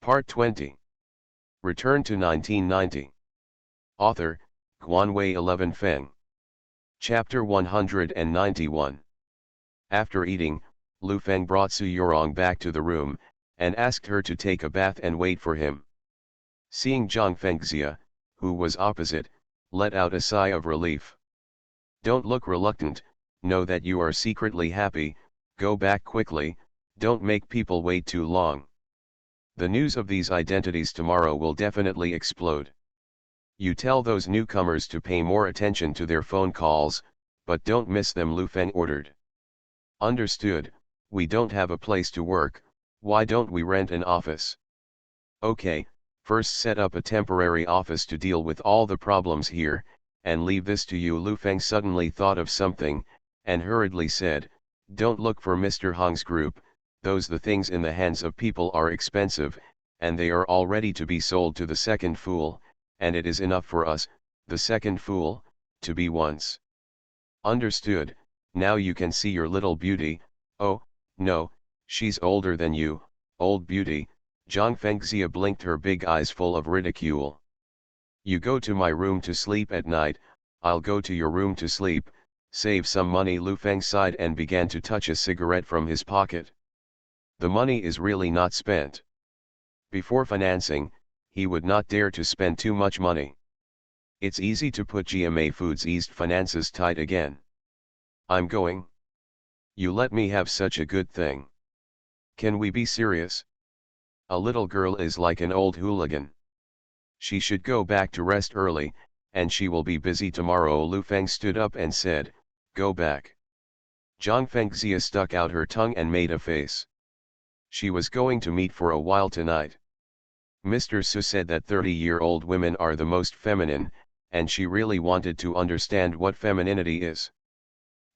Part 20. Return to 1990. Author, Guanwei 11 Feng. Chapter 191. After eating, Lu Feng brought Su Yorong back to the room, and asked her to take a bath and wait for him. Seeing Zhang Fengxia, who was opposite, let out a sigh of relief. Don't look reluctant, know that you are secretly happy, go back quickly, don't make people wait too long. The news of these identities tomorrow will definitely explode. You tell those newcomers to pay more attention to their phone calls, but don't miss them, Lu Feng ordered. Understood. We don't have a place to work, why don't we rent an office? Okay, first set up a temporary office to deal with all the problems here, and leave this to you. Lu Feng suddenly thought of something, and hurriedly said, don't look for Mr. Hong's group, those the things in the hands of people are expensive, and they are all ready to be sold to the second fool, and it is enough for us, the second fool, to be once. Understood. Now you can see your little beauty. Oh, no, she's older than you, old beauty. Zhang Fengxia blinked her big eyes full of ridicule. You go to my room to sleep at night, I'll go to your room to sleep, save some money. Lu Feng sighed and began to touch a cigarette from his pocket. The money is really not spent. Before financing, he would not dare to spend too much money. It's easy to put GMA Foods East finances tight again. I'm going. You let me have such a good thing. Can we be serious? A little girl is like an old hooligan. She should go back to rest early, and she will be busy tomorrow. Lu Feng stood up and said, go back. Zhang Fengxia stuck out her tongue and made a face. She was going to meet for a while tonight. Mr. Su said that 30-year-old women are the most feminine, and she really wanted to understand what femininity is.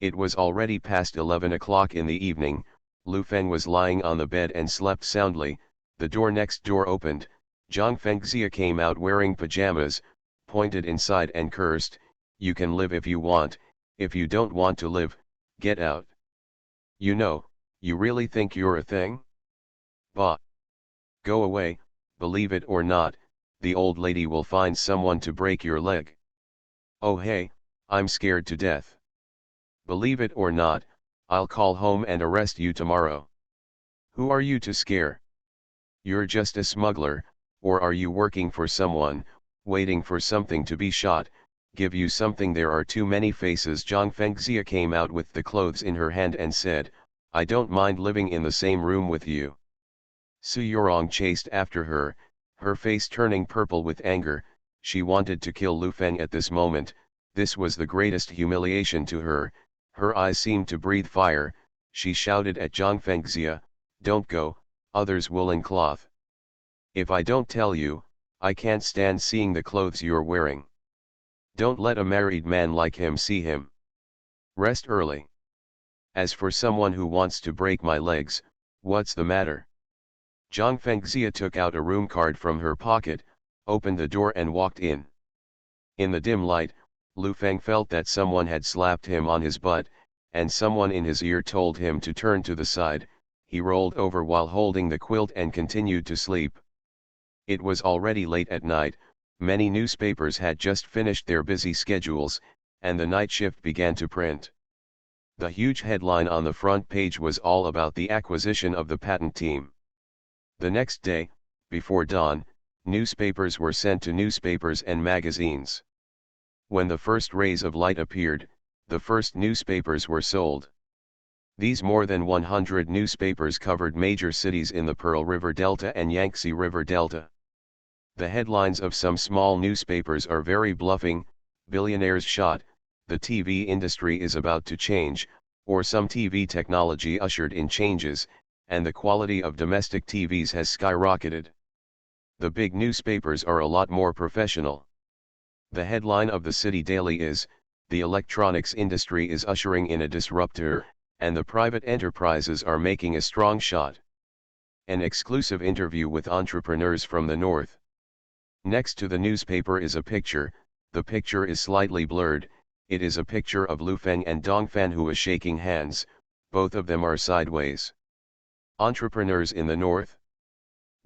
It was already past 11 o'clock in the evening. Lu Feng was lying on the bed and slept soundly. The door next door opened. Zhang Fengxia came out wearing pajamas, pointed inside and cursed, you can live if you want, if you don't want to live, get out. You know, you really think you're a thing? Bah! Go away, believe it or not, the old lady will find someone to break your leg. Oh hey, I'm scared to death. Believe it or not, I'll call home and arrest you tomorrow. Who are you to scare? You're just a smuggler, or are you working for someone, waiting for something to be shot, give you something? There are too many faces. Zhang Fengxia came out with the clothes in her hand and said, I don't mind living in the same room with you. Su Yorong chased after her, her face turning purple with anger. She wanted to kill Lu Feng at this moment. This was the greatest humiliation to her. Her eyes seemed to breathe fire. She shouted at Zhang Fengxia, don't go, others woolen cloth. If I don't tell you, I can't stand seeing the clothes you're wearing. Don't let a married man like him see him. Rest early. As for someone who wants to break my legs, what's the matter? Zhang Fengxia took out a room card from her pocket, opened the door and walked in. In the dim light, Lu Feng felt that someone had slapped him on his butt, and someone in his ear told him to turn to the side. He rolled over while holding the quilt and continued to sleep. It was already late at night, many newspapers had just finished their busy schedules, and the night shift began to print. The huge headline on the front page was all about the acquisition of the patent team. The next day, before dawn, newspapers were sent to newspapers and magazines. When the first rays of light appeared, the first newspapers were sold. These more than 100 newspapers covered major cities in the Pearl River Delta and Yangtze River Delta. The headlines of some small newspapers are very bluffing: billionaires shot, the TV industry is about to change, or some TV technology ushered in changes, and the quality of domestic TVs has skyrocketed. The big newspapers are a lot more professional. The headline of the city daily is, the electronics industry is ushering in a disruptor, and the private enterprises are making a strong shot. An exclusive interview with entrepreneurs from the north. Next to the newspaper is a picture. The picture is slightly blurred. It is a picture of Lu Feng and Dongfan, who is shaking hands. Both of them are sideways. Entrepreneurs in the north.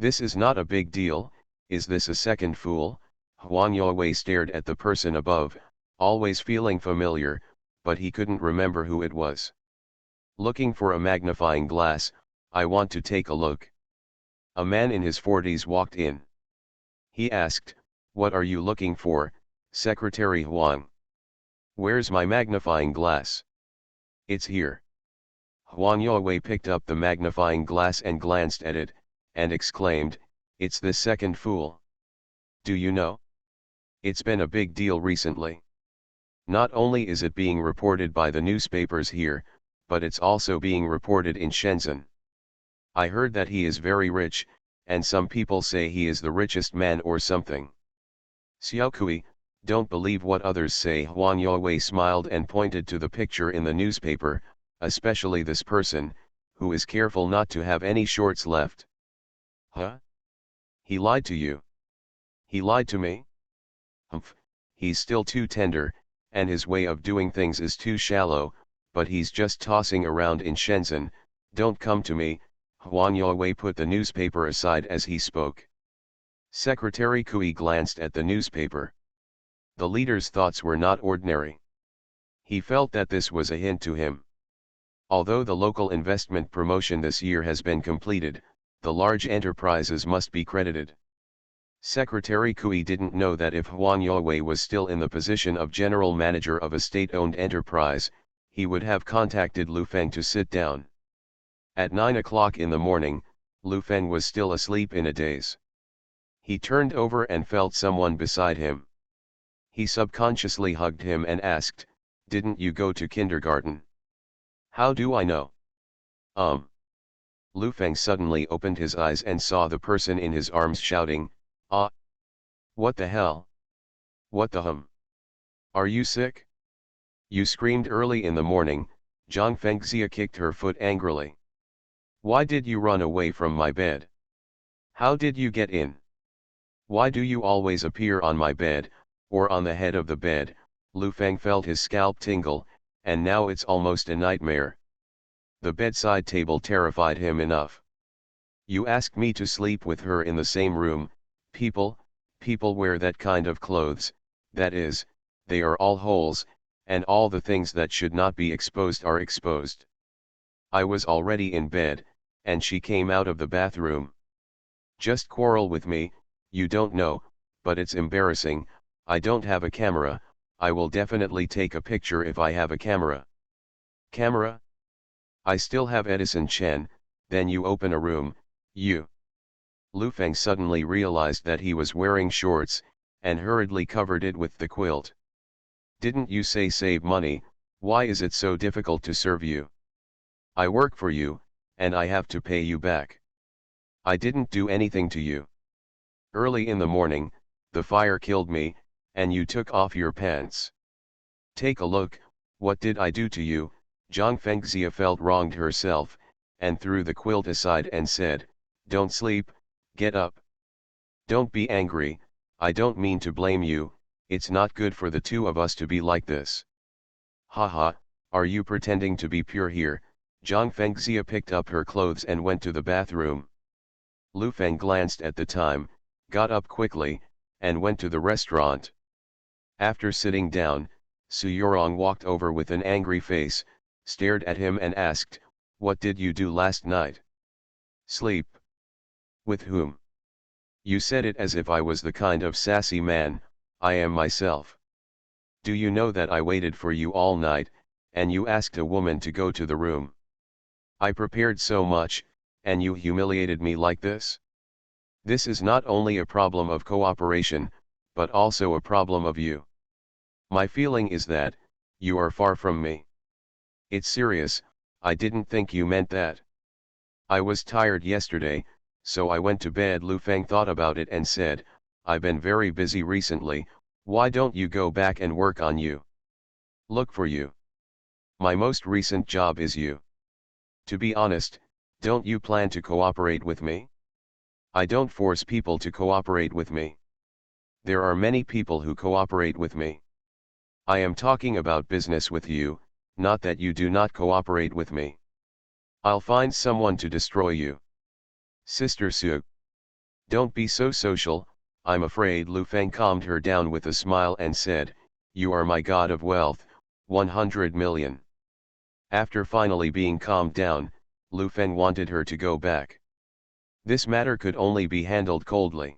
This is not a big deal, is this a second fool? Huang Yue stared at the person above, always feeling familiar, but he couldn't remember who it was. Looking for a magnifying glass, I want to take a look. A man in his 40s walked in. He asked, "What are you looking for, Secretary Huang?" "Where's my magnifying glass?" "It's here." Huang Yue picked up the magnifying glass and glanced at it, and exclaimed, "It's this second fool. Do you know? It's been a big deal recently. Not only is it being reported by the newspapers here, but it's also being reported in Shenzhen. I heard that he is very rich, and some people say he is the richest man or something." "Xiaokui, don't believe what others say." Huang Yue smiled and pointed to the picture in the newspaper, "especially this person, who is careful not to have any shorts left." "Huh? He lied to you?" "He lied to me?" "Humph, he's still too tender, and his way of doing things is too shallow, but he's just tossing around in Shenzhen. Don't come to me." Huang Yue put the newspaper aside as he spoke. Secretary Kui glanced at the newspaper. The leader's thoughts were not ordinary. He felt that this was a hint to him. Although the local investment promotion this year has been completed, the large enterprises must be credited. Secretary Kui didn't know that if Huang Yue was still in the position of general manager of a state-owned enterprise, he would have contacted Lu Feng to sit down. At 9 o'clock in the morning, Lu Feng was still asleep in a daze. He turned over and felt someone beside him. He subconsciously hugged him and asked, "Didn't you go to kindergarten?" "How do I know?" Lu Feng suddenly opened his eyes and saw the person in his arms shouting, "Ah! What the hell? What the hum? Are you sick?" "You screamed early in the morning." Zhang Fengxia kicked her foot angrily. "Why did you run away from my bed? How did you get in? Why do you always appear on my bed, or on the head of the bed?" Lu Feng felt his scalp tingle, and now it's almost a nightmare. The bedside table terrified him enough. "You asked me to sleep with her in the same room. People wear that kind of clothes, that is, they are all holes, and all the things that should not be exposed are exposed. I was already in bed, and she came out of the bathroom. Just quarrel with me, you don't know, but it's embarrassing. I don't have a camera. I will definitely take a picture if I have a camera." "Camera? I still have Edison Chen." "Then you open a room, you." Lu Feng suddenly realized that he was wearing shorts, and hurriedly covered it with the quilt. "Didn't you say save money? Why is it so difficult to serve you? I work for you, and I have to pay you back. I didn't do anything to you. Early in the morning, the fire killed me, and you took off your pants. Take a look, what did I do to you?" Zhang Fengxia felt wronged herself, and threw the quilt aside and said, "Don't sleep, get up. Don't be angry, I don't mean to blame you, it's not good for the two of us to be like this." "Haha, are you pretending to be pure here?" Zhang Fengxia picked up her clothes and went to the bathroom. Lu Feng glanced at the time, got up quickly, and went to the restaurant. After sitting down, Su Yorong walked over with an angry face, stared at him and asked, "What did you do last night?" "Sleep." "With whom?" "You said it as if I was the kind of sassy man I am myself. Do you know that I waited for you all night, and you asked a woman to go to the room? I prepared so much, and you humiliated me like this? This is not only a problem of cooperation, but also a problem of you. My feeling is that, you are far from me. It's serious, I didn't think you meant that. I was tired yesterday, so I went to bed." Lu Feng thought about it and said, "I've been very busy recently. Why don't you go back and work on you? Look for you. My most recent job is you. To be honest, don't you plan to cooperate with me?" "I don't force people to cooperate with me. There are many people who cooperate with me. I am talking about business with you, not that you do not cooperate with me. I'll find someone to destroy you." "Sister Su." Don't be so social, I'm afraid. Lu Feng calmed her down with a smile and said, you are my god of wealth, 100 million. After finally being calmed down, Lu Feng wanted her to go back. This matter could only be handled coldly.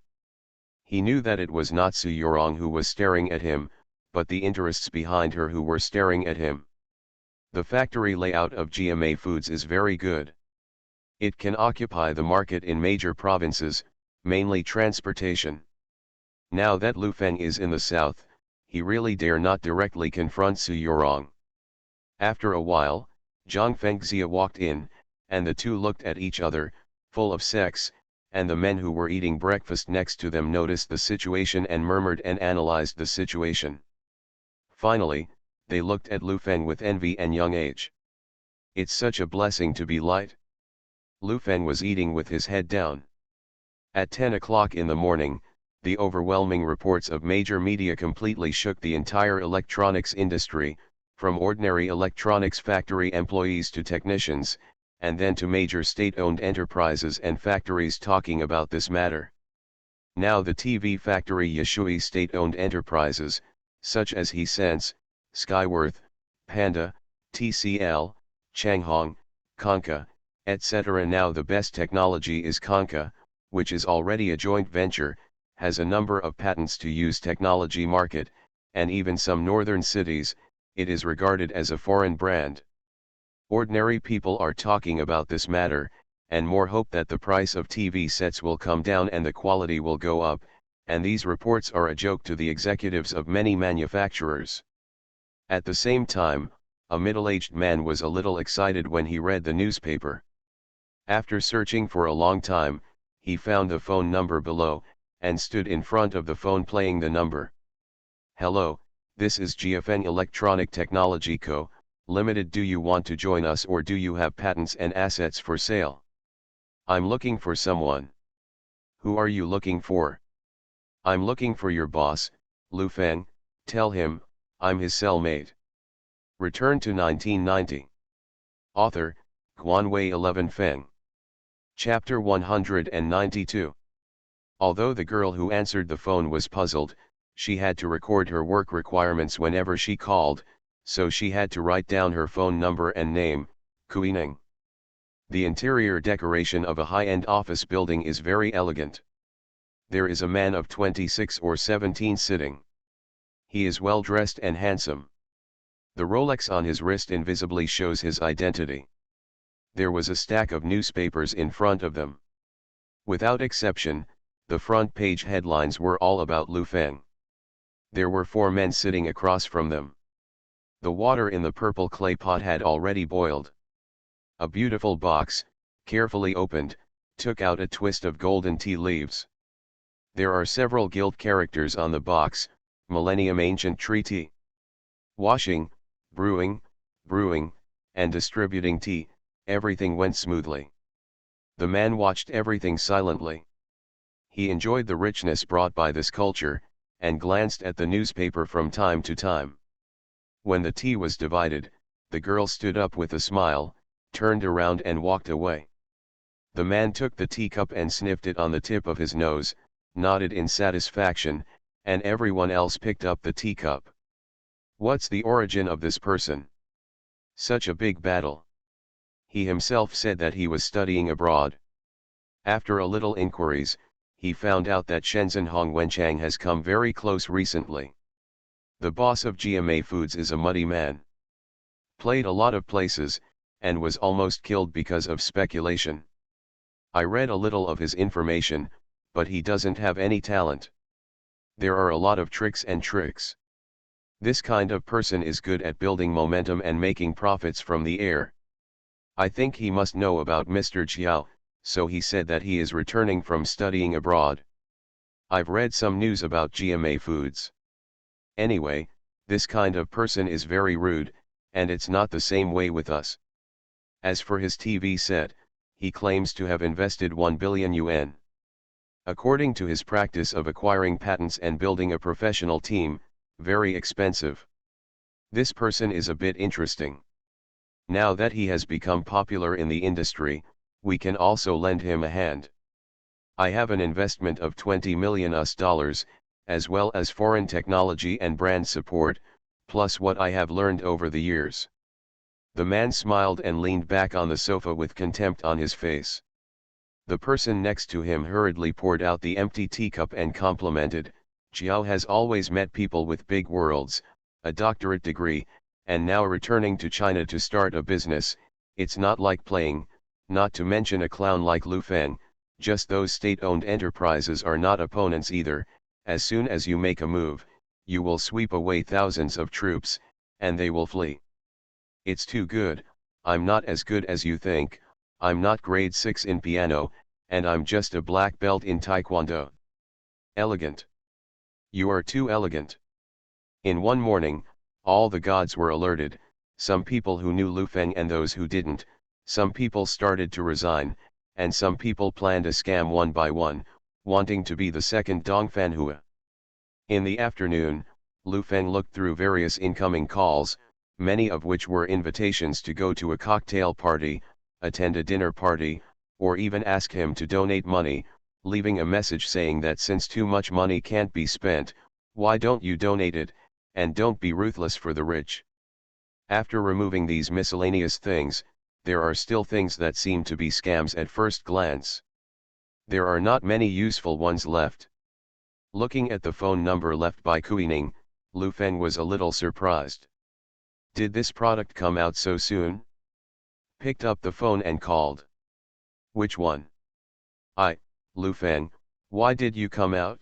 He knew that it was not Su Yurong who was staring at him, but the interests behind her who were staring at him. The factory layout of GMA Foods is very good. It can occupy the market in major provinces, mainly transportation. Now that Lu Feng is in the south, he really dare not directly confront Su Yurong. After a while, Zhang Fengxia walked in, and the two looked at each other, full of sex, and the men who were eating breakfast next to them noticed the situation and murmured and analyzed the situation. Finally, they looked at Lu Feng with envy and young age. It's such a blessing to be light. Lu Feng was eating with his head down. At 10 o'clock in the morning, the overwhelming reports of major media completely shook the entire electronics industry, from ordinary electronics factory employees to technicians, and then to major state-owned enterprises and factories talking about this matter. Now the TV factory Yashui state-owned enterprises, such as Hisense, Skyworth, Panda, TCL, Changhong, Konka, etc. Now the best technology is Konka, which is already a joint venture, has a number of patents to use technology market, and even some northern cities, it is regarded as a foreign brand. Ordinary people are talking about this matter, and more hope that the price of TV sets will come down and the quality will go up, and these reports are a joke to the executives of many manufacturers. At the same time, a middle-aged man was a little excited when he read the newspaper. After searching for a long time, he found the phone number below, and stood in front of the phone playing the number. Hello, this is GFN Electronic Technology Co., Limited. Do you want to join us or do you have patents and assets for sale? I'm looking for someone. Who are you looking for? I'm looking for your boss, Lu Feng. Tell him, I'm his cellmate. Return to 1990. Author, Guanwei 11 Feng. Chapter 192. Although the girl who answered the phone was puzzled, she had to record her work requirements whenever she called, so she had to write down her phone number and name, Kuining. The interior decoration of a high-end office building is very elegant. There is a man of 26 or 17 sitting. He is well dressed and handsome. The Rolex on his wrist invisibly shows his identity. There was a stack of newspapers in front of them. Without exception, the front page headlines were all about Lu Feng. There were 4 men sitting across from them. The water in the purple clay pot had already boiled. A beautiful box, carefully opened, took out a twist of golden tea leaves. There are several gilt characters on the box, Millennium Ancient Tree Tea. Washing, brewing, and distributing tea, everything went smoothly. The man watched everything silently. He enjoyed the richness brought by this culture, and glanced at the newspaper from time to time. When the tea was divided, the girl stood up with a smile, turned around and walked away. The man took the teacup and sniffed it on the tip of his nose, nodded in satisfaction, and everyone else picked up the teacup. What's the origin of this person? Such a big battle. He himself said that he was studying abroad. After a little inquiries, he found out that Shenzhen Hong Wenchang has come very close recently. The boss of GMA Foods is a muddy man. Played a lot of places, and was almost killed because of speculation. I read a little of his information, but he doesn't have any talent. There are a lot of tricks. This kind of person is good at building momentum and making profits from the air. I think he must know about Mr. Chiao, so he said that he is returning from studying abroad. I've read some news about GMA Foods. Anyway, this kind of person is very rude, and it's not the same way with us. As for his TV set, he claims to have invested 1 billion yuan. According to his practice of acquiring patents and building a professional team, very expensive. This person is a bit interesting. Now that he has become popular in the industry, we can also lend him a hand. I have an investment of $20 million, as well as foreign technology and brand support, plus what I have learned over the years. The man smiled and leaned back on the sofa with contempt on his face. The person next to him hurriedly poured out the empty teacup and complimented, "Jiao has always met people with big worlds, a doctorate degree, and now returning to China to start a business. It's not like playing, not to mention a clown like Lu Feng. Just those state-owned enterprises are not opponents either. As soon as you make a move, you will sweep away thousands of troops, and they will flee. It's too good. I'm not as good as you think. I'm not grade 6 in piano, and I'm just a black belt in taekwondo." Elegant. You are too elegant. In one morning, all the gods were alerted, some people who knew Lu Feng and those who didn't, some people started to resign, and some people planned a scam one by one, wanting to be the second Dongfan Hua. In the afternoon, Lu Feng looked through various incoming calls, many of which were invitations to go to a cocktail party, attend a dinner party, or even ask him to donate money, leaving a message saying that since too much money can't be spent, why don't you donate it, and don't be ruthless for the rich. After removing these miscellaneous things, there are still things that seem to be scams at first glance. There are not many useful ones left. Looking at the phone number left by Kuining, Lu Feng was a little surprised. Did this product come out so soon? Picked up the phone and called. Which one? Lu Feng, why did you come out?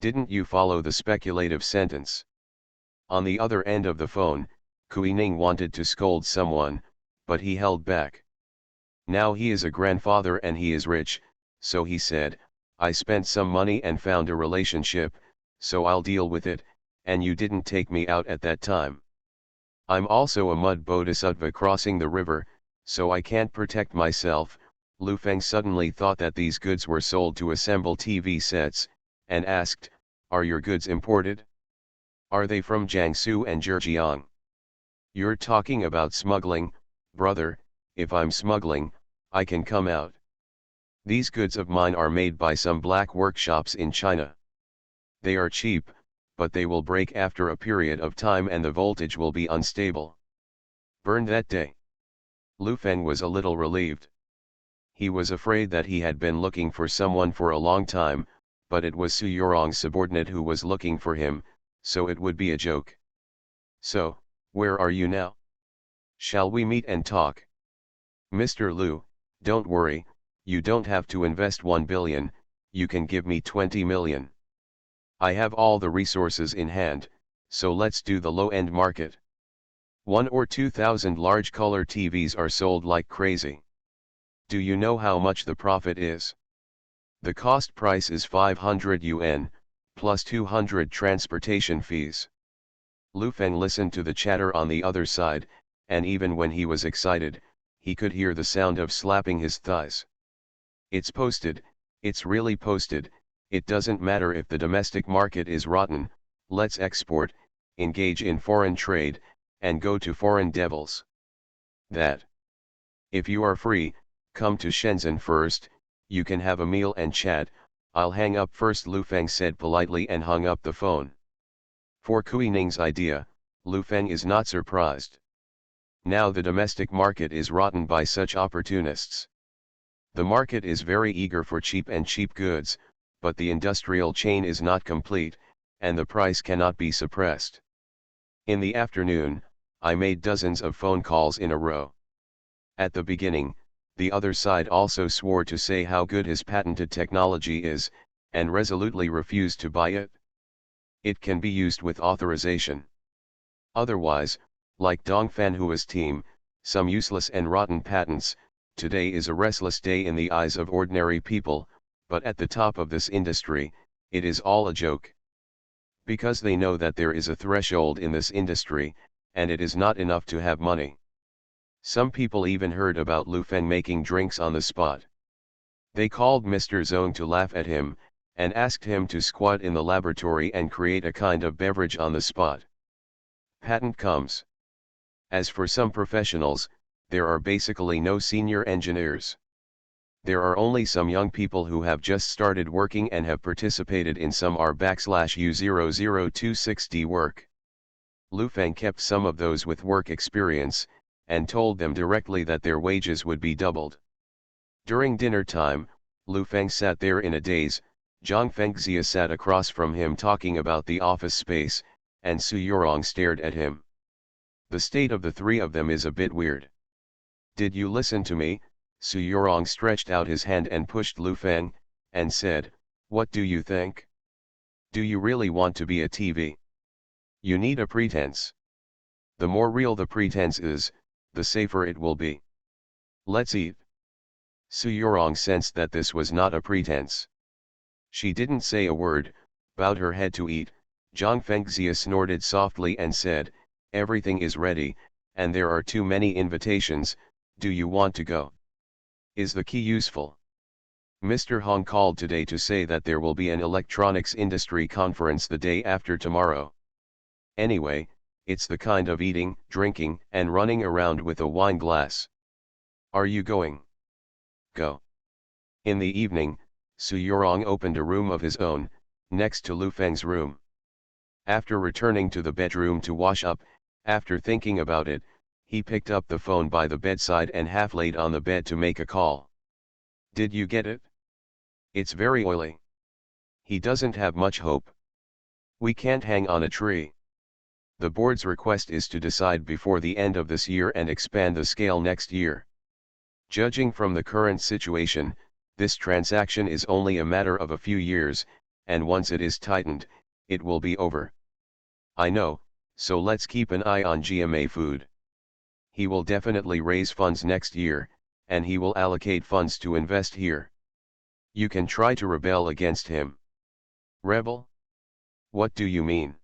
Didn't you follow the speculative sentence? On the other end of the phone, Kuining wanted to scold someone, but he held back. Now he is a grandfather and he is rich, so he said, "I spent some money and found a relationship, so I'll deal with it, and you didn't take me out at that time. I'm also a mud bodhisattva crossing the river, so I can't protect myself." Lu Feng suddenly thought that these goods were sold to assemble TV sets, and asked, "Are your goods imported? Are they from Jiangsu and Zhejiang? You're talking about smuggling, brother. If I'm smuggling, I can come out. These goods of mine are made by some black workshops in China. They are cheap, but they will break after a period of time and the voltage will be unstable." Burn that day. Lu Feng was a little relieved. He was afraid that he had been looking for someone for a long time, but it was Su Yorong's subordinate who was looking for him, so it would be a joke. "So, where are you now? Shall we meet and talk?" "Mr. Lu, don't worry, you don't have to invest 1 billion, you can give me 20 million. I have all the resources in hand, so let's do the low-end market. 1 or 2,000 large color TVs are sold like crazy. Do you know how much the profit is? The cost price is 500 yuan, plus 200 transportation fees." Lu Feng listened to the chatter on the other side, and even when he was excited, he could hear the sound of slapping his thighs. "It's posted, it's really posted, it doesn't matter if the domestic market is rotten, let's export, engage in foreign trade, and go to foreign devils. That. If you are free, come to Shenzhen first, you can have a meal and chat, I'll hang up first," Lu Feng said politely and hung up the phone. For Kuining's idea, Lu Feng is not surprised. Now the domestic market is rotten by such opportunists. The market is very eager for cheap and cheap goods, but the industrial chain is not complete, and the price cannot be suppressed. In the afternoon, I made dozens of phone calls in a row. At the beginning, the other side also swore to say how good his patented technology is, and resolutely refused to buy it. It can be used with authorization. Otherwise, like Dongfan Hua's team, some useless and rotten patents, today is a restless day in the eyes of ordinary people, but at the top of this industry, it is all a joke. Because they know that there is a threshold in this industry, and it is not enough to have money. Some people even heard about Lu Feng making drinks on the spot. They called Mr. Zong to laugh at him, and asked him to squat in the laboratory and create a kind of beverage on the spot. Patent comes. As for some professionals, there are basically no senior engineers. There are only some young people who have just started working and have participated in some R/U00260 work. Lu Feng kept some of those with work experience, and told them directly that their wages would be doubled. During dinner time, Lu Feng sat there in a daze. Zhang Fengxia sat across from him talking about the office space, and Su Yurong stared at him. The state of the three of them is a bit weird. Did you listen to me? Su Yurong stretched out his hand and pushed Lu Feng, and said, "What do you think? Do you really want to be a TV? You need a pretense. The more real the pretense is, the safer it will be. Let's eat." Su Yurong sensed that this was not a pretense. She didn't say a word, bowed her head to eat. Zhang Fengxia snorted softly and said, "Everything is ready, and there are too many invitations. Do you want to go? Is the key useful?" Mr. Hong called today to say that there will be an electronics industry conference the day after tomorrow. Anyway, it's the kind of eating, drinking, and running around with a wine glass. Are you going? Go. In the evening, Su Yurong opened a room of his own, next to Lu Feng's room. After returning to the bedroom to wash up, after thinking about it, he picked up the phone by the bedside and half laid on the bed to make a call. "Did you get it? It's very oily. He doesn't have much hope. We can't hang on a tree. The board's request is to decide before the end of this year and expand the scale next year. Judging from the current situation, this transaction is only a matter of a few years, and once it is tightened, it will be over. I know, so let's keep an eye on GMA Food. He will definitely raise funds next year, and he will allocate funds to invest here. You can try to rebel against him." "Rebel? What do you mean?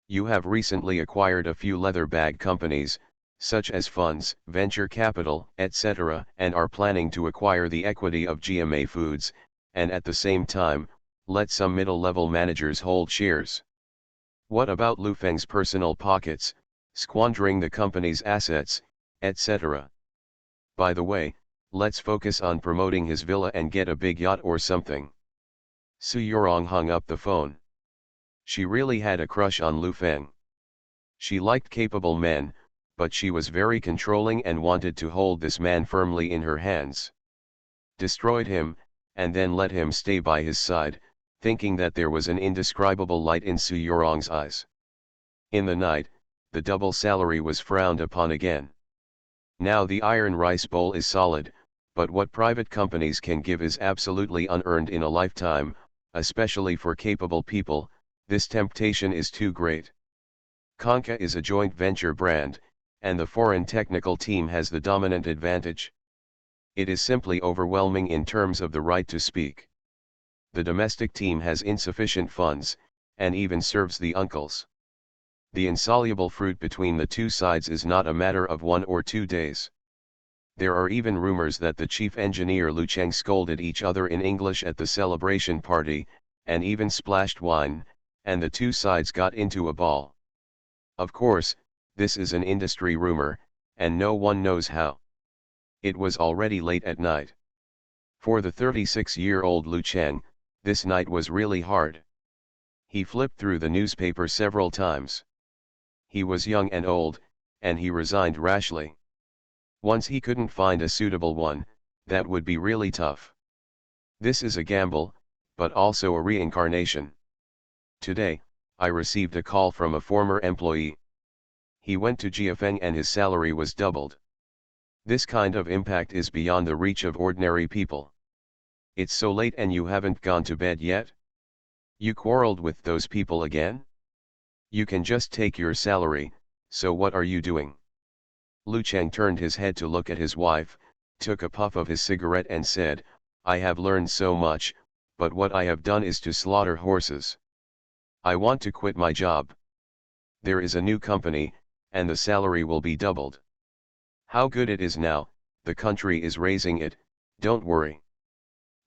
You have recently acquired a few leather bag companies, such as funds, venture capital, etc., and are planning to acquire the equity of GMA Foods, and at the same time, let some middle-level managers hold shares. What about Lu Feng's personal pockets, squandering the company's assets, etc.? By the way, let's focus on promoting his villa and get a big yacht or something." Su Yurong hung up the phone. She really had a crush on Lu Feng. She liked capable men, but she was very controlling and wanted to hold this man firmly in her hands. Destroyed him, and then let him stay by his side, thinking that there was an indescribable light in Su Yurong's eyes. In the night, the double salary was frowned upon again. Now the iron rice bowl is solid, but what private companies can give is absolutely unearned in a lifetime, especially for capable people. This temptation is too great. Konka is a joint venture brand, and the foreign technical team has the dominant advantage. It is simply overwhelming in terms of the right to speak. The domestic team has insufficient funds, and even serves the uncles. The insoluble fruit between the two sides is not a matter of 1 or 2 days. There are even rumors that the chief engineer Lu Cheng scolded each other in English at the celebration party, and even splashed wine, and the two sides got into a brawl. Of course, this is an industry rumor, and no one knows how. It was already late at night. For the 36-year-old Lu Cheng, this night was really hard. He flipped through the newspaper several times. He was young and old, and he resigned rashly. Once he couldn't find a suitable one, that would be really tough. This is a gamble, but also a reincarnation. Today, I received a call from a former employee. He went to Jiafeng and his salary was doubled. This kind of impact is beyond the reach of ordinary people. It's so late and you haven't gone to bed yet? You quarreled with those people again? You can just take your salary, so what are you doing? Lu Cheng turned his head to look at his wife, took a puff of his cigarette and said, "I have learned so much, but what I have done is to slaughter horses. I want to quit my job. There is a new company, and the salary will be doubled. How good it is now, the country is raising it, don't worry."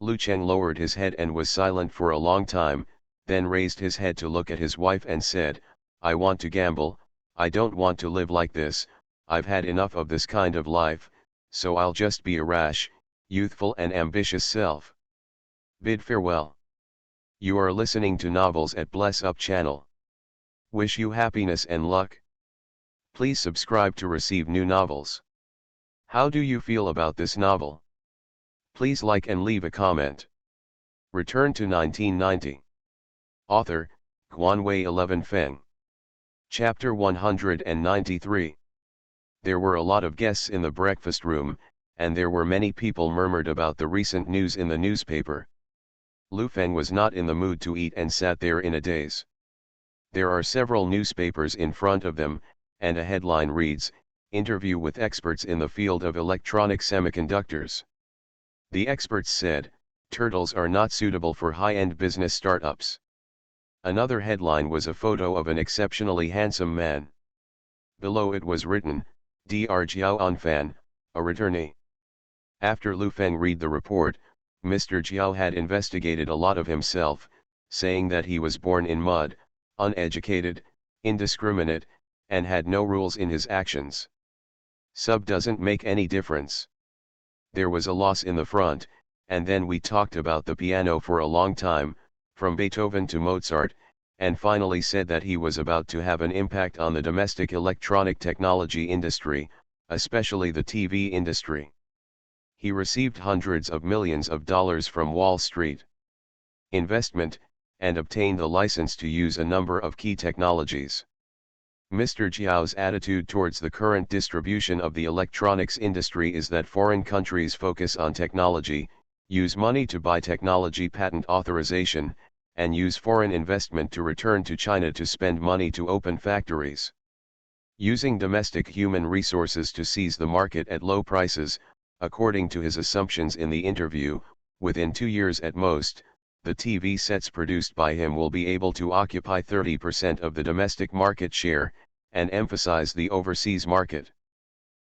Lu Cheng lowered his head and was silent for a long time, then raised his head to look at his wife and said, "I want to gamble, I don't want to live like this, I've had enough of this kind of life, so I'll just be a rash, youthful and ambitious self. Bid farewell. You are listening to novels at Bless Up channel. Wish you happiness and luck. Please subscribe to receive new novels. How do you feel about this novel? Please like and leave a comment. Return to 1990. Author, Guanwei 11 Feng. Chapter 193. There were a lot of guests in the breakfast room, and there were many people murmured about the recent news in the newspaper. Lu Feng was not in the mood to eat and sat there in a daze. There are several newspapers in front of them, and a headline reads, "Interview with experts in the field of electronic semiconductors." The experts said, "Turtles are not suitable for high-end business startups." Another headline was a photo of an exceptionally handsome man. Below it was written, "Dr. Jiao Anfan, a returnee." After Lu Feng read the report, Mr. Jiao had investigated a lot of himself, saying that he was born in mud, uneducated, indiscriminate, and had no rules in his actions. Sub doesn't make any difference. There was a loss in the front, and then we talked about the piano for a long time, from Beethoven to Mozart, and finally said that he was about to have an impact on the domestic electronic technology industry, especially the TV industry. He received hundreds of millions of dollars from Wall Street investment, and obtained the license to use a number of key technologies. Mr. Jiao's attitude towards the current distribution of the electronics industry is that foreign countries focus on technology, use money to buy technology patent authorization, and use foreign investment to return to China to spend money to open factories. Using domestic human resources to seize the market at low prices, according to his assumptions in the interview, within 2 years at most, the TV sets produced by him will be able to occupy 30% of the domestic market share, and emphasize the overseas market.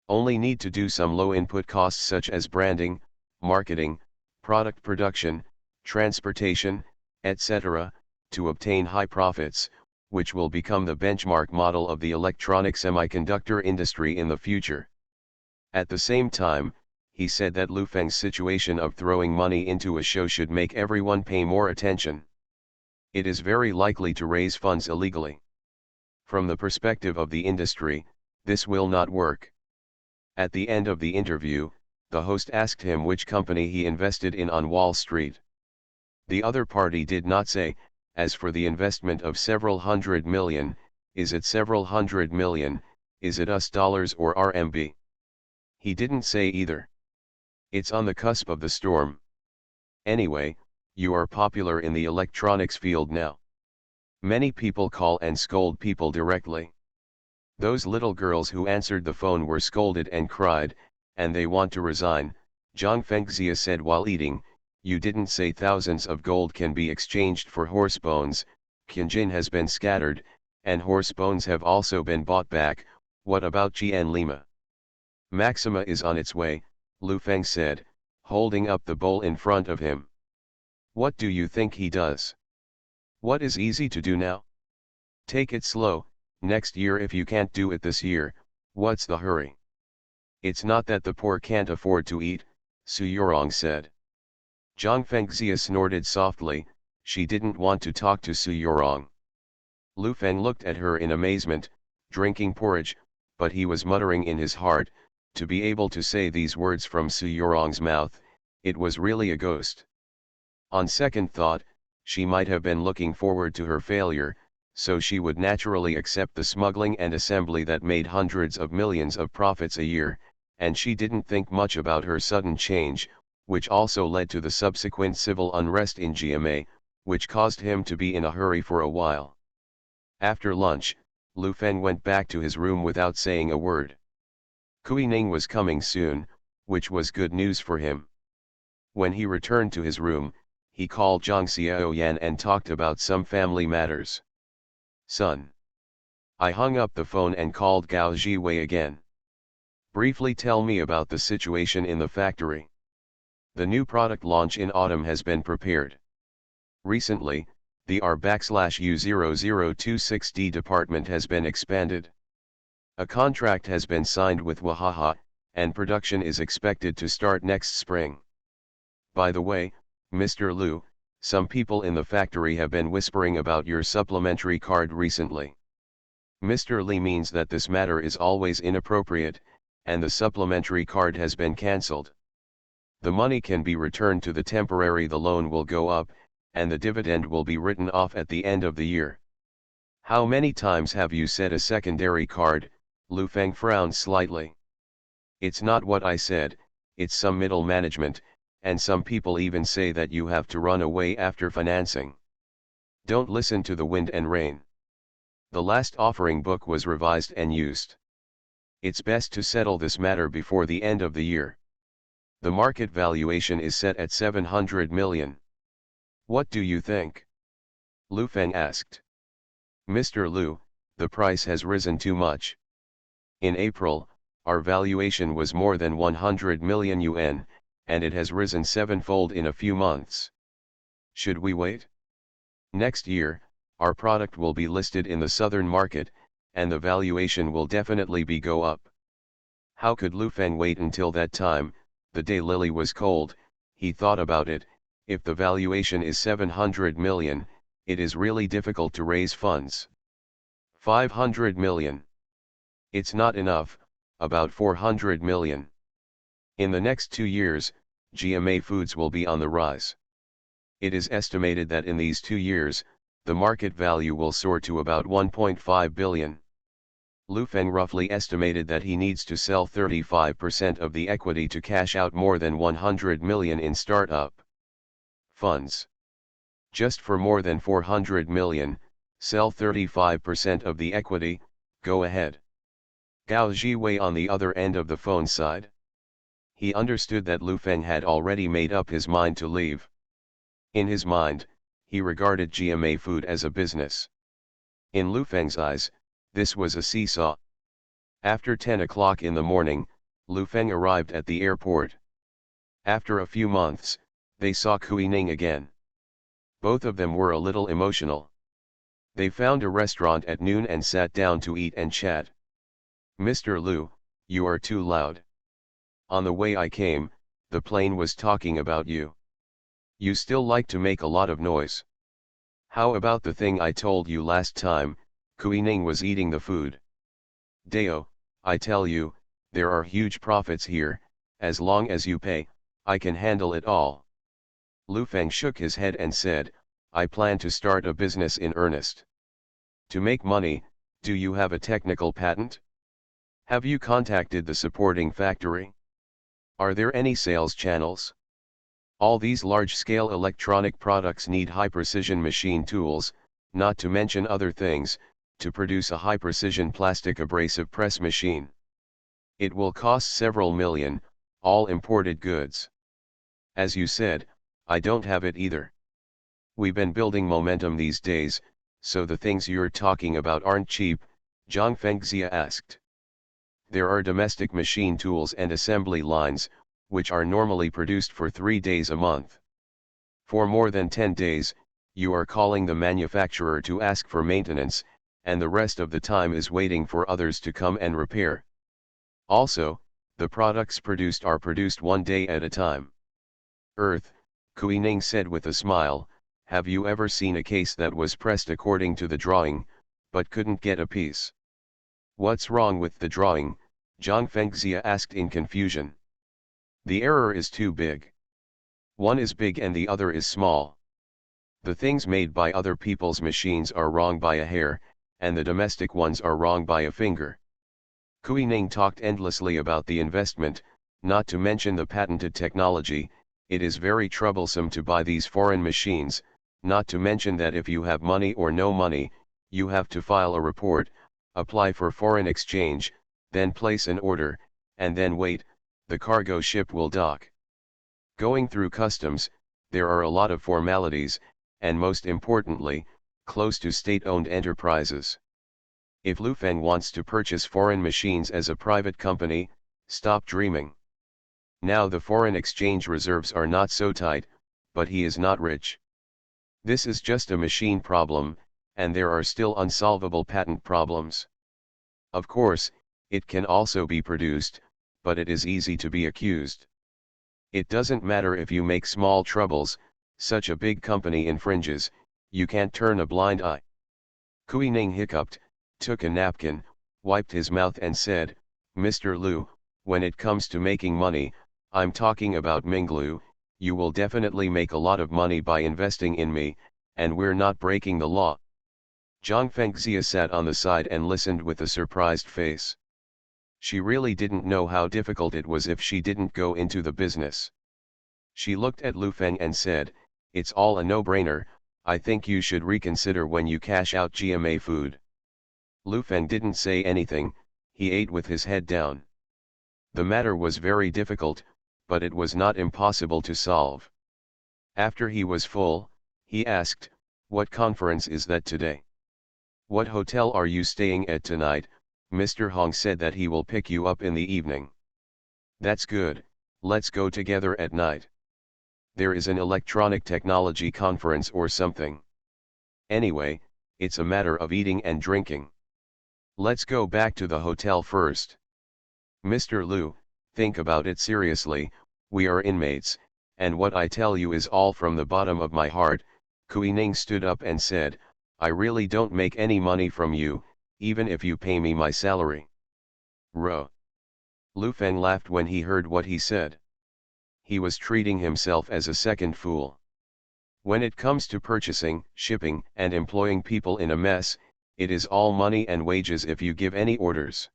Only need to do some low input costs such as branding, marketing, product production, transportation, etc., to obtain high profits, which will become the benchmark model of the electronic semiconductor industry in the future. At the same time, he said that Lu Feng's situation of throwing money into a show should make everyone pay more attention. It is very likely to raise funds illegally. From the perspective of the industry, this will not work. At the end of the interview, the host asked him which company he invested in on Wall Street. The other party did not say. As for the investment of several hundred million, is it several hundred million, is it US dollars or RMB? He didn't say either. It's on the cusp of the storm. Anyway, you are popular in the electronics field now. Many people call and scold people directly. Those little girls who answered the phone were scolded and cried, and they want to resign, Zhang Fengxia said while eating. You didn't say thousands of gold can be exchanged for horse bones. Qinjin has been scattered, and horse bones have also been bought back. What about Jian Lima? Maxima is on its way, Lu Feng said, holding up the bowl in front of him. What do you think he does? What is easy to do now? Take it slow, next year if you can't do it this year, what's the hurry? It's not that the poor can't afford to eat, Su Yorong said. Zhang Fengxia snorted softly. She didn't want to talk to Su Yorong. Lu Feng looked at her in amazement, drinking porridge, but he was muttering in his heart, to be able to say these words from Su Yorong's mouth, it was really a ghost. On second thought, she might have been looking forward to her failure, so she would naturally accept the smuggling and assembly that made hundreds of millions of profits a year, and she didn't think much about her sudden change, which also led to the subsequent civil unrest in GMA, which caused him to be in a hurry for a while. After lunch, Lu Feng went back to his room without saying a word. Kui Ning was coming soon, which was good news for him. When he returned to his room, he called Zhang Xiaoyan and talked about some family matters. Son. I hung up the phone and called Gao Jiwei again. Briefly tell me about the situation in the factory. The new product launch in autumn has been prepared. Recently, the R/U0026D department has been expanded. A contract has been signed with Wahaha, and production is expected to start next spring. By the way, Mr. Liu, some people in the factory have been whispering about your supplementary card recently. Mr. Li means that this matter is always inappropriate, and the supplementary card has been cancelled. The money can be returned to the temporary, the loan will go up, and the dividend will be written off at the end of the year. How many times have you said a secondary card? Lu Feng frowned slightly. It's not what I said, it's some middle management, and some people even say that you have to run away after financing. Don't listen to the wind and rain. The last offering book was revised and used. It's best to settle this matter before the end of the year. The market valuation is set at 700 million. What do you think? Lu Feng asked. Mr. Liu, the price has risen too much. In April, our valuation was more than 100 million yuan, and it has risen sevenfold in a few months. Should we wait? Next year, our product will be listed in the southern market, and the valuation will definitely go up. How could Lu Feng wait until that time? The day Lily was cold, he thought about it. If the valuation is 700 million, it is really difficult to raise funds. 500 million. It's not enough, about 400 million. In the next 2 years, GMA Foods will be on the rise. It is estimated that in these 2 years, the market value will soar to about 1.5 billion. Lu Feng roughly estimated that he needs to sell 35% of the equity to cash out more than 100 million in startup funds. Just for more than 400 million, sell 35% of the equity, go ahead. Gao Jiwei on the other end of the phone side. He understood that Lu Feng had already made up his mind to leave. In his mind, he regarded GMA Food as a business. In Lu Feng's eyes, this was a seesaw. After 10 o'clock in the morning, Lu Feng arrived at the airport. After a few months, they saw Kui Ning again. Both of them were a little emotional. They found a restaurant at noon and sat down to eat and chat. Mr. Liu, you are too loud. On the way I came, the plane was talking about you. You still like to make a lot of noise. How about the thing I told you last time? Kui Ning was eating the food. Deo, I tell you, there are huge profits here, as long as you pay, I can handle it all. Lu Feng shook his head and said, I plan to start a business in earnest. To make money, do you have a technical patent? Have you contacted the supporting factory? Are there any sales channels? All these large-scale electronic products need high-precision machine tools, not to mention other things, to produce a high-precision plastic abrasive press machine. It will cost several million, all imported goods. As you said, I don't have it either. We've been building momentum these days, so the things you're talking about aren't cheap, Zhang Fengxia asked. There are domestic machine tools and assembly lines, which are normally produced for 3 days a month. For more than 10 days, you are calling the manufacturer to ask for maintenance, and the rest of the time is waiting for others to come and repair. Also, the products produced are produced 1 day at a time. Earth, Kui Ning said with a smile, have you ever seen a case that was pressed according to the drawing, but couldn't get a piece? What's wrong with the drawing? Zhang Fengxia asked in confusion. The error is too big. One is big and the other is small. The things made by other people's machines are wrong by a hair, and the domestic ones are wrong by a finger. Kui Ning talked endlessly about the investment, not to mention the patented technology. It is very troublesome to buy these foreign machines, not to mention that if you have money or no money, you have to file a report, apply for foreign exchange, then place an order, and then wait, the cargo ship will dock. Going through customs, there are a lot of formalities, and most importantly, close to state-owned enterprises. If Lu Feng wants to purchase foreign machines as a private company, stop dreaming. Now the foreign exchange reserves are not so tight, but he is not rich. This is just a machine problem, and there are still unsolvable patent problems. Of course, it can also be produced, but it is easy to be accused. It doesn't matter if you make small troubles, such a big company infringes, you can't turn a blind eye. Kui Ning hiccuped, took a napkin, wiped his mouth and said, Mr. Liu, when it comes to making money, I'm talking about Minglu, you will definitely make a lot of money by investing in me, and we're not breaking the law. Zhang Fengxia sat on the side and listened with a surprised face. She really didn't know how difficult it was if she didn't go into the business. She looked at Lu Feng and said, it's all a no-brainer, I think you should reconsider when you cash out GMA food. Lu Feng didn't say anything, he ate with his head down. The matter was very difficult, but it was not impossible to solve. After he was full, he asked, what conference is that today? What hotel are you staying at tonight? Mr. Hong said that he will pick you up in the evening. That's good, let's go together at night. There is an electronic technology conference or something. Anyway, it's a matter of eating and drinking. Let's go back to the hotel first. Mr. Liu, think about it seriously, we are inmates, and what I tell you is all from the bottom of my heart. Kui Ning stood up and said, I really don't make any money from you, even if you pay me my salary. Ro. Lu Feng laughed when he heard what he said. He was treating himself as a second fool. When it comes to purchasing, shipping, and employing people in a mess, it is all money and wages if you give any orders.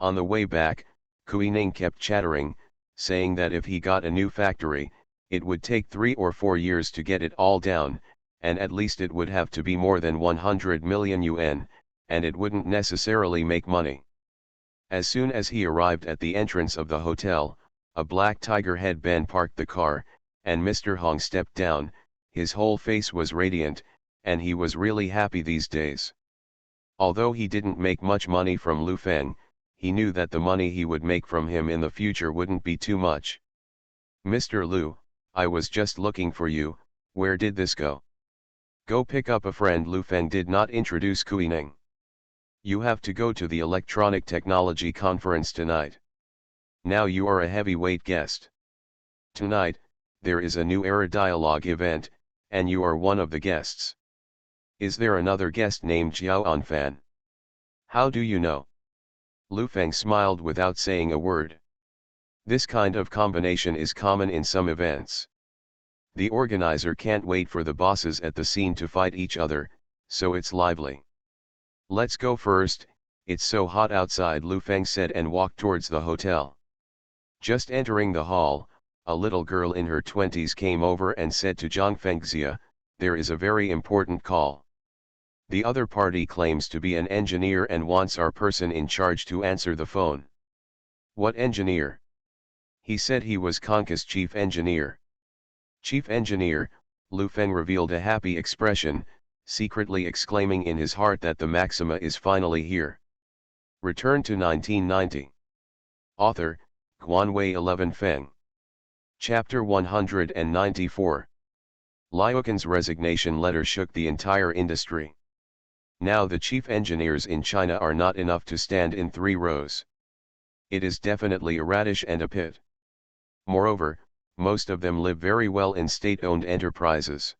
On the way back, Kui Ning kept chattering, saying that if he got a new factory, it would take 3 or 4 years to get it all down, and at least it would have to be more than 100 million yuan, and it wouldn't necessarily make money. As soon as he arrived at the entrance of the hotel, a black tiger headband parked the car, and Mr. Hong stepped down. His whole face was radiant, and he was really happy these days. Although he didn't make much money from Lu Feng, he knew that the money he would make from him in the future wouldn't be too much. Mr. Liu, I was just looking for you, where did this go? Go pick up a friend. Lu Feng did not introduce Kui Ning. You have to go to the electronic technology conference tonight. Now you are a heavyweight guest. Tonight, there is a new era dialogue event, and you are one of the guests. Is there another guest named Jiao Anfan? How do you know? Lu Feng smiled without saying a word. This kind of combination is common in some events. The organizer can't wait for the bosses at the scene to fight each other, so it's lively. Let's go first, it's so hot outside, Lu Feng said and walked towards the hotel. Just entering the hall, a little girl in her 20s came over and said to Zhang Fengxia, there is a very important call. The other party claims to be an engineer and wants our person in charge to answer the phone. What engineer? He said he was Conca's chief engineer. Chief engineer, Lu Feng revealed a happy expression, secretly exclaiming in his heart that the Maxima is finally here. Return to 1990. Author, Guanwei 11 Feng. Chapter 194. Liuqin's resignation letter shook the entire industry. Now the chief engineers in China are not enough to stand in 3 rows. It is definitely a radish and a pit. Moreover, most of them live very well in state-owned enterprises.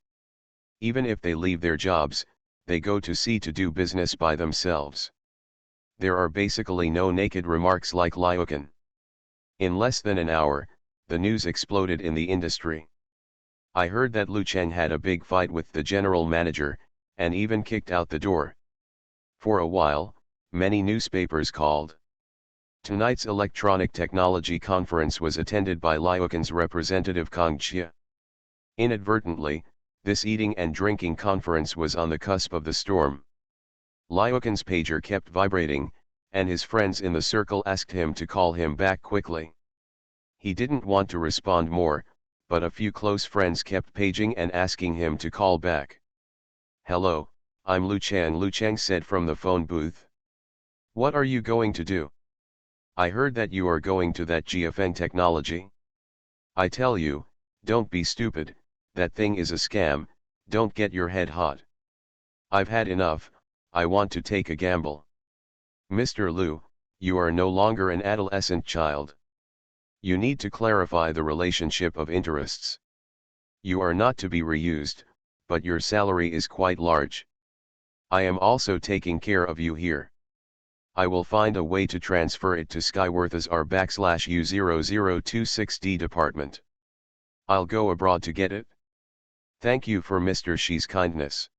Even if they leave their jobs, they go to sea to do business by themselves. There are basically no naked remarks like Liuqin. In less than an hour, the news exploded in the industry. I heard that Lu Cheng had a big fight with the general manager, and even kicked out the door. For a while, many newspapers called. Tonight's electronic technology conference was attended by Liuqin's representative Kang Xia. Inadvertently, this eating and drinking conference was on the cusp of the storm. Liuqin's pager kept vibrating, and his friends in the circle asked him to call him back quickly. He didn't want to respond more, but a few close friends kept paging and asking him to call back. Hello, I'm Lu Cheng, Lu Cheng said from the phone booth. What are you going to do? I heard that you are going to that Jiafeng technology. I tell you, don't be stupid, that thing is a scam, don't get your head hot. I've had enough, I want to take a gamble. Mr. Liu, you are no longer an adolescent child. You need to clarify the relationship of interests. You are not to be reused, but your salary is quite large. I am also taking care of you here. I will find a way to transfer it to Skyworth as R/U0026D department. I'll go abroad to get it. Thank you for Mr. Shi's kindness.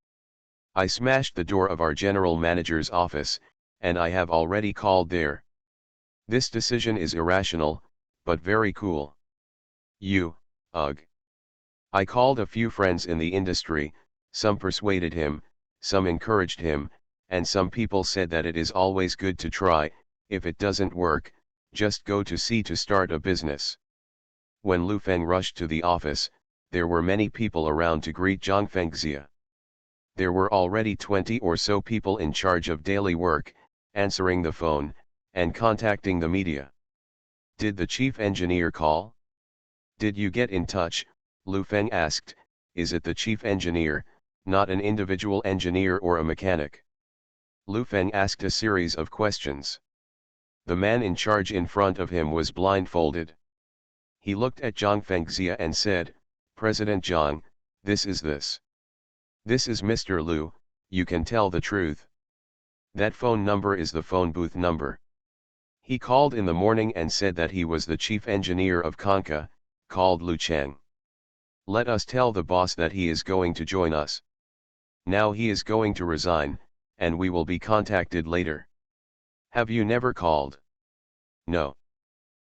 I smashed the door of our general manager's office, and I have already called there. This decision is irrational, but very cool. Ugh. I called a few friends in the industry, some persuaded him, some encouraged him, and some people said that it is always good to try. If it doesn't work, just go to sea to start a business. When Lu Feng rushed to the office, there were many people around to greet Zhang Fengxia. There were already 20 or so people in charge of daily work, answering the phone, and contacting the media. Did the chief engineer call? Did you get in touch? Lu Feng asked. Is it the chief engineer, not an individual engineer or a mechanic? Lu Feng asked a series of questions. The man in charge in front of him was blindfolded. He looked at Zhang Fengxia and said, President Zhang, this is this. This is Mr. Lu, you can tell the truth. That phone number is the phone booth number. He called in the morning and said that he was the chief engineer of Konka, called Lu Cheng. Let us tell the boss that he is going to join us. Now he is going to resign, and we will be contacted later. Have you never called? No.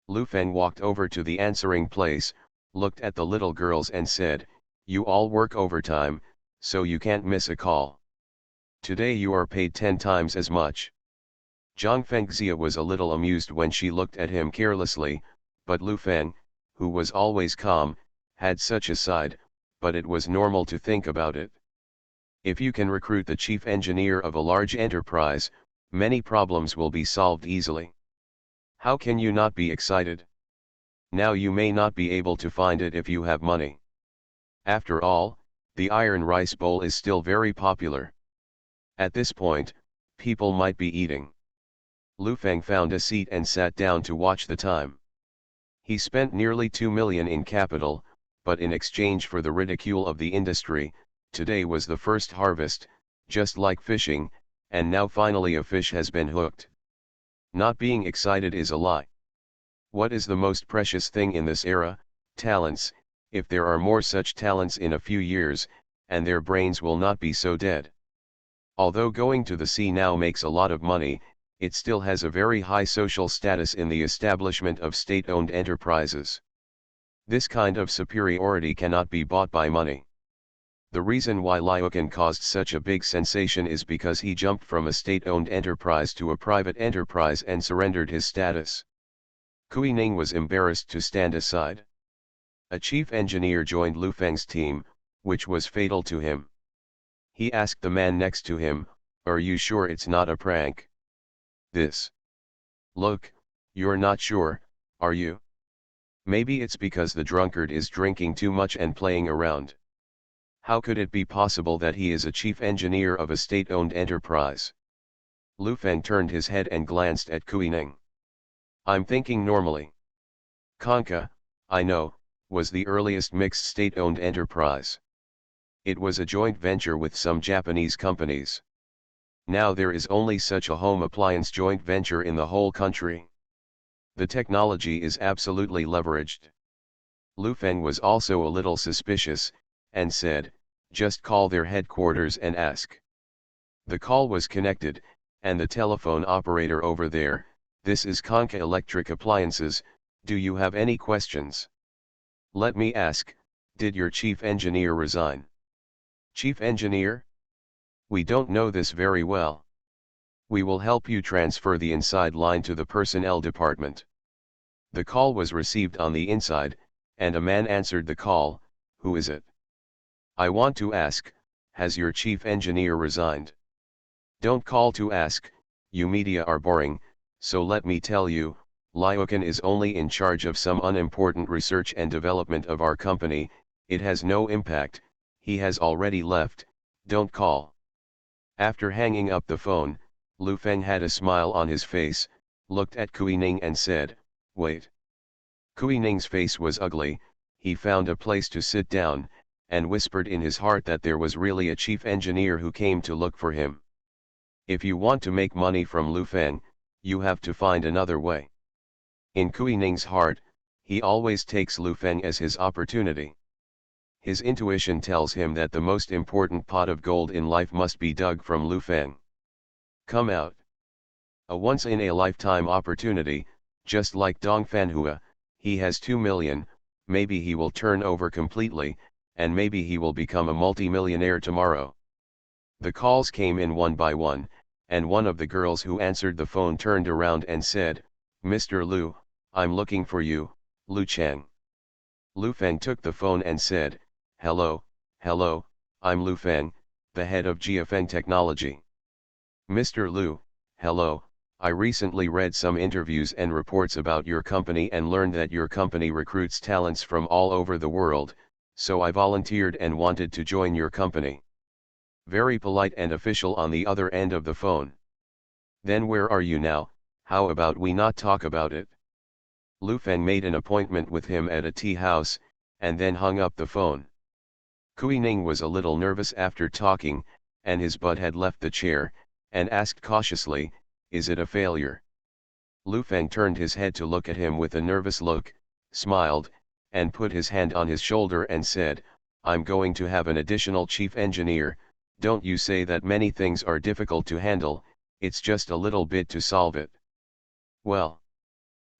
Lu Feng walked over to the answering place, looked at the little girls and said, you all work overtime, so you can't miss a call. Today you are paid 10 times as much. Zhang Fengxia was a little amused when she looked at him carelessly, but Lu Feng, who was always calm, had such a side, but it was normal to think about it. If you can recruit the chief engineer of a large enterprise, many problems will be solved easily. How can you not be excited? Now you may not be able to find it if you have money. After all, the iron rice bowl is still very popular. At this point, people might be eating. Lu Feng found a seat and sat down to watch the time. He spent nearly 2 million in capital, but in exchange for the ridicule of the industry, today was the first harvest, just like fishing, and now finally a fish has been hooked. Not being excited is a lie. What is the most precious thing in this era? Talents. If there are more such talents in a few years, and their brains will not be so dead. Although going to the sea now makes a lot of money, it still has a very high social status in the establishment of state-owned enterprises. This kind of superiority cannot be bought by money. The reason why Liukin caused such a big sensation is because he jumped from a state-owned enterprise to a private enterprise and surrendered his status. Kui Ning was embarrassed to stand aside. A chief engineer joined Lu Feng's team, which was fatal to him. He asked the man next to him, are you sure it's not a prank? This. Look, you're not sure, are you? Maybe it's because the drunkard is drinking too much and playing around. How could it be possible that he is a chief engineer of a state-owned enterprise? Lu Feng turned his head and glanced at Kui Ning. I'm thinking normally. Konka, I know, was the earliest mixed state-owned enterprise. It was a joint venture with some Japanese companies. Now there is only such a home appliance joint venture in the whole country. The technology is absolutely leveraged. Lu Feng was also a little suspicious, and said, just call their headquarters and ask. The call was connected, and the telephone operator over there, this is Konka Electric Appliances, do you have any questions? Let me ask, did your chief engineer resign? Chief engineer? We don't know this very well. We will help you transfer the inside line to the personnel department. The call was received on the inside, and a man answered the call. Who is it? I want to ask, has your chief engineer resigned? Don't call to ask, you media are boring, so let me tell you, Liukin is only in charge of some unimportant research and development of our company, it has no impact, he has already left, don't call. After hanging up the phone, Lu Feng had a smile on his face, looked at Kui Ning and said, wait. Kui Ning's face was ugly. He found a place to sit down, and whispered in his heart that there was really a chief engineer who came to look for him. If you want to make money from Lu Feng, you have to find another way. In Kui Ning's heart, he always takes Lu Feng as his opportunity. His intuition tells him that the most important pot of gold in life must be dug from Lu Feng. Come out. A once-in-a-lifetime opportunity, just like Dong Fanhua. He has 2 million, maybe he will turn over completely, and maybe he will become a multi-millionaire tomorrow. The calls came in one by one, and one of the girls who answered the phone turned around and said, "Mr. Lu, I'm looking for you, Lu Cheng." Lu Feng took the phone and said, hello, I'm Lu Feng, the head of GFeng Technology. Mr. Lu, hello, I recently read some interviews and reports about your company and learned that your company recruits talents from all over the world, so I volunteered and wanted to join your company. Very polite and official on the other end of the phone. Then where are you now? How about we not talk about it? Lu Feng made an appointment with him at a tea house, and then hung up the phone. Kui Ning was a little nervous after talking, and his butt had left the chair, and asked cautiously, "Is it a failure?" Lu Feng turned his head to look at him with a nervous look, smiled, and put his hand on his shoulder and said, "I'm going to have an additional chief engineer. Don't you say that many things are difficult to handle, it's just a little bit to solve it." Well.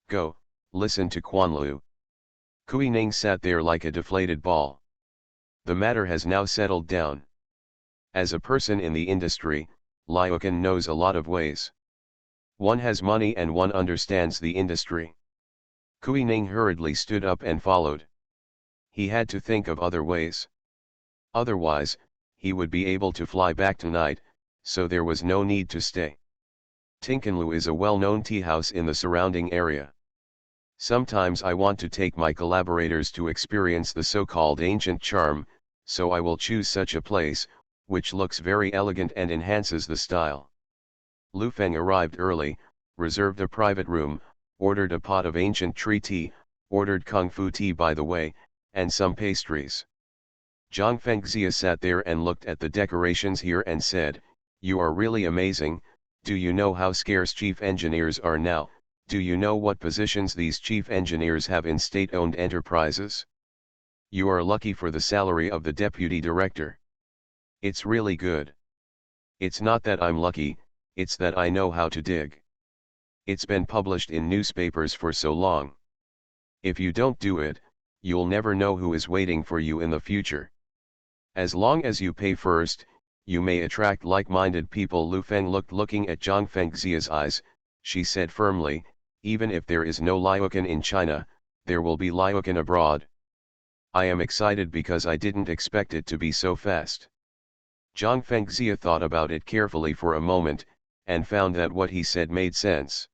Go, listen to Quan Lu. Kui Ning sat there like a deflated ball. The matter has now settled down. As a person in the industry, Liukin knows a lot of ways. One has money and one understands the industry. Kui Ning hurriedly stood up and followed. He had to think of other ways. Otherwise, he would be able to fly back tonight, so there was no need to stay. Tinkenlu is a well-known tea house in the surrounding area. Sometimes I want to take my collaborators to experience the so-called ancient charm, so I will choose such a place, which looks very elegant and enhances the style. Lu Feng arrived early, reserved a private room, ordered a pot of ancient tree tea, ordered kung fu tea by the way, and some pastries. Zhang Fengxia sat there and looked at the decorations here and said, "You are really amazing. Do you know how scarce chief engineers are now? Do you know what positions these chief engineers have in state-owned enterprises? You are lucky for the salary of the deputy director. It's really good. It's not that I'm lucky, it's that I know how to dig. It's been published in newspapers for so long. If you don't do it, you'll never know who is waiting for you in the future. As long as you pay first, you may attract like-minded people." Lu Feng looking at Zhang Fengxia's eyes. She said firmly, "Even if there is no Liukin in China, there will be Liukin abroad. I am excited because I didn't expect it to be so fast." Zhang Fengxia thought about it carefully for a moment, and found that what he said made sense.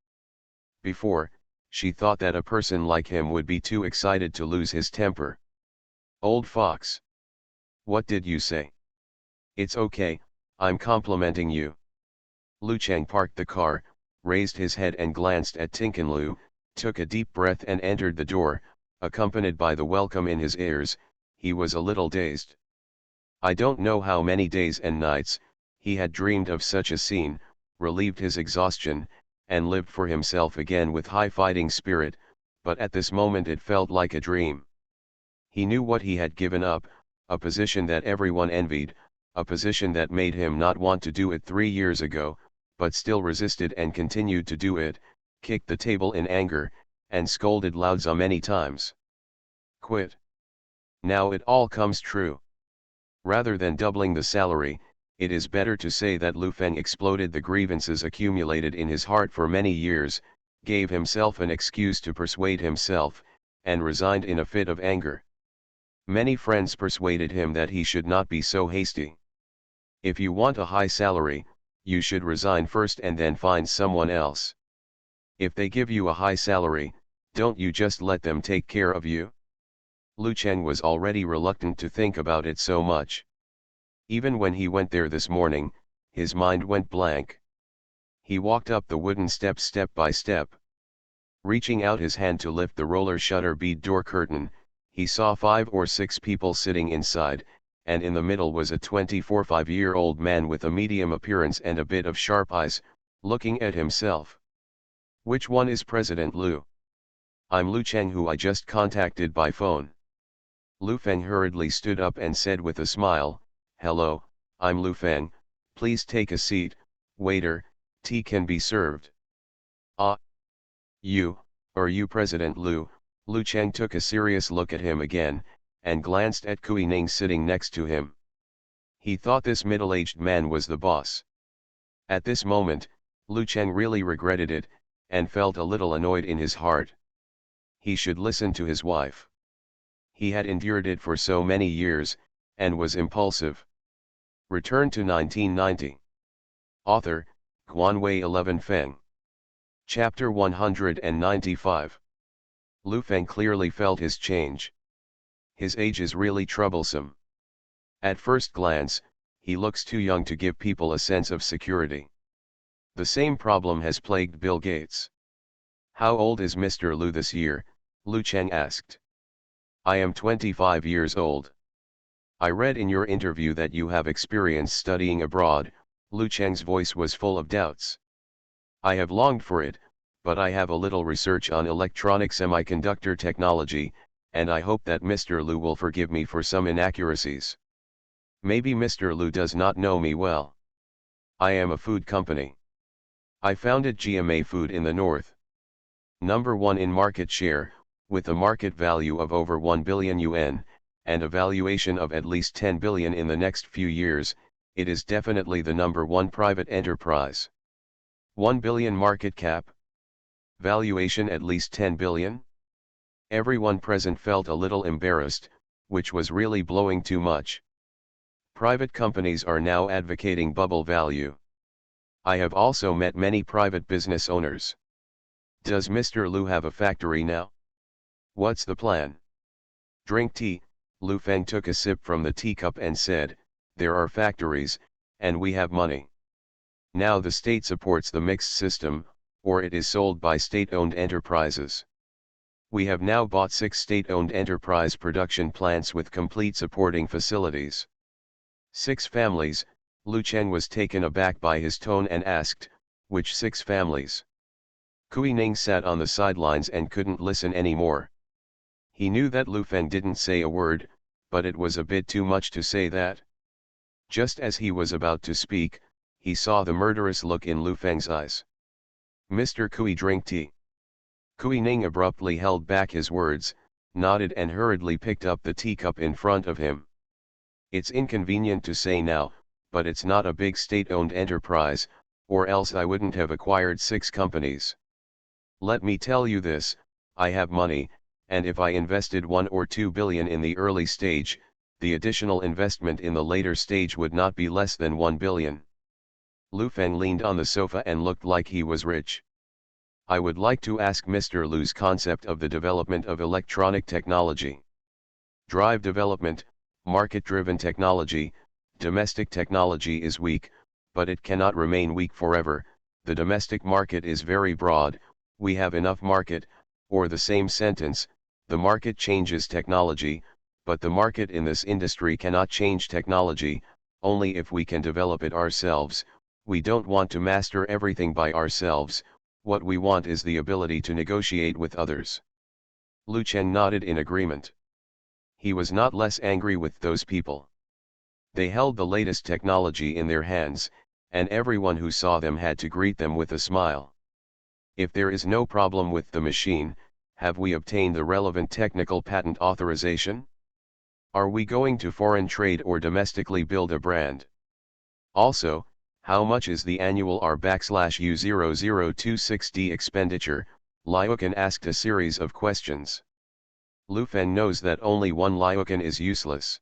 Before, she thought that a person like him would be too excited to lose his temper. "Old fox. What did you say?" "It's okay, I'm complimenting you." Lu Cheng parked the car, raised his head and glanced at Tinkenlu, took a deep breath and entered the door, accompanied by the welcome in his ears. He was a little dazed. I don't know how many days and nights he had dreamed of such a scene, relieved his exhaustion, and lived for himself again with high fighting spirit, but at this moment it felt like a dream. He knew what he had given up, a position that everyone envied, a position that made him not want to do it 3 years ago, but still resisted and continued to do it, kicked the table in anger, and scolded Lao Tzu many times. Quit. Now it all comes true. Rather than doubling the salary, it is better to say that Lu Feng exploded the grievances accumulated in his heart for many years, gave himself an excuse to persuade himself, and resigned in a fit of anger. Many friends persuaded him that he should not be so hasty. If you want a high salary, you should resign first and then find someone else. If they give you a high salary, don't you just let them take care of you? Lu Cheng was already reluctant to think about it so much. Even when he went there this morning, his mind went blank. He walked up the wooden steps step by step. Reaching out his hand to lift the roller shutter bead door curtain, he saw 5 or 6 people sitting inside, and in the middle was a 24-5-year-old man with a medium appearance and a bit of sharp eyes, looking at himself. "Which one is President Lu?" "I'm Lu Cheng, who I just contacted by phone." Lu Feng hurriedly stood up and said with a smile, "Hello, I'm Lu Feng, please take a seat, waiter, tea can be served." "Ah, are you President Lu?" Lu Cheng took a serious look at him again, and glanced at Kui Ning sitting next to him. He thought this middle-aged man was the boss. At this moment, Lu Cheng really regretted it, and felt a little annoyed in his heart. He should listen to his wife. He had endured it for so many years, and was impulsive. Return to 1990. Author, Guanwei 11 Feng. Chapter 195. Lu Feng clearly felt his change. His age is really troublesome. At first glance, he looks too young to give people a sense of security. The same problem has plagued Bill Gates. "How old is Mr. Lu this year?" Lu Cheng asked. "I am 25 years old." "I read in your interview that you have experience studying abroad." Lu Cheng's voice was full of doubts. "I have longed for it, but I have a little research on electronic semiconductor technology, and I hope that Mr. Lu will forgive me for some inaccuracies. Maybe Mr. Lu does not know me well. I am a food company. I founded GMA Food in the north. Number 1 in market share, with a market value of over 1 billion yuan, and a valuation of at least 10 billion in the next few years. It is definitely the number 1 private enterprise. 1 billion market cap. Valuation at least 10 billion? Everyone present felt a little embarrassed, which was really blowing too much. Private companies are now advocating bubble value. I have also met many private business owners. Does Mr. Lu have a factory now? What's the plan? Drink tea. Lu Feng took a sip from the teacup and said, "There are factories, and we have money. Now the state supports the mixed system, or it is sold by state-owned enterprises. We have now bought 6 state-owned enterprise production plants with complete supporting facilities." 6 families. Lu Cheng was taken aback by his tone and asked, "Which 6 families?" Kui Ning sat on the sidelines and couldn't listen anymore. He knew that Lu Feng didn't say a word, but it was a bit too much to say that. Just as he was about to speak, he saw the murderous look in Lu Feng's eyes. "Mr. Kui, drink tea." Kui Ning abruptly held back his words, nodded and hurriedly picked up the teacup in front of him. "It's inconvenient to say now, but it's not a big state-owned enterprise, or else I wouldn't have acquired 6 companies. Let me tell you this, I have money, and if I invested 1 or 2 billion in the early stage, the additional investment in the later stage would not be less than 1 billion. Lu Feng leaned on the sofa and looked like he was rich. "I would like to ask Mr. Lu's concept of the development of electronic technology. Drive development, market-driven technology. Domestic technology is weak, but it cannot remain weak forever. The domestic market is very broad, we have enough market," or the same sentence, "the market changes technology, but the market in this industry cannot change technology, only if we can develop it ourselves. We don't want to master everything by ourselves, what we want is the ability to negotiate with others." Lu Cheng nodded in agreement. He was not less angry with those people. They held the latest technology in their hands, and everyone who saw them had to greet them with a smile. If there is no problem with the machine, have we obtained the relevant technical patent authorization? Are we going to foreign trade or domestically build a brand? Also, how much is the annual R/U0026D expenditure? Liukin asked a series of questions. Lu Feng knows that only one Liukin is useless.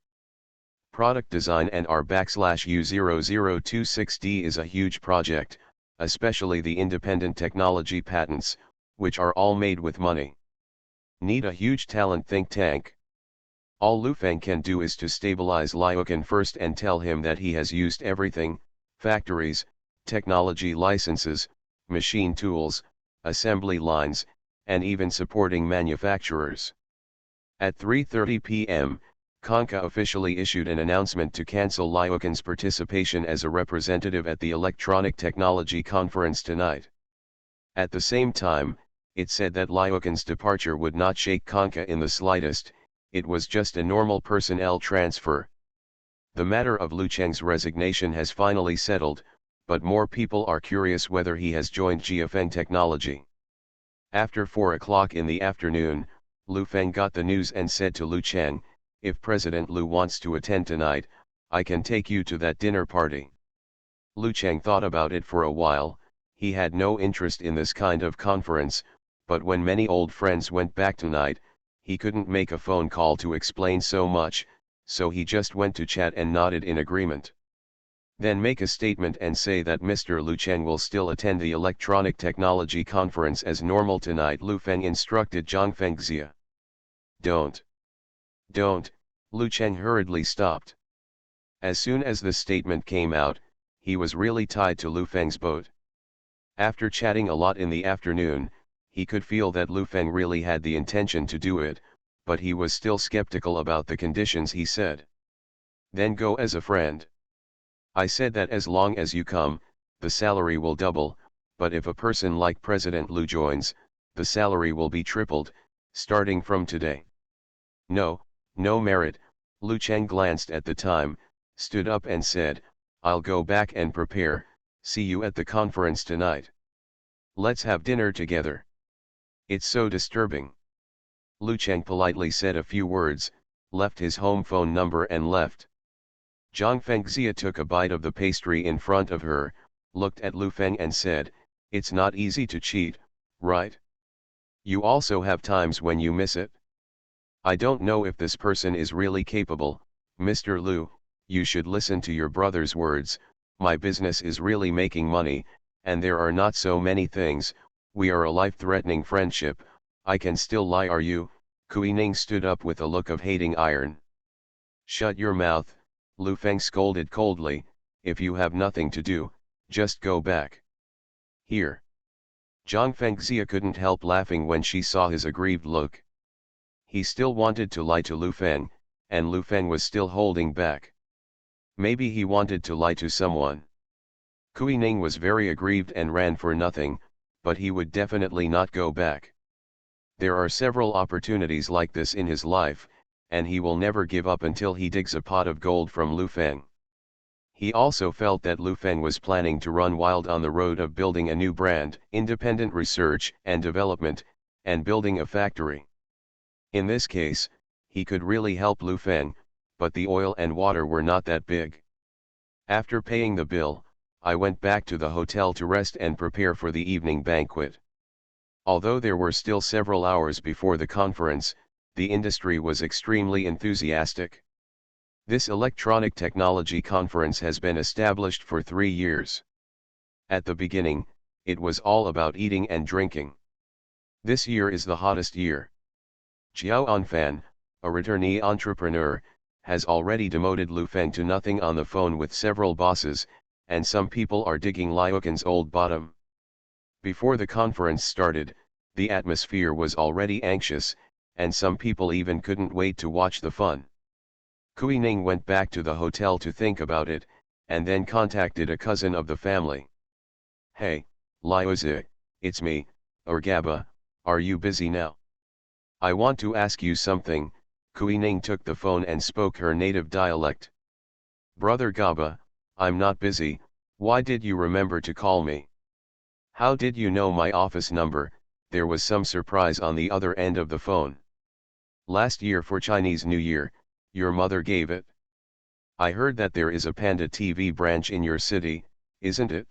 Product design and R/U0026D is a huge project, especially the independent technology patents, which are all made with money. Need a huge talent think tank. All Lu Feng can do is to stabilize Liukin first and tell him that he has used everything, factories, technology licenses, machine tools, assembly lines, and even supporting manufacturers. At 3:30 p.m., Konka officially issued an announcement to cancel Lyokan's participation as a representative at the Electronic Technology Conference tonight. At the same time, it said that Lyokan's departure would not shake Konka in the slightest, it was just a normal personnel transfer. The matter of Lu Cheng's resignation has finally settled, but more people are curious whether he has joined Jiafeng Technology. After 4 o'clock in the afternoon, Lu Feng got the news and said to Lu Cheng, "If President Lu wants to attend tonight, I can take you to that dinner party." Lu Cheng thought about it for a while. He had no interest in this kind of conference, but when many old friends went back tonight, he couldn't make a phone call to explain so much, so he just went to chat and nodded in agreement. Then make a statement and say that Mr. Lu Cheng will still attend the Electronic Technology Conference as normal tonight, Lu Feng instructed Zhang Fengxia. Don't, Lu Cheng hurriedly stopped. As soon as the statement came out, he was really tied to Lu Feng's boat. After chatting a lot in the afternoon, he could feel that Lu Feng really had the intention to do it, but he was still skeptical about the conditions. He said, "Then go as a friend. I said that as long as you come, the salary will double, but if a person like President Lu joins, the salary will be tripled, starting from today." No merit. Lu Cheng glanced at the time, stood up and said, "I'll go back and prepare, see you at the conference tonight. Let's have dinner together." "It's so disturbing." Lu Cheng politely said a few words, left his home phone number and left. Zhang Fengxia took a bite of the pastry in front of her, looked at Lu Feng and said, "It's not easy to cheat, right? You also have times when you miss it. I don't know if this person is really capable. Mr. Lu, you should listen to your brother's words. My business is really making money, and there are not so many things. We are a life-threatening friendship. I can still lie. Are you?" Kui Ning stood up with a look of hating iron. "Shut your mouth," Lu Feng scolded coldly. "If you have nothing to do, just go back." "Here." Zhang Fengxia couldn't help laughing when she saw his aggrieved look. He still wanted to lie to Lu Feng, and Lu Feng was still holding back. Maybe he wanted to lie to someone. Kui Ning was very aggrieved and ran for nothing, but he would definitely not go back. There are several opportunities like this in his life, and he will never give up until he digs a pot of gold from Lu Feng. He also felt that Lu Feng was planning to run wild on the road of building a new brand, independent research and development, and building a factory. In this case, he could really help Lu Feng, but the oil and water were not that big. After paying the bill, I went back to the hotel to rest and prepare for the evening banquet. Although there were still several hours before the conference, the industry was extremely enthusiastic. This electronic technology conference has been established for 3 years. At the beginning, it was all about eating and drinking. This year is the hottest year. Jiao Anfan, a returnee entrepreneur, has already demoted Lu Feng to nothing on the phone with several bosses, and some people are digging Lyokan's old bottom. Before the conference started, the atmosphere was already anxious, and some people even couldn't wait to watch the fun. Kui Ning went back to the hotel to think about it, and then contacted a cousin of the family. "Hey, Lyozi, it's me, Gaba, are you busy now? I want to ask you something." Kui Ning took the phone and spoke her native dialect. "Brother Gaba, I'm not busy. Why did you remember to call me? How did you know my office number?" There was some surprise on the other end of the phone. "Last year for Chinese New Year, your mother gave it. I heard that there is a Panda TV branch in your city, isn't it?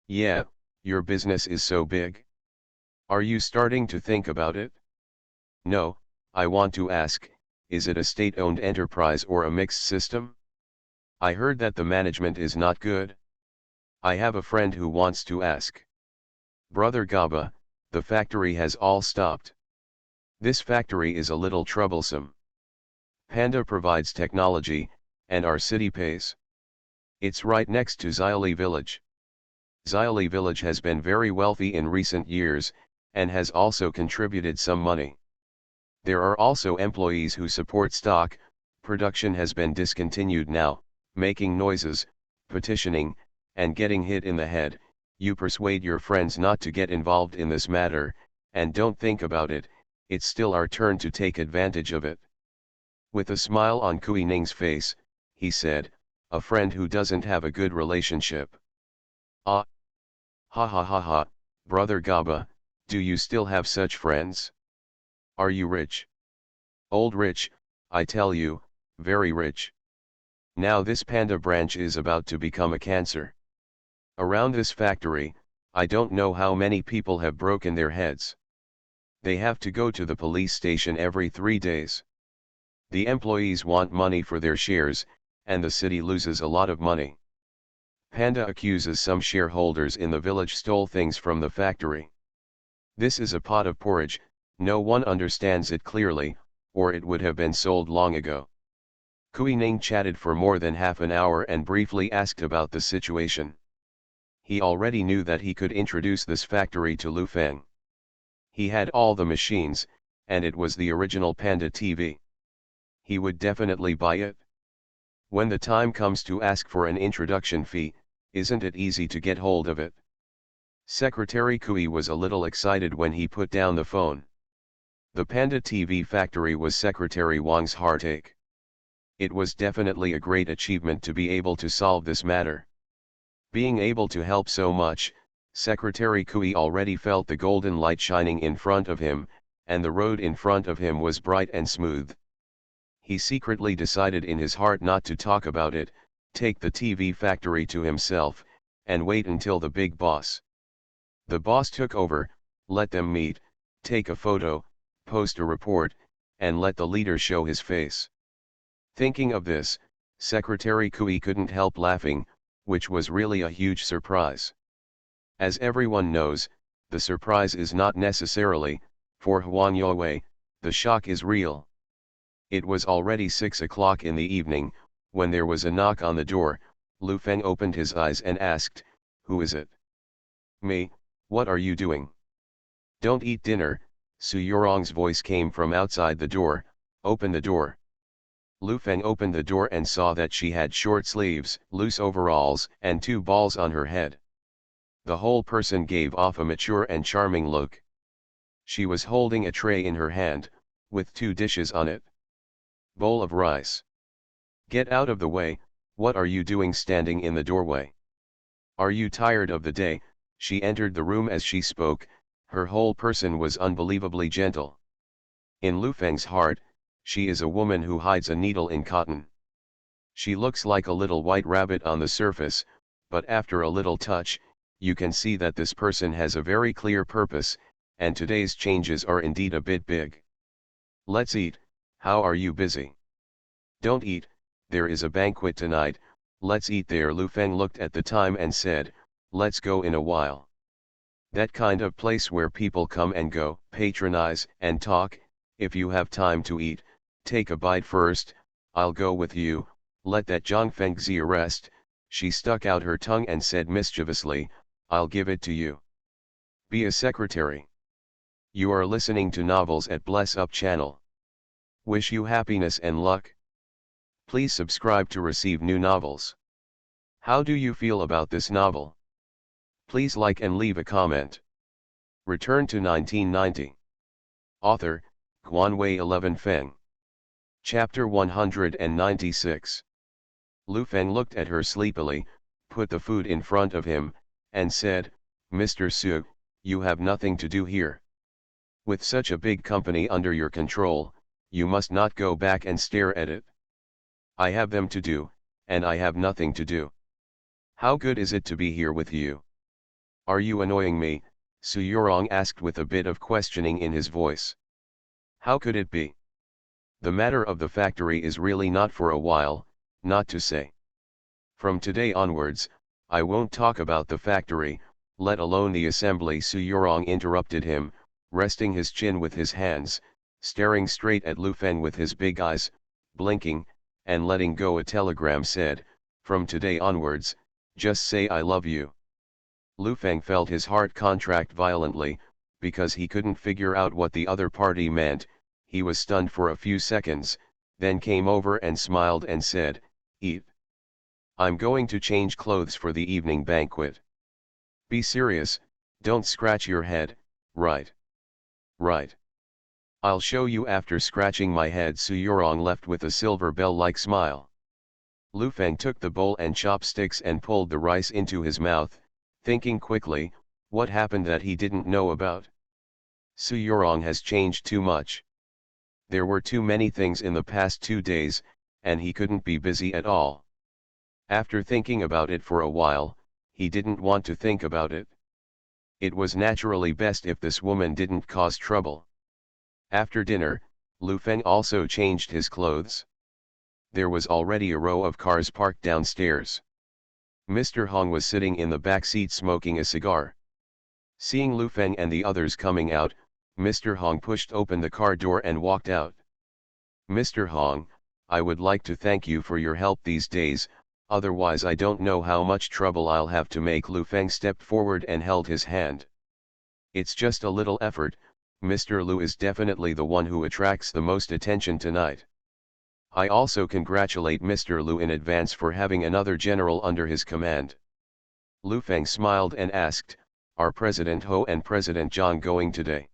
Yeah, your business is so big. Are you starting to think about it?" "No, I want to ask, is it a state-owned enterprise or a mixed system? I heard that the management is not good. I have a friend who wants to ask." "Brother Gaba, the factory has all stopped. This factory is a little troublesome. Panda provides technology, and our city pays. It's right next to Xiaoli village. Xiaoli village has been very wealthy in recent years, and has also contributed some money. There are also employees who support stock. Production has been discontinued now, making noises, petitioning, and getting hit in the head. You persuade your friends not to get involved in this matter, and don't think about it, it's still our turn to take advantage of it. With a smile on Kui Ning's face, he said, a friend who doesn't have a good relationship. Ah. Ha ha ha ha, brother Gaba, do you still have such friends? Are you rich? Old rich, I tell you, very rich. Now this panda branch is about to become a cancer. Around this factory, I don't know how many people have broken their heads. They have to go to the police station every 3 days. The employees want money for their shares, and the city loses a lot of money. Panda accuses some shareholders in the village stole things from the factory. This is a pot of porridge, no one understands it clearly, or it would have been sold long ago. Kui Ning chatted for more than half an hour and briefly asked about the situation. He already knew that he could introduce this factory to Lu Feng. He had all the machines, and it was the original Panda TV. He would definitely buy it. When the time comes to ask for an introduction fee, isn't it easy to get hold of it? Secretary Kui was a little excited when he put down the phone. The Panda TV factory was Secretary Wang's heartache. It was definitely a great achievement to be able to solve this matter. Being able to help so much, Secretary Kui already felt the golden light shining in front of him, and the road in front of him was bright and smooth. He secretly decided in his heart not to talk about it, take the TV factory to himself, and wait until the big boss. The boss took over, let them meet, take a photo, post a report, and let the leader show his face. Thinking of this, Secretary Kui couldn't help laughing, which was really a huge surprise. As everyone knows, the surprise is not necessarily, for Huang Yue, the shock is real. It was already 6 o'clock in the evening, when there was a knock on the door. Lu Feng opened his eyes and asked, "Who is it?" "Me, what are you doing?" "Don't eat dinner," Su Yorong's voice came from outside the door. "Open the door." Lu Feng opened the door and saw that she had short sleeves, loose overalls, and 2 balls on her head. The whole person gave off a mature and charming look. She was holding a tray in her hand, with 2 dishes on it. Bowl of rice. "Get out of the way, what are you doing standing in the doorway? Are you tired of the day?" She entered the room as she spoke, her whole person was unbelievably gentle. In Lu Feng's heart, she is a woman who hides a needle in cotton. She looks like a little white rabbit on the surface, but after a little touch, you can see that this person has a very clear purpose, and today's changes are indeed a bit big. "Let's eat, how are you busy?" "Don't eat, there is a banquet tonight, let's eat there." Lu Feng looked at the time and said, "Let's go in a while." That kind of place where people come and go, patronize and talk. If you have time to eat, take a bite first, I'll go with you. Let that Zhang Fengzi rest. She stuck out her tongue and said mischievously, "I'll give it to you. Be a secretary." You are listening to Novels at Bless Up channel. Wish you happiness and luck. Please subscribe to receive new novels. How do you feel about this novel? Please like and leave a comment. Return to 1990. Author, Guanwei 11 Feng. Chapter 196. Lu Feng looked at her sleepily, put the food in front of him, and said, "Mr. Su, you have nothing to do here. With such a big company under your control, you must not go back and stare at it. I have them to do, and I have nothing to do. How good is it to be here with you?" "Are you annoying me?" Su Yorong asked with a bit of questioning in his voice. "How could it be? The matter of the factory is really not for a while, not to say. From today onwards, I won't talk about the factory, let alone the assembly." Su Yorong interrupted him, resting his chin with his hands, staring straight at Lu Feng with his big eyes, blinking, and letting go a telegram said, "From today onwards, just say I love you." Lu Feng felt his heart contract violently, because he couldn't figure out what the other party meant. He was stunned for a few seconds, then came over and smiled and said, "Eat. I'm going to change clothes for the evening banquet." "Be serious, don't scratch your head, right? Right. I'll show you after scratching my head." Su Yorong left with a silver bell-like smile. Lu Feng took the bowl and chopsticks and pulled the rice into his mouth, thinking quickly, what happened that he didn't know about? Su Yorong has changed too much. There were too many things in the past 2 days, and he couldn't be busy at all. After thinking about it for a while, he didn't want to think about it. It was naturally best if this woman didn't cause trouble. After dinner, Lu Feng also changed his clothes. There was already a row of cars parked downstairs. Mr. Hong was sitting in the back seat smoking a cigar. Seeing Lu Feng and the others coming out, Mr. Hong pushed open the car door and walked out. "Mr. Hong, I would like to thank you for your help these days, otherwise I don't know how much trouble I'll have to make." Lu Feng stepped forward and held his hand. "It's just a little effort. Mr. Lu is definitely the one who attracts the most attention tonight. I also congratulate Mr. Lu in advance for having another general under his command." Lu Feng smiled and asked, "Are President Ho and President Zhang going today?"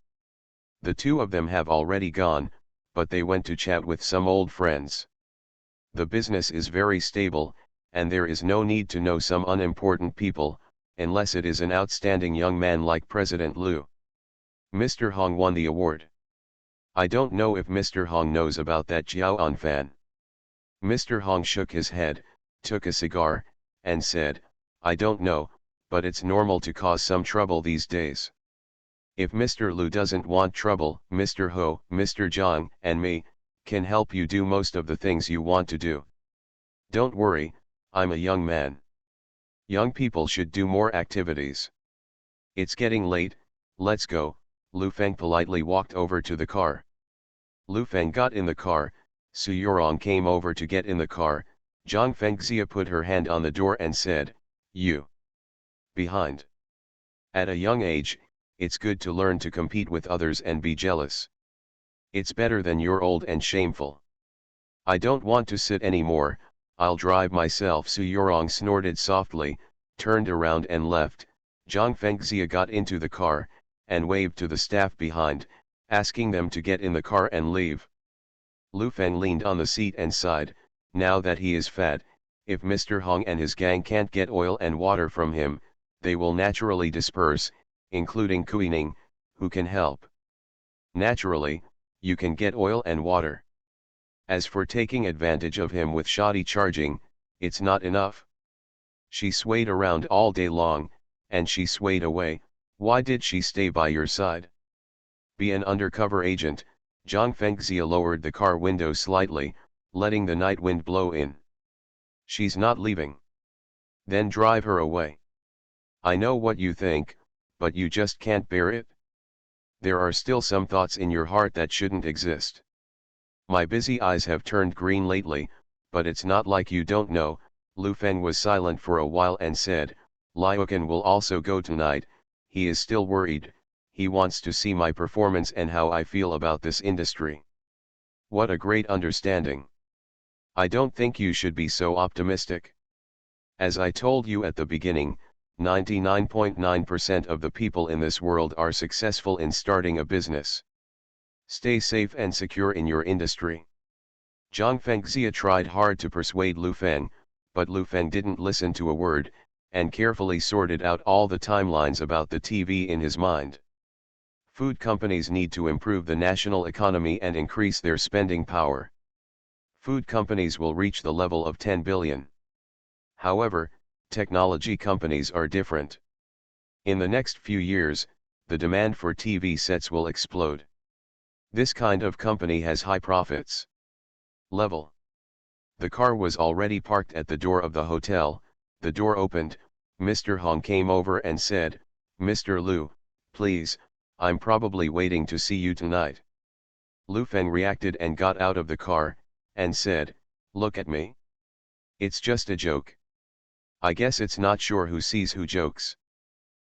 "The two of them have already gone, but they went to chat with some old friends. The business is very stable, and there is no need to know some unimportant people, unless it is an outstanding young man like President Lu. Mr. Hong won the award. I don't know if Mr. Hong knows about that Jiao Anfan." Mr. Hong shook his head, took a cigar, and said, "I don't know, but it's normal to cause some trouble these days. If Mr. Lu doesn't want trouble, Mr. Ho, Mr. Zhang, and me, can help you do most of the things you want to do. Don't worry, I'm a young man. Young people should do more activities. It's getting late, let's go." Lu Feng politely walked over to the car. Lu Feng got in the car, Su Yorong came over to get in the car. Zhang Fengxia put her hand on the door and said, "You. Behind." At a young age, it's good to learn to compete with others and be jealous. It's better than you're old and shameful. "I don't want to sit anymore, I'll drive myself." Su Yorong snorted softly, turned around and left. Zhang Fengxia got into the car, and waved to the staff behind, asking them to get in the car and leave. Lu Feng leaned on the seat and sighed, now that he is fat, if Mr. Hong and his gang can't get oil and water from him, they will naturally disperse, including Kuining, who can help. Naturally, you can get oil and water. As for taking advantage of him with shoddy charging, it's not enough. She swayed around all day long, and she swayed away. Why did she stay by your side? Be an undercover agent. Zhang Fengxia lowered the car window slightly, letting the night wind blow in. She's not leaving. Then drive her away. I know what you think, but you just can't bear it. There are still some thoughts in your heart that shouldn't exist. My busy eyes have turned green lately, but it's not like you don't know." Lu Feng was silent for a while and said, "Liukan will also go tonight. He is still worried. He wants to see my performance and how I feel about this industry." "What a great understanding. I don't think you should be so optimistic. As I told you at the beginning, 99.9% of the people in this world are successful in starting a business. Stay safe and secure in your industry." Zhang Fengxia tried hard to persuade Lu Feng, but Lu Feng didn't listen to a word, and carefully sorted out all the timelines about the TV in his mind. Food companies need to improve the national economy and increase their spending power. Food companies will reach the level of 10 billion. However, technology companies are different. In the next few years, the demand for TV sets will explode. This kind of company has high profits. Level. The car was already parked at the door of the hotel. The door opened, Mr. Hong came over and said, "Mr. Lu, please, I'm probably waiting to see you tonight." Lu Feng reacted and got out of the car, and said, "Look at me. It's just a joke. I guess it's not sure who sees who jokes."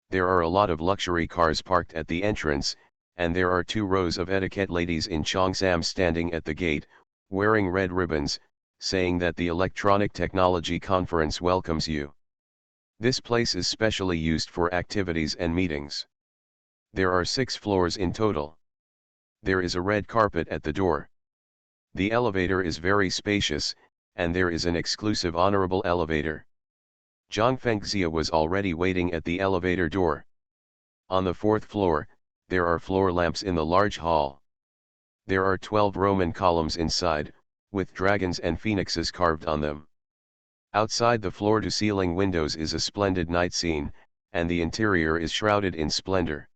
There are a lot of luxury cars parked at the entrance, and there are 2 rows of etiquette ladies in Cheongsam standing at the gate, wearing red ribbons, saying that the Electronic Technology Conference welcomes you. This place is specially used for activities and meetings. There are 6 floors in total. There is a red carpet at the door. The elevator is very spacious, and there is an exclusive honorable elevator. Zhang Fengxia was already waiting at the elevator door. On the 4th floor, there are floor lamps in the large hall. There are 12 Roman columns inside, with dragons and phoenixes carved on them. Outside the floor-to-ceiling windows is a splendid night scene, and the interior is shrouded in splendor.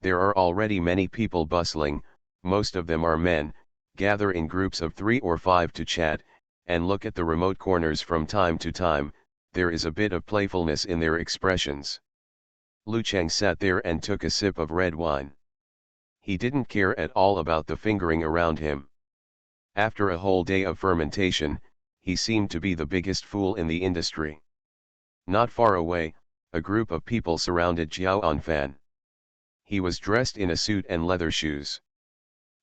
There are already many people bustling, most of them are men, gather in groups of 3 or 5 to chat, and look at the remote corners from time to time. There is a bit of playfulness in their expressions. Lu Cheng sat there and took a sip of red wine. He didn't care at all about the fingering around him. After a whole day of fermentation, he seemed to be the biggest fool in the industry. Not far away, a group of people surrounded Jiao Anfan. He was dressed in a suit and leather shoes.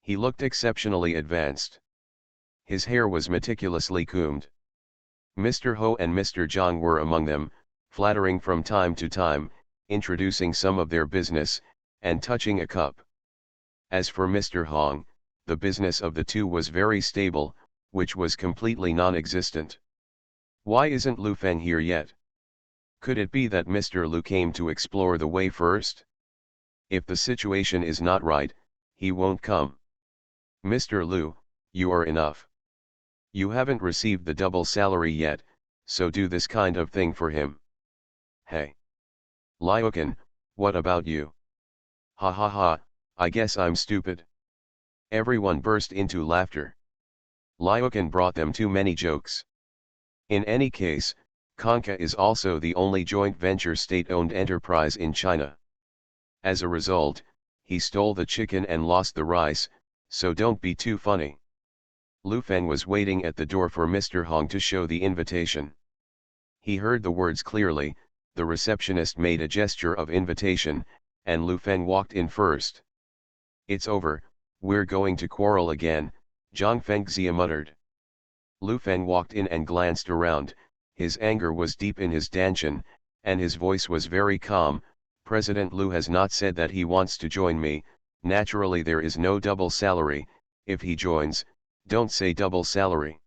He looked exceptionally advanced. His hair was meticulously combed. Mr. Ho and Mr. Zhang were among them, flattering from time to time, introducing some of their business, and touching a cup. As for Mr. Hong, the business of the 2 was very stable, which was completely non-existent. Why isn't Lu Feng here yet? Could it be that Mr. Lu came to explore the way first? If the situation is not right, he won't come. Mr. Lu, you are enough. You haven't received the double salary yet, so do this kind of thing for him. Hey! Liukin, what about you? Ha ha ha, I guess I'm stupid. Everyone burst into laughter. Liukin brought them too many jokes. In any case, Konka is also the only joint venture state-owned enterprise in China. As a result, he stole the chicken and lost the rice, so don't be too funny. Lu Feng was waiting at the door for Mr. Hong to show the invitation. He heard the words clearly, the receptionist made a gesture of invitation, and Lu Feng walked in first. It's over, we're going to quarrel again, Zhang Fengxia muttered. Lu Feng walked in and glanced around, his anger was deep in his dantian, and his voice was very calm. President Lu has not said that he wants to join me, naturally there is no double salary. If he joins, don't say double salary.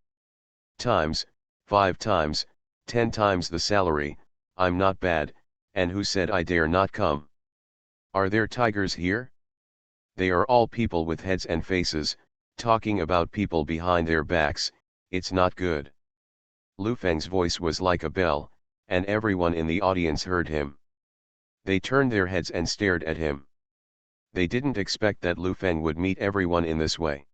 5 times, 10 times the salary, I'm not bad, and who said I dare not come? Are there tigers here? They are all people with heads and faces, talking about people behind their backs, it's not good. Lu Feng's voice was like a bell, and everyone in the audience heard him. They turned their heads and stared at him. They didn't expect that Lu Feng would meet everyone in this way.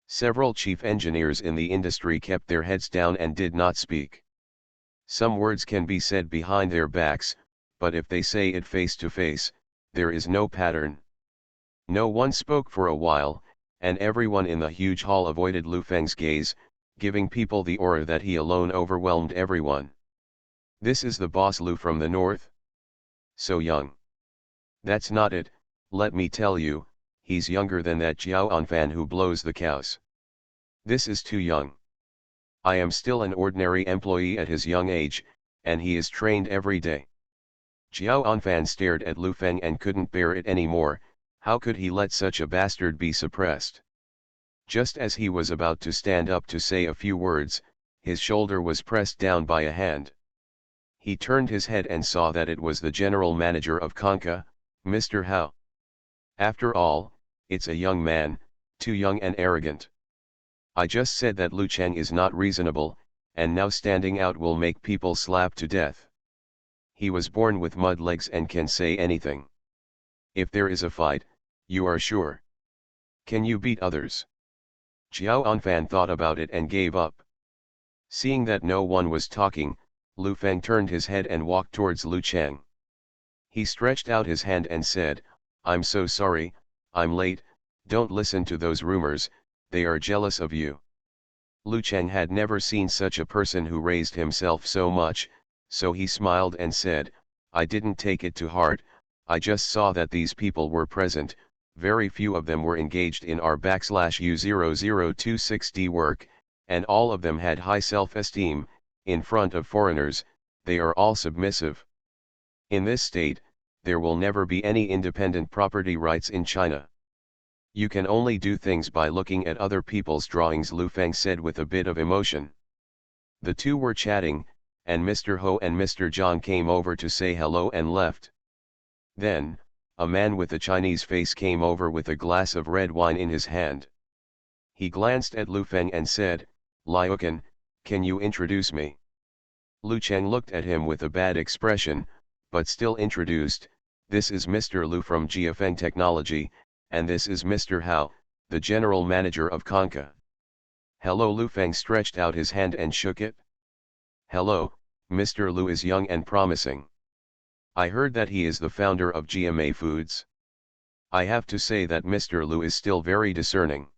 Several chief engineers in the industry kept their heads down and did not speak. Some words can be said behind their backs, but if they say it face to face, there is no pattern. No one spoke for a while, and everyone in the huge hall avoided Lu Feng's gaze, giving people the aura that he alone overwhelmed everyone. This is the boss Lu from the north? So young. That's not it, let me tell you, he's younger than that Jiao Anfan who blows the cows. This is too young. I am still an ordinary employee at his young age, and he is trained every day. Jiao Anfan stared at Lu Feng and couldn't bear it anymore. How could he let such a bastard be suppressed? Just as he was about to stand up to say a few words, his shoulder was pressed down by a hand. He turned his head and saw that it was the general manager of Konka, Mr. Hao. After all, it's a young man, too young and arrogant. I just said that Lu Cheng is not reasonable, and now standing out will make people slap to death. He was born with mud legs and can say anything. If there is a fight, you are sure. Can you beat others? Jiao Anfan thought about it and gave up. Seeing that no one was talking, Lu Feng turned his head and walked towards Lu Cheng. He stretched out his hand and said, I'm so sorry, I'm late, don't listen to those rumors, they are jealous of you. Lu Cheng had never seen such a person who raised himself so much, so he smiled and said, I didn't take it to heart, I just saw that these people were present, very few of them were engaged in our /U0026D work, and all of them had high self-esteem, in front of foreigners, they are all submissive. In this state, there will never be any independent property rights in China. You can only do things by looking at other people's drawings, Lu Feng said with a bit of emotion. The two were chatting, and Mr. Ho and Mr. John came over to say hello and left. Then, a man with a Chinese face came over with a glass of red wine in his hand. He glanced at Lu Feng and said, "Liukan, can you introduce me?" Lu Cheng looked at him with a bad expression, but still introduced, "This is Mr. Lu from Jiafeng Technology, and this is Mr. Hao, the general manager of Konka." "Hello." Lu Feng stretched out his hand and shook it. "Hello, Mr. Lu is young and promising. I heard that he is the founder of GMA Foods. I have to say that Mr. Lu is still very discerning.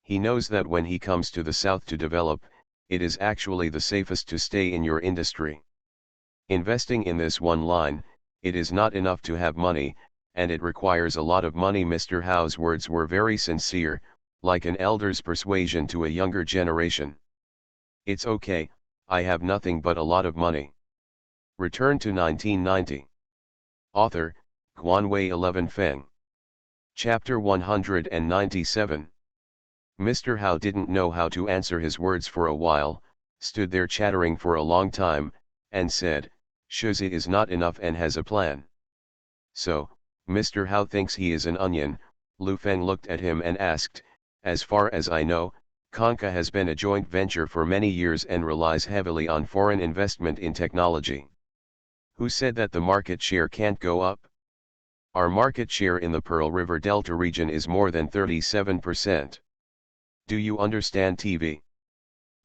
He knows that when he comes to the south to develop, it is actually the safest to stay in your industry. Investing in this one line, it is not enough to have money, and it requires a lot of money." Mr. Hao's words were very sincere, like an elder's persuasion to a younger generation. "It's okay, I have nothing but a lot of money." Return to 1990. Author, Guanwei 11 Feng. Chapter 197. Mr. Hao didn't know how to answer his words for a while, stood there chattering for a long time, and said, "Shuzi is not enough and has a plan." "So, Mr. Hao thinks he is an onion." Lu Feng looked at him and asked, "As far as I know, Konka has been a joint venture for many years and relies heavily on foreign investment in technology. Who said that the market share can't go up? Our market share in the Pearl River Delta region is more than 37%. Do you understand TV?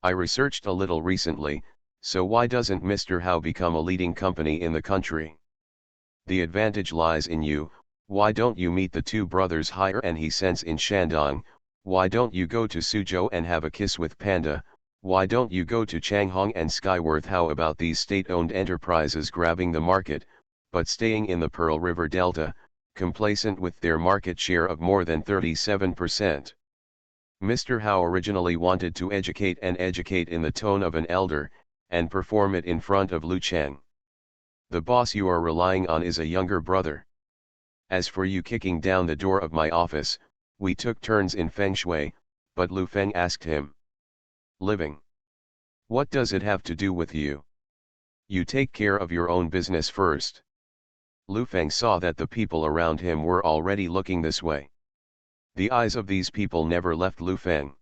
I researched a little recently, so why doesn't Mr. Hao become a leading company in the country? The advantage lies in you. Why don't you meet the two brothers Haier and He Sense in Shandong? Why don't you go to Suzhou and have a kiss with Panda? Why don't you go to Changhong and Skyworth? How about these state-owned enterprises grabbing the market, but staying in the Pearl River Delta, complacent with their market share of more than 37%? Mr. Hao originally wanted to educate in the tone of an elder, and perform it in front of Lu Cheng. The boss you are relying on is a younger brother. As for you kicking down the door of my office, we took turns in Feng Shui, but Lu Feng asked him. Living. What does it have to do with you? You take care of your own business first. Lu Feng saw that the people around him were already looking this way. The eyes of these people never left Lu Feng.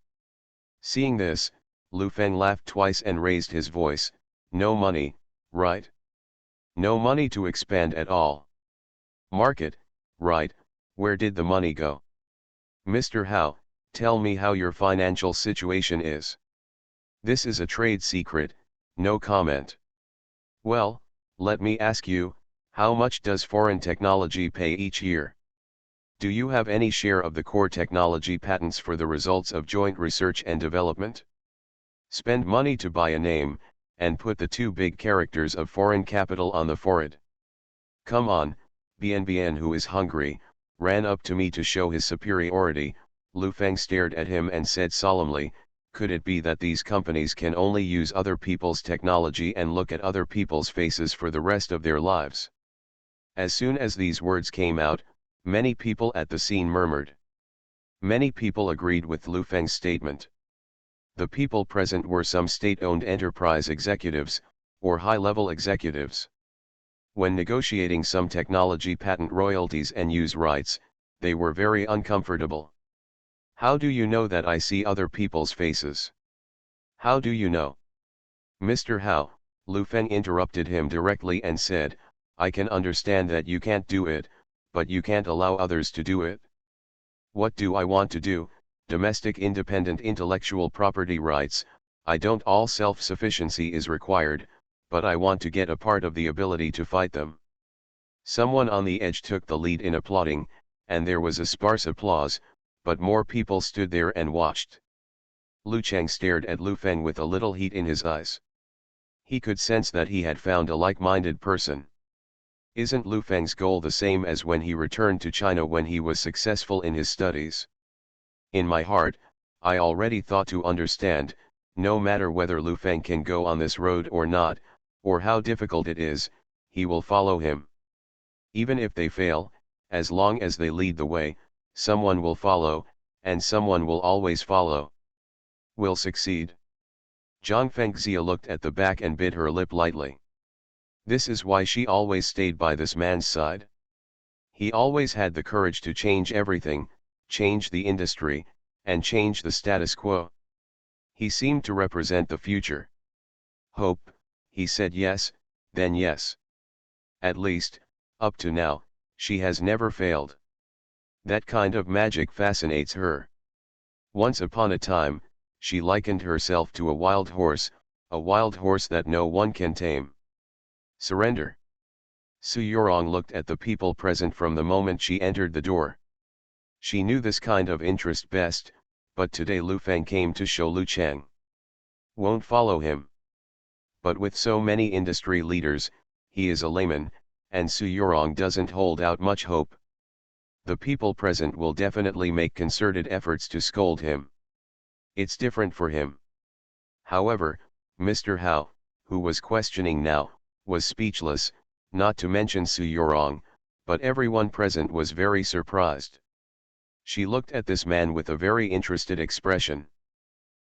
Seeing this, Lu Feng laughed twice and raised his voice. No money, right? No money to expand at all. Market, right, where did the money go? Mr. Hao, tell me how your financial situation is. This is a trade secret, no comment. Well, let me ask you, how much does foreign technology pay each year? Do you have any share of the core technology patents for the results of joint research and development? Spend money to buy a name, and put the two big characters of foreign capital on the forehead. Come on, Bien who is hungry, ran up to me to show his superiority. Lu Feng stared at him and said solemnly, could it be that these companies can only use other people's technology and look at other people's faces for the rest of their lives? As soon as these words came out, many people at the scene murmured. Many people agreed with Lu Feng's statement. The people present were some state-owned enterprise executives, or high-level executives. When negotiating some technology patent royalties and use rights, they were very uncomfortable. How do you know that I see other people's faces? How do you know? Mr. Hao, Lu Feng interrupted him directly and said, I can understand that you can't do it, but you can't allow others to do it. What do I want to do? Domestic independent intellectual property rights. I don't. All self-sufficiency is required, but I want to get a part of the ability to fight them. Someone on the edge took the lead in applauding, and there was a sparse applause, but more people stood there and watched. Lu Cheng stared at Lu Feng with a little heat in his eyes. He could sense that he had found a like-minded person. Isn't Lu Feng's goal the same as when he returned to China when he was successful in his studies? In my heart, I already thought to understand, no matter whether Lu Feng can go on this road or not, or how difficult it is, he will follow him. Even if they fail, as long as they lead the way, someone will follow, and someone will always follow. Will succeed. Zhang Fengxia looked at the back and bit her lip lightly. This is why she always stayed by this man's side. He always had the courage to change everything, change the industry, and change the status quo. He seemed to represent the future. Hope, he said yes, then yes. At least, up to now, she has never failed. That kind of magic fascinates her. Once upon a time, she likened herself to a wild horse that no one can tame. Surrender. Su Yorong looked at the people present from the moment she entered the door. She knew this kind of interest best, but today Lu Feng came to show Lu Cheng. Won't follow him. But with so many industry leaders, he is a layman, and Su Yorong doesn't hold out much hope. The people present will definitely make concerted efforts to scold him. It's different for him. However, Mr. Hao, who was questioning now, was speechless, not to mention Su Yorong, but everyone present was very surprised. She looked at this man with a very interested expression.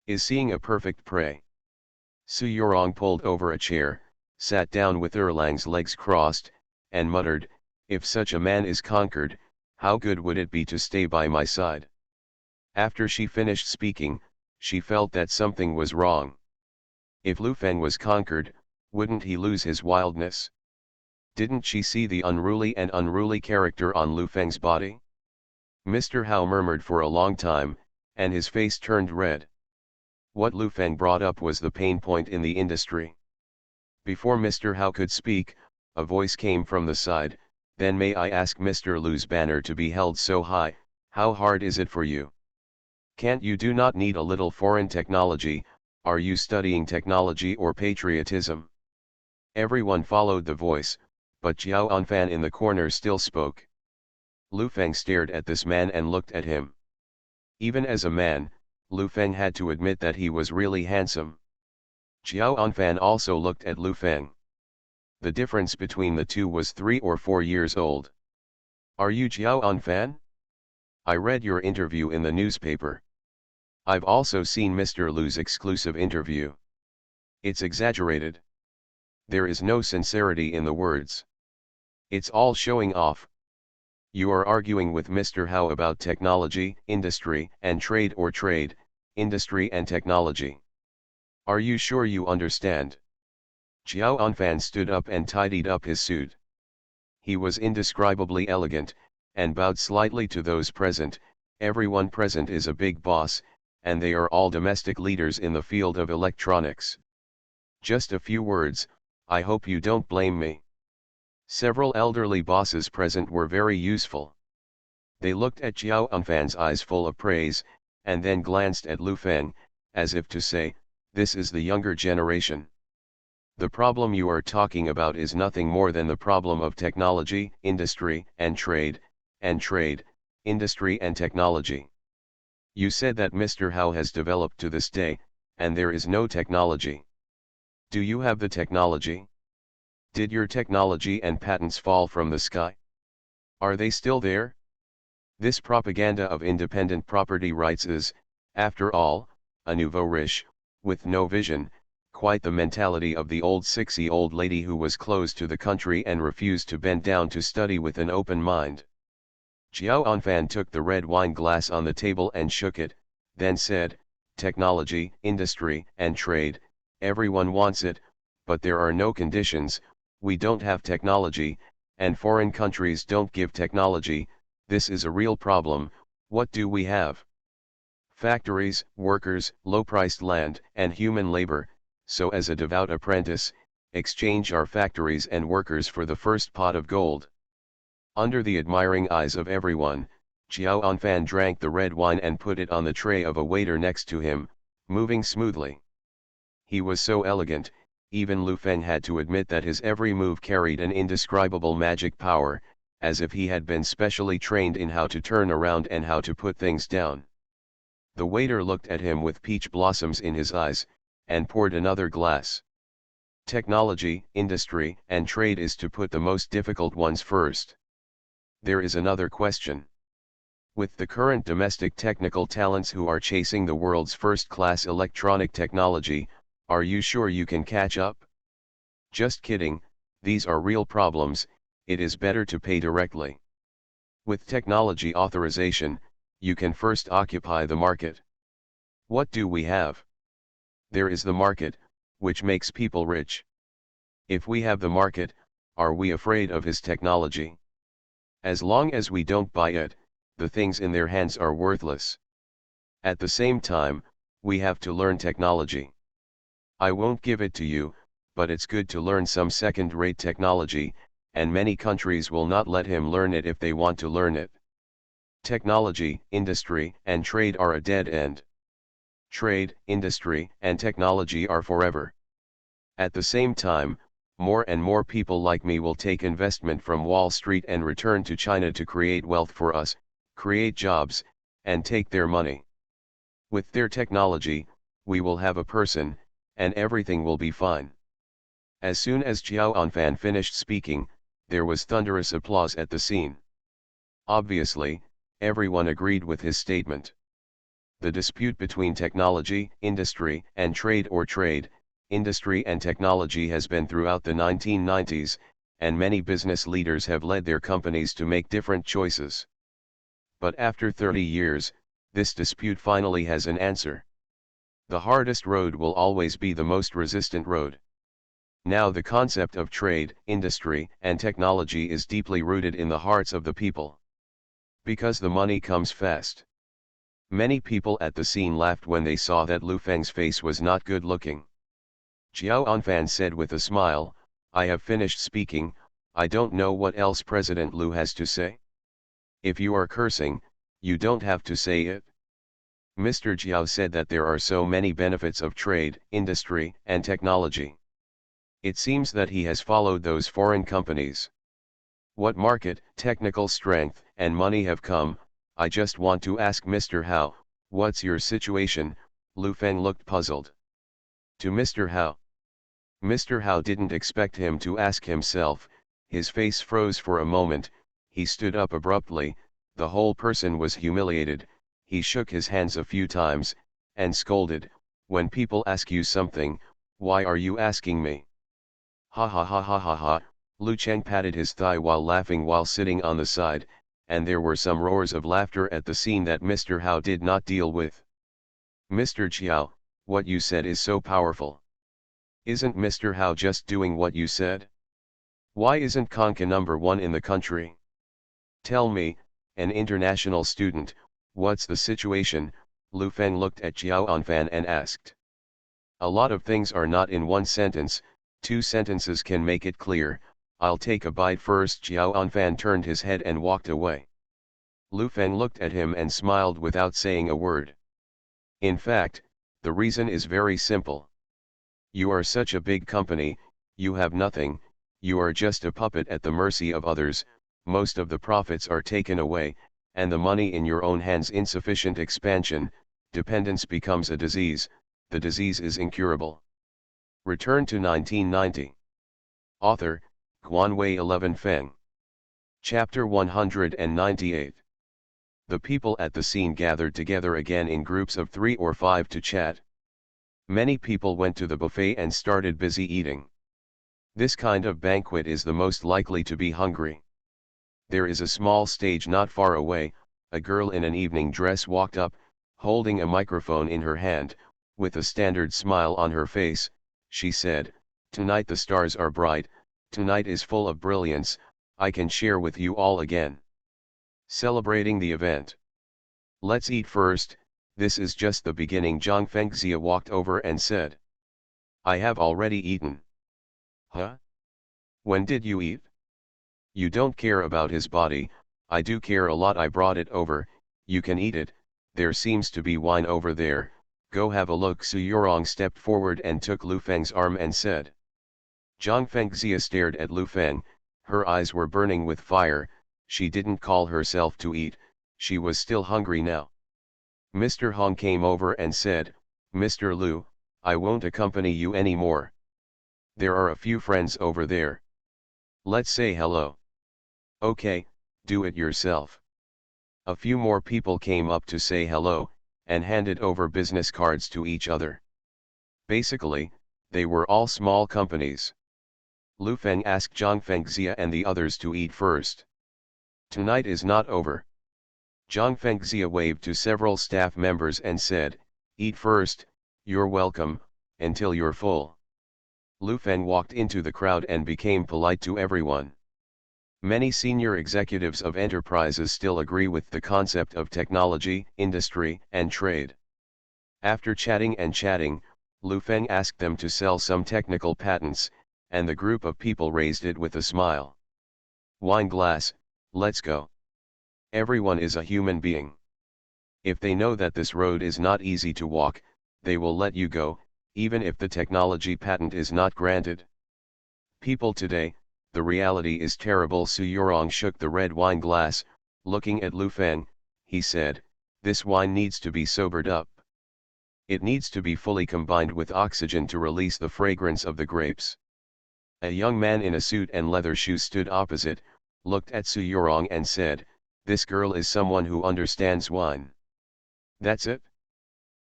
Is seeing a perfect prey. Su Yorong pulled over a chair, sat down with Erlang's legs crossed, and muttered, if such a man is conquered, how good would it be to stay by my side? After she finished speaking, she felt that something was wrong. If Lu Feng was conquered, wouldn't he lose his wildness? Didn't she see the unruly character on Lu Feng's body? Mr. Hao murmured for a long time, and his face turned red. What Lu Feng brought up was the pain point in the industry. Before Mr. Hao could speak, a voice came from the side, then may I ask Mr. Lu's banner to be held so high, how hard is it for you? Can't you do not need a little foreign technology, are you studying technology or patriotism? Everyone followed the voice, but Jiao Anfan in the corner still spoke. Lu Feng stared at this man and looked at him. Even as a man, Lu Feng had to admit that he was really handsome. Jiao Anfan also looked at Lu Feng. The difference between the two was 3 or 4 years old. Are you Jiao Anfan? I read your interview in the newspaper. I've also seen Mr. Lu's exclusive interview. It's exaggerated. There is no sincerity in the words. It's all showing off. You are arguing with Mr. Hao about technology, industry, and trade, or trade, industry and technology. Are you sure you understand? Jiao Anfan stood up and tidied up his suit. He was indescribably elegant, and bowed slightly to those present. Everyone present is a big boss, and they are all domestic leaders in the field of electronics. Just a few words, I hope you don't blame me. Several elderly bosses present were very useful. They looked at Jiao Anfan's eyes full of praise, and then glanced at Lu Feng, as if to say, this is the younger generation. The problem you are talking about is nothing more than the problem of technology, industry, and trade, industry and technology. You said that Mr. Hao has developed to this day, and there is no technology. Do you have the technology? Did your technology and patents fall from the sky? Are they still there? This propaganda of independent property rights is, after all, a nouveau riche, with no vision, quite the mentality of the old 60-old lady who was close to the country and refused to bend down to study with an open mind. Jiao Anfan took the red wine glass on the table and shook it, then said, technology, industry, and trade, everyone wants it, but there are no conditions. We don't have technology, and foreign countries don't give technology. This is a real problem. What do we have? Factories, workers, low-priced land, and human labor, so as a devout apprentice, exchange our factories and workers for the first pot of gold. Under the admiring eyes of everyone, Jiao Anfan drank the red wine and put it on the tray of a waiter next to him, moving smoothly. He was so elegant, Even Lu Feng had to admit that his every move carried an indescribable magic power, as if he had been specially trained in how to turn around and how to put things down. The waiter looked at him with peach blossoms in his eyes, and poured another glass. Technology, industry, and trade is to put the most difficult ones first. There is another question. With the current domestic technical talents who are chasing the world's first-class electronic technology, are you sure you can catch up? Just kidding, these are real problems, it is better to pay directly. With technology authorization, you can first occupy the market. What do we have? There is the market, which makes people rich. If we have the market, are we afraid of his technology? As long as we don't buy it, the things in their hands are worthless. At the same time, we have to learn technology. I won't give it to you, but it's good to learn some second-rate technology, and many countries will not let him learn it if they want to learn it. Technology, industry, and trade are a dead end. Trade, industry, and technology are forever. At the same time, more and more people like me will take investment from Wall Street and return to China to create wealth for us, create jobs, and take their money. With their technology, we will have a person, and everything will be fine. As soon as Xiao Anfan finished speaking, there was thunderous applause at the scene. Obviously, everyone agreed with his statement. The dispute between technology, industry, and trade or trade, industry and technology has been throughout the 1990s, and many business leaders have led their companies to make different choices. But after 30 years, this dispute finally has an answer. The hardest road will always be the most resistant road. Now the concept of trade, industry, and technology is deeply rooted in the hearts of the people. Because the money comes fast. Many people at the scene laughed when they saw that Lu Feng's face was not good looking. Xiao Anfan said with a smile, I have finished speaking, I don't know what else President Lu has to say. If you are cursing, you don't have to say it. Mr. Jiao said that there are so many benefits of trade, industry, and technology. It seems that he has followed those foreign companies. What market, technical strength, and money have come, I just want to ask Mr. Hao, what's your situation? Lu Feng looked puzzled. To Mr. Hao. Mr. Hao didn't expect him to ask himself, his face froze for a moment, he stood up abruptly, the whole person was humiliated, he shook his hands a few times, and scolded, when people ask you something, why are you asking me? Ha ha ha ha ha ha, Lu Cheng patted his thigh while laughing while sitting on the side, and there were some roars of laughter at the scene that Mr. Hao did not deal with. Mr. Chiao, what you said is so powerful. Isn't Mr. Hao just doing what you said? Why isn't Konka #1 in the country? Tell me, an international student, what's the situation? Lu Feng looked at Xiao Anfan and asked. A lot of things are not in one sentence, 2 sentences can make it clear, I'll take a bite first. Xiao Anfan turned his head and walked away. Lu Feng looked at him and smiled without saying a word. In fact, the reason is very simple. You are such a big company, you have nothing, you are just a puppet at the mercy of others, most of the profits are taken away, and the money in your own hands insufficient expansion, dependence becomes a disease, the disease is incurable. Return to 1990. Author, Guanwei 11 Feng. Chapter 198. The people at the scene gathered together again in groups of 3 or 5 to chat. Many people went to the buffet and started busy eating. This kind of banquet is the most likely to be hungry. There is a small stage not far away, a girl in an evening dress walked up, holding a microphone in her hand, with a standard smile on her face, she said, tonight the stars are bright, tonight is full of brilliance, I can share with you all again. Celebrating the event. Let's eat first, this is just the beginning. Zhang Fengxia walked over and said. I have already eaten. Huh? When did you eat? You don't care about his body, I do care a lot. I brought it over, you can eat it, there seems to be wine over there, go have a look. Su Yurong stepped forward and took Lu Feng's arm and said. Zhang Fengxia stared at Lu Feng, her eyes were burning with fire. She didn't call herself to eat, she was still hungry now. Mr. Hong came over and said, "Mr. Lu, I won't accompany you anymore. There are a few friends over there. Let's say hello." "Okay, do it yourself." A few more people came up to say hello, and handed over business cards to each other. Basically, they were all small companies. Lu Feng asked Zhang Fengxia and the others to eat first. "Tonight is not over." Zhang Fengxia waved to several staff members and said, "Eat first, you're welcome, until you're full." Lu Feng walked into the crowd and became polite to everyone. Many senior executives of enterprises still agree with the concept of technology, industry, and trade. After chatting and chatting, Lu Feng asked them to sell some technical patents, and the group of people raised it with a smile. "Wine glass, let's go. Everyone is a human being. If they know that this road is not easy to walk, they will let you go, even if the technology patent is not granted." People today, the reality is terrible. Su Yurong shook the red wine glass, looking at Lu Feng. He said, "This wine needs to be sobered up. It needs to be fully combined with oxygen to release the fragrance of the grapes." A young man in a suit and leather shoes stood opposite, looked at Su Yurong and said, "This girl is someone who understands wine." "That's it?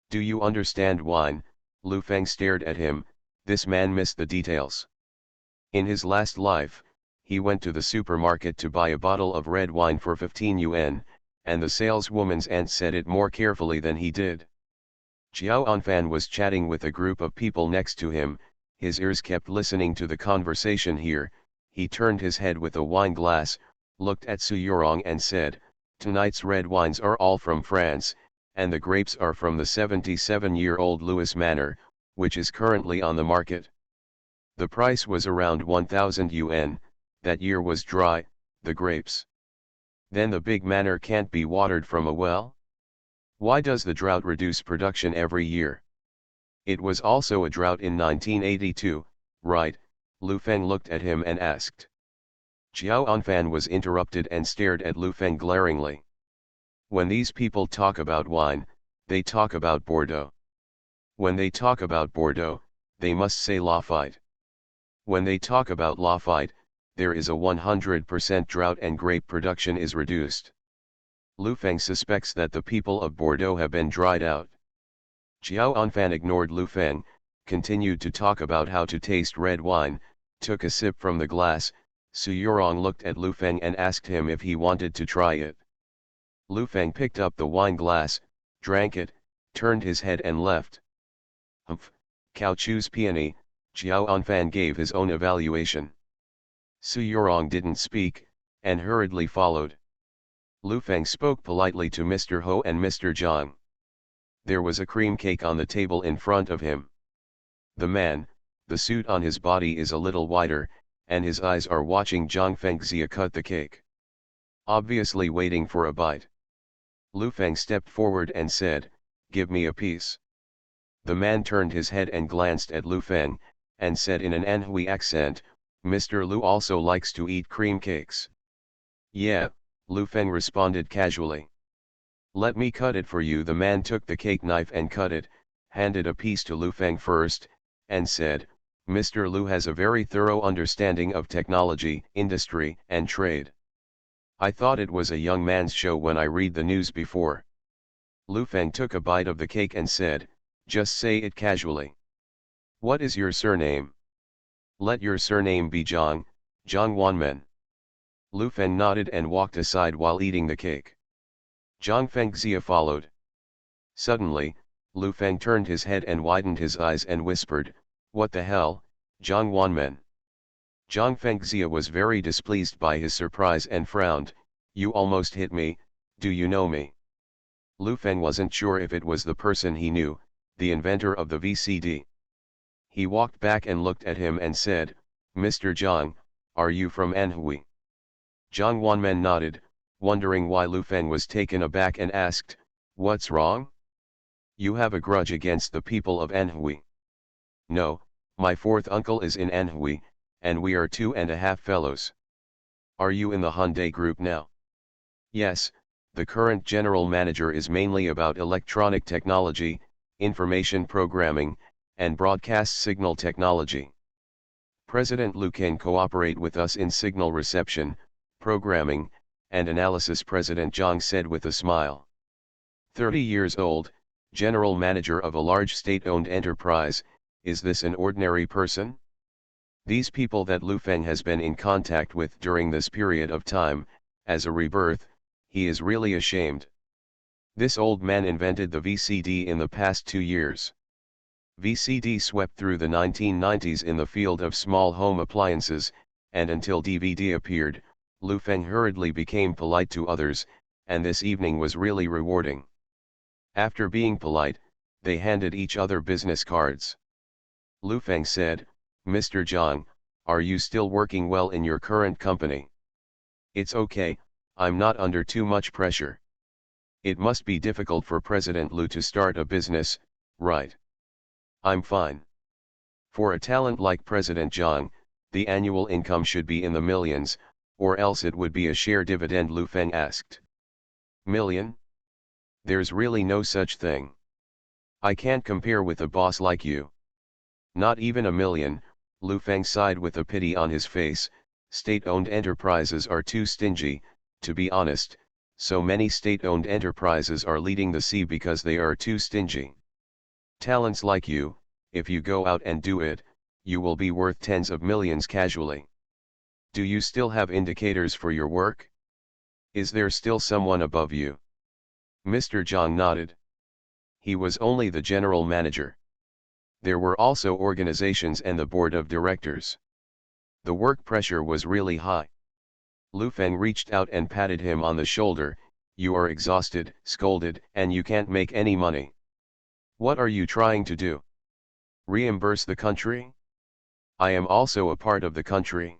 Do you understand wine?" Lu Feng stared at him. This man missed the details. In his last life, he went to the supermarket to buy a bottle of red wine for 15 yuan, and the saleswoman's aunt said it more carefully than he did. Xiao Anfan was chatting with a group of people next to him. His ears kept listening to the conversation here. He turned his head with a wine glass, looked at Su Yurong and said, "Tonight's red wines are all from France, and the grapes are from the 77-year-old Louis Manor, which is currently on the market. The price was around 1,000 yuan, that year was dry, the grapes. Then the big manor can't be watered from a well? Why does the drought reduce production every year? It was also a drought in 1982, right?" Lu Feng looked at him and asked. Xiao Anfan was interrupted and stared at Lu Feng glaringly. When these people talk about wine, they talk about Bordeaux. When they talk about Bordeaux, they must say Lafite. When they talk about Lafite, there is a 100% drought and grape production is reduced. Lu Feng suspects that the people of Bordeaux have been dried out. Xiao Anfan ignored Lu Feng, continued to talk about how to taste red wine, took a sip from the glass. Su Yurong looked at Lu Feng and asked him if he wanted to try it. Lu Feng picked up the wine glass, drank it, turned his head and left. "Humph, cow chews peony," Xiao Anfan gave his own evaluation. Su Yurong didn't speak, and hurriedly followed. Lu Feng spoke politely to Mr. Ho and Mr. Zhang. There was a cream cake on the table in front of him. The man, the suit on his body is a little wider, and his eyes are watching Zhang Fengxia cut the cake. Obviously waiting for a bite. Lu Feng stepped forward and said, "Give me a piece." The man turned his head and glanced at Lu Feng, and said in an Anhui accent, "Mr. Lu also likes to eat cream cakes." "Yeah," Lu Feng responded casually. "Let me cut it for you." The man took the cake knife and cut it, handed a piece to Lu Feng first, and said, "Mr. Lu has a very thorough understanding of technology, industry, and trade. I thought it was a young man's show when I read the news before." Lu Feng took a bite of the cake and said, "Just say it casually. What is your surname?" "Let your surname be Zhang, Zhang Wanmen." Lu Feng nodded and walked aside while eating the cake. Zhang Fengxia followed. Suddenly, Lu Feng turned his head and widened his eyes and whispered, "What the hell, Zhang Wanmen?" Zhang Fengxia was very displeased by his surprise and frowned. "You almost hit me, do you know me?" Lu Feng wasn't sure if it was the person he knew, the inventor of the VCD. He walked back and looked at him and said, "Mr. Zhang, are you from Anhui?" Zhang Wanmen nodded, wondering why Lu Feng was taken aback, and asked, "What's wrong? You have a grudge against the people of Anhui?" "No, my fourth uncle is in Anhui, and we are 2.5 fellows. Are you in the Hyundai group now? Yes, the current general manager is mainly about electronic technology, information programming, and broadcast signal technology. President Lu can cooperate with us in signal reception, programming, and analysis, President Zhang said with a smile. 30 years old, general manager of a large state-owned enterprise, is this an ordinary person? These people that Lu Feng has been in contact with during this period of time, as a rebirth, he is really ashamed. This old man invented the VCD in the past 2 years. VCD swept through the 1990s in the field of small home appliances, and until DVD appeared, Lu Feng hurriedly became polite to others, and this evening was really rewarding. After being polite, they handed each other business cards. Lu Feng said, "Mr. Zhang, are you still working well in your current company?" "It's okay, I'm not under too much pressure." "It must be difficult for President Lu to start a business, right?" "I'm fine." "For a talent like President Zhang, the annual income should be in the millions, or else it would be a share dividend," Lu Feng asked. "Million? There's really no such thing. I can't compare with a boss like you." "Not even a million," Lu Feng sighed with a pity on his face. "State-owned enterprises are too stingy, to be honest, so many state-owned enterprises are leading the sea because they are too stingy. Talents like you, if you go out and do it, you will be worth tens of millions casually. Do you still have indicators for your work? Is there still someone above you?" Mr. Zhang nodded. He was only the general manager. There were also organizations and the board of directors. The work pressure was really high. Lu Feng reached out and patted him on the shoulder. "You are exhausted, scolded, and you can't make any money. What are you trying to do? Reimburse the country?" "I am also a part of the country."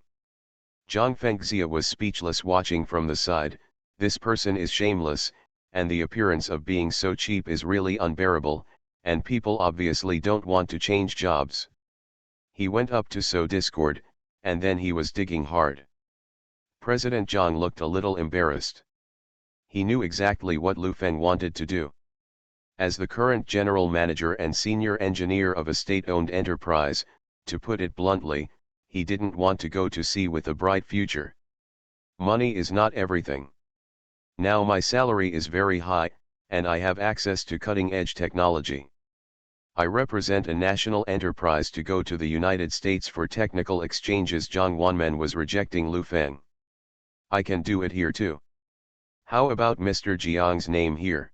Zhang Fengxia was speechless, watching from the side. This person is shameless, and the appearance of being so cheap is really unbearable, and people obviously don't want to change jobs. He went up to sow discord, and then he was digging hard. President Zhang looked a little embarrassed. He knew exactly what Lu Feng wanted to do. As the current general manager and senior engineer of a state-owned enterprise, to put it bluntly, he didn't want to go to sea with a bright future. Money is not everything. Now my salary is very high, and I have access to cutting-edge technology. I represent a national enterprise to go to the United States for technical exchanges. Zhang Wanmen was rejecting Lu Feng. "I can do it here too. How about Mr. Jiang's name here?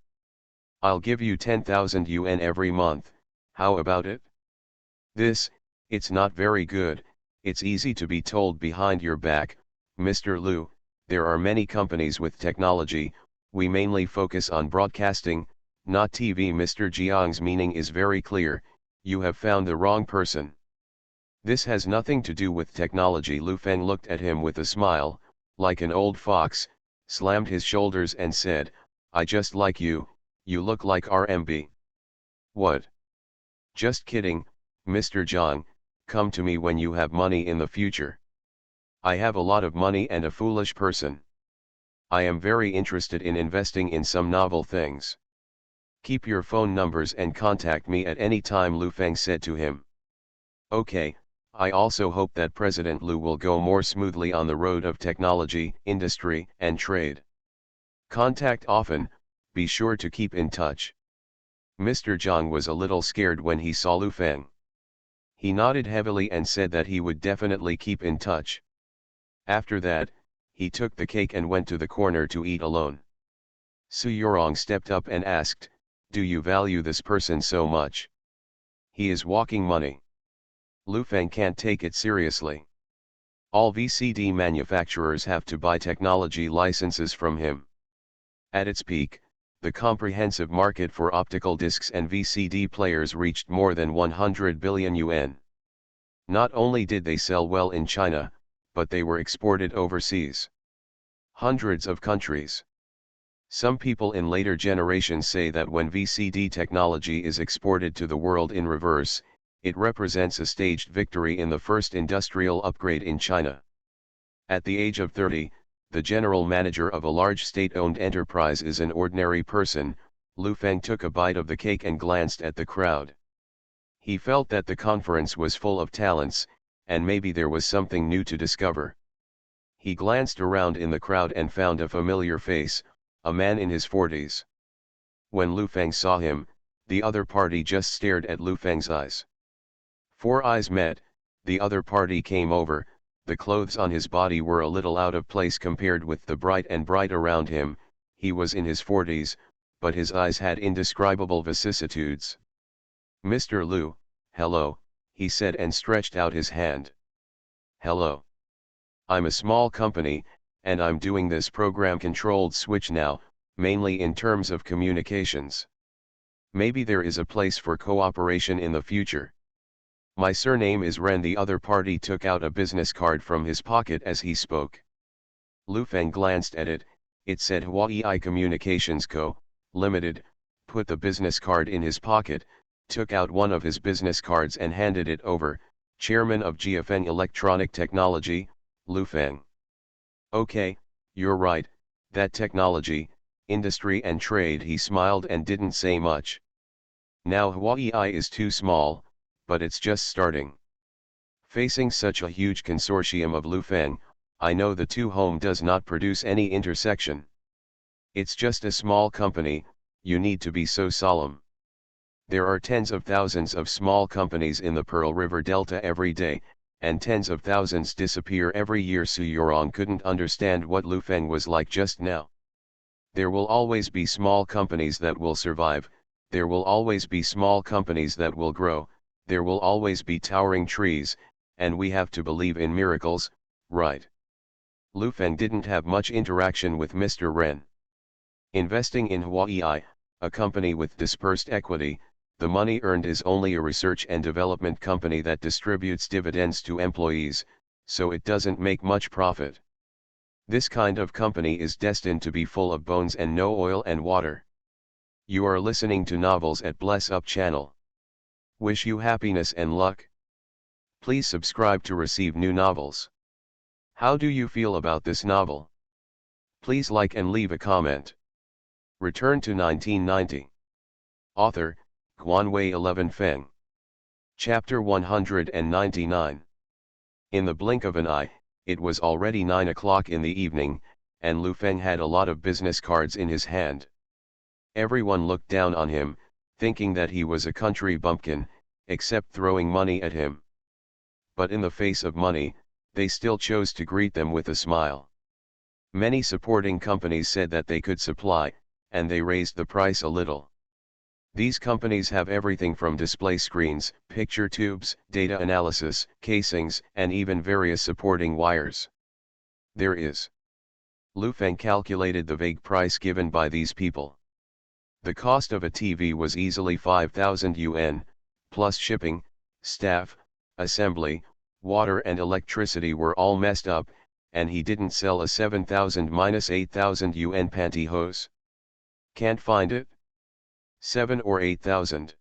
I'll give you 10,000 yuan every month, how about it?" It's not very good. It's easy to be told behind your back, Mr. Lu. There are many companies with technology, we mainly focus on broadcasting, not TV. Mr. Jiang's meaning is very clear, you have found the wrong person. This has nothing to do with technology. Lu Feng looked at him with a smile, like an old fox, slammed his shoulders and said, "I just like you, you look like RMB. What? Just kidding, Mr. Zhang, come to me when you have money in the future. I have a lot of money and a foolish person. I am very interested in investing in some novel things. Keep your phone numbers and contact me at any time," Lu Feng said to him. "Okay, I also hope that President Lu will go more smoothly on the road of technology, industry, and trade. Contact often, be sure to keep in touch." Mr. Zhang was a little scared when he saw Lu Feng. He nodded heavily and said that he would definitely keep in touch. After that, he took the cake and went to the corner to eat alone. Su Yorong stepped up and asked, "Do you value this person so much? He is walking money. Lu Feng can't take it seriously. All VCD manufacturers have to buy technology licenses from him." At its peak, the comprehensive market for optical discs and VCD players reached more than 100 billion yuan. Not only did they sell well in China, but they were exported overseas. Hundreds of countries. Some people in later generations say that when VCD technology is exported to the world in reverse, It represents a staged victory in the first industrial upgrade in China. At the age of 30, the general manager of a large state-owned enterprise is an ordinary person. Lu Feng took a bite of the cake and glanced at the crowd. He felt that the conference was full of talents, and maybe there was something new to discover. He glanced around in the crowd and found a familiar face, a man in his 40s. When Lu Feng saw him, the other party just stared at Lu Feng's eyes. Four eyes met, the other party came over. The clothes on his body were a little out of place compared with the bright around him. He was in his 40s, but his eyes had indescribable vicissitudes. "Mr. Lu, hello," he said and stretched out his hand. "Hello. I'm a small company, and I'm doing this program-controlled switch now, mainly in terms of communications. Maybe there is a place for cooperation in the future. My surname is Ren." The other party took out a business card from his pocket as he spoke. Lu Feng glanced at it. It said Huai Communications Co., Limited, put the business card in his pocket, took out one of his business cards and handed it over. "Chairman of GFN Electronic Technology, Lu Feng." "Okay, you're right, that technology, industry and trade." He smiled and didn't say much. "Now Huai is too small, but it's just starting." Facing such a huge consortium of Lu Feng, I know the two home does not produce any intersection. It's just a small company, you need to be so solemn. There are tens of thousands of small companies in the Pearl River Delta every day, and tens of thousands disappear every year. Su Yorong couldn't understand what Lu Feng was like just now. There will always be small companies that will survive, there will always be small companies that will grow, there will always be towering trees, and we have to believe in miracles, right? Lu Feng didn't have much interaction with Mr. Ren. Investing in Huai, a company with dispersed equity, the money earned is only a research and development company that distributes dividends to employees, so it doesn't make much profit. This kind of company is destined to be full of bones and no oil and water. You are listening to Novels at Bless Up channel. Wish you happiness and luck. Please subscribe to receive new novels. How do you feel about this novel? Please like and leave a comment. Return to 1990. Author, Guanwei 11 Feng. Chapter 199. In the blink of an eye, it was already 9 o'clock in the evening, and Lu Feng had a lot of business cards in his hand. Everyone looked down on him, thinking that he was a country bumpkin, except throwing money at him. But in the face of money, they still chose to greet them with a smile. Many supporting companies said that they could supply, and they raised the price a little. These companies have everything from display screens, picture tubes, data analysis, casings, and even various supporting wires. There is. Lu Feng calculated the vague price given by these people. The cost of a TV was easily 5,000 yuan, plus shipping, staff, assembly, water and electricity were all messed up, and he didn't sell a 7,000 minus 8,000 yuan pantyhose. Can't find it? 7 or 8,000.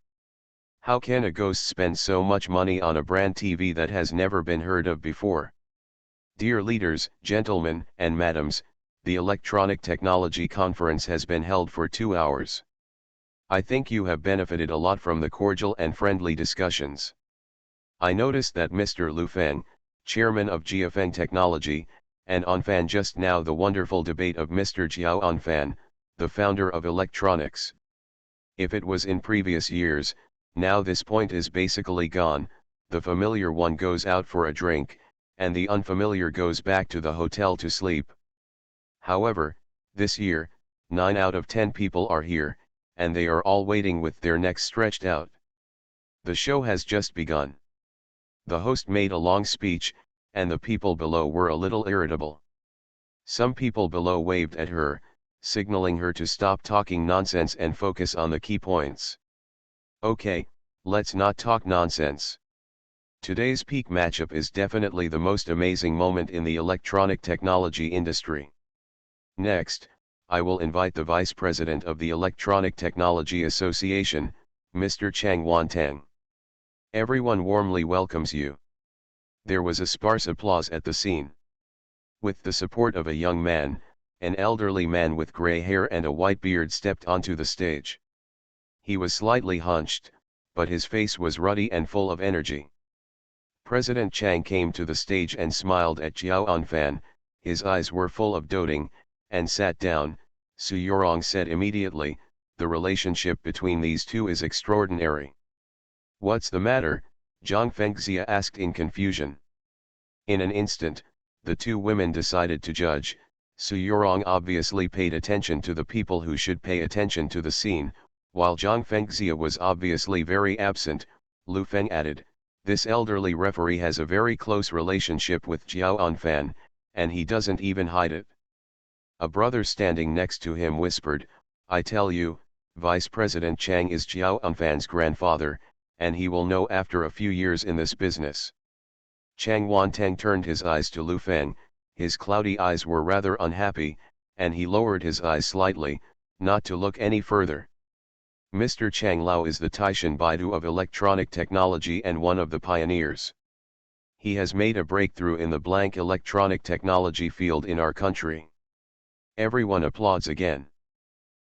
How can a ghost spend so much money on a brand TV that has never been heard of before? Dear leaders, gentlemen, and madams, the Electronic Technology Conference has been held for 2 hours. I think you have benefited a lot from the cordial and friendly discussions. I noticed that Mr. Lu Feng, chairman of GFN Technology, and Onfan just now the wonderful debate of Mr. Jiao Onfan, the founder of electronics. If it was in previous years, now this point is basically gone, the familiar one goes out for a drink, and the unfamiliar goes back to the hotel to sleep. However, this year, 9 out of 10 people are here, and they are all waiting with their necks stretched out. The show has just begun. The host made a long speech, and the people below were a little irritable. Some people below waved at her, signaling her to stop talking nonsense and focus on the key points. Okay, let's not talk nonsense. Today's peak matchup is definitely the most amazing moment in the electronic technology industry. Next, I will invite the Vice President of the Electronic Technology Association, Mr. Chang Wantang. Everyone warmly welcomes you. There was a sparse applause at the scene. With the support of a young man, an elderly man with gray hair and a white beard stepped onto the stage. He was slightly hunched, but his face was ruddy and full of energy. President Chang came to the stage and smiled at Jiao Anfan. His eyes were full of doting, and sat down. Su Yorong said immediately, "The relationship between these two is extraordinary." "What's the matter?" Zhang Fengxia asked in confusion. In an instant, the two women decided to judge. Su Yorong obviously paid attention to the people who should pay attention to the scene, while Zhang Fengxia was obviously very absent. Lu Feng added, "This elderly referee has a very close relationship with Jiao Anfan, and he doesn't even hide it." A brother standing next to him whispered, "I tell you, Vice President Chang is Jiao Anfan's grandfather, and he will know after a few years in this business." Chang Wanteng turned his eyes to Lu Feng. His cloudy eyes were rather unhappy, and he lowered his eyes slightly, not to look any further. "Mr. Chang Lao is the Taishan Baidu of electronic technology and one of the pioneers. He has made a breakthrough in the blank electronic technology field in our country." Everyone applauds again.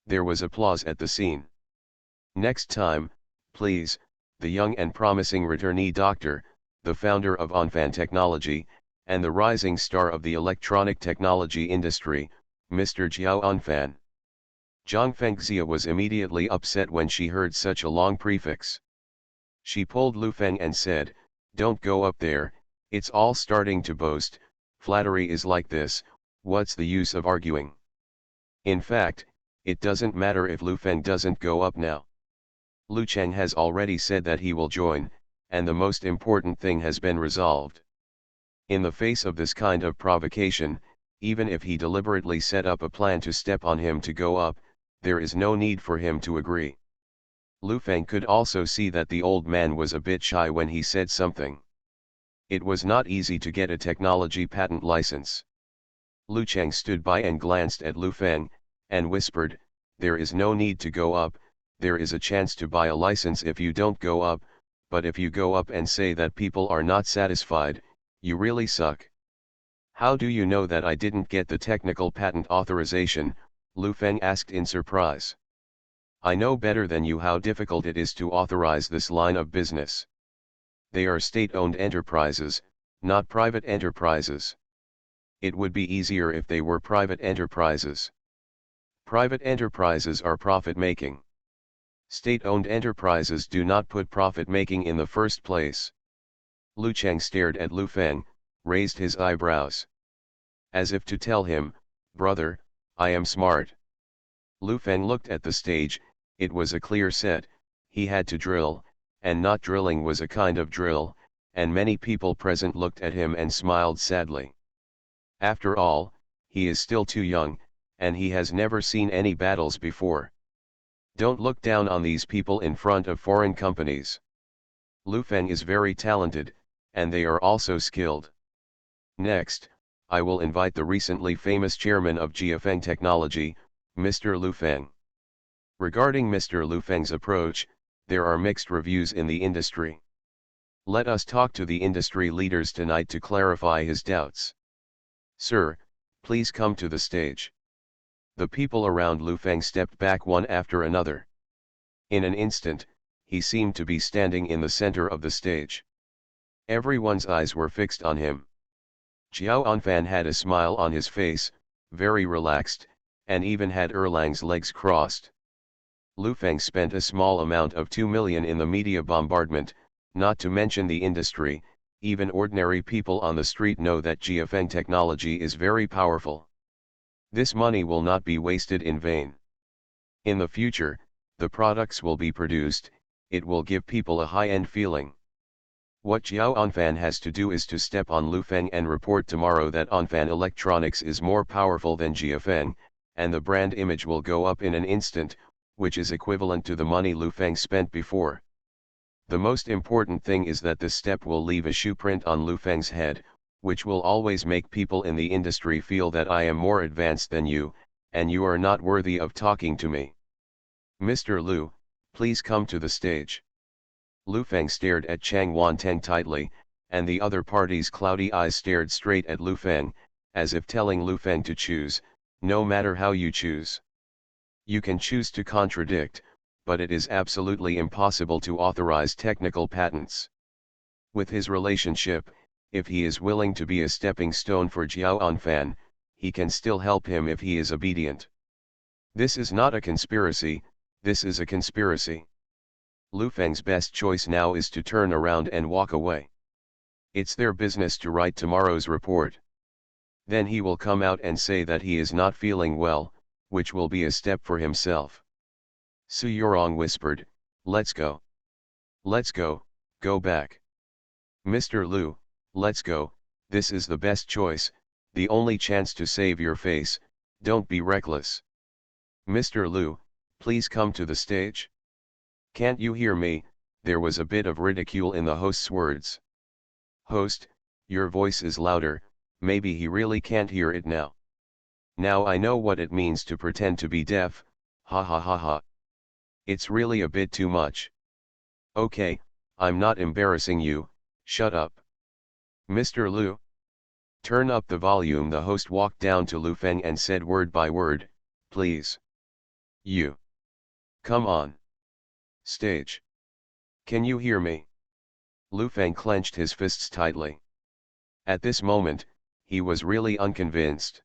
There was applause at the scene. "Next time, please," the young and promising returnee doctor, the founder of Anfan Technology, and the rising star of the electronic technology industry, Mr. Jiao Anfan. Zhang Fengxia was immediately upset when she heard such a long prefix. She pulled Lu Feng and said, "Don't go up there, it's all starting to boast. Flattery is like this, what's the use of arguing? In fact, it doesn't matter if Lu Feng doesn't go up now. Lu Cheng has already said that he will join, and the most important thing has been resolved." In the face of this kind of provocation, even if he deliberately set up a plan to step on him to go up, there is no need for him to agree. Lu Feng could also see that the old man was a bit shy when he said something. It was not easy to get a technology patent license. Lu Cheng stood by and glanced at Lu Feng, and whispered, "There is no need to go up, there is a chance to buy a license if you don't go up, but if you go up and say that people are not satisfied, you really suck." "How do you know that I didn't get the technical patent authorization?" Lu Feng asked in surprise. "I know better than you how difficult it is to authorize this line of business. They are state-owned enterprises, not private enterprises. It would be easier if they were private enterprises. Private enterprises are profit-making. State-owned enterprises do not put profit-making in the first place." Lu Cheng stared at Lu Feng, raised his eyebrows, as if to tell him, "Brother, I am smart." Lu Feng looked at the stage. It was a clear set, he had to drill, and not drilling was a kind of drill, and many people present looked at him and smiled sadly. After all, he is still too young, and he has never seen any battles before. Don't look down on these people in front of foreign companies. Lu Feng is very talented, and they are also skilled. Next, I will invite the recently famous chairman of Jiafeng Technology, Mr. Lu Feng. Regarding Mr. Lu Feng's approach, there are mixed reviews in the industry. Let us talk to the industry leaders tonight to clarify his doubts. Sir, please come to the stage. The people around Lu Feng stepped back one after another. In an instant, he seemed to be standing in the center of the stage. Everyone's eyes were fixed on him. Jiao Anfan had a smile on his face, very relaxed, and even had Erlang's legs crossed. Lu Feng spent a small amount of 2 million in the media bombardment, not to mention the industry. Even ordinary people on the street know that Jiafeng technology is very powerful. This money will not be wasted in vain. In the future, the products will be produced, it will give people a high-end feeling. What Jiao Anfan has to do is to step on Lu Feng and report tomorrow that Anfan Electronics is more powerful than Jiafeng, and the brand image will go up in an instant, which is equivalent to the money Lu Feng spent before. The most important thing is that this step will leave a shoe print on Lu Feng's head, which will always make people in the industry feel that I am more advanced than you, and you are not worthy of talking to me. Mr. Lu, please come to the stage. Lu Feng stared at Chang Wanteng tightly, and the other party's cloudy eyes stared straight at Lu Feng, as if telling Lu Feng to choose, no matter how you choose. You can choose to contradict, but it is absolutely impossible to authorize technical patents. With his relationship, if he is willing to be a stepping stone for Jiao Anfan, he can still help him if he is obedient. This is not a conspiracy, this is a conspiracy. Lu Feng's best choice now is to turn around and walk away. It's their business to write tomorrow's report. Then he will come out and say that he is not feeling well, which will be a step for himself. Su Yorong whispered, "Let's go. Let's go, go back. Mr. Lu, let's go, this is the best choice, the only chance to save your face, don't be reckless. Mr. Lu, please come to the stage." "Can't you hear me?" There was a bit of ridicule in the host's words. "Host, your voice is louder, maybe he really can't hear it now. Now I know what it means to pretend to be deaf, ha ha ha ha. It's really a bit too much. Okay, I'm not embarrassing you, shut up. Mr. Lu, turn up the volume." The host walked down to Lu Feng and said word by word, "Please. You. Come on. Stage. Can you hear me?" Lu Feng clenched his fists tightly. At this moment, he was really unconvinced.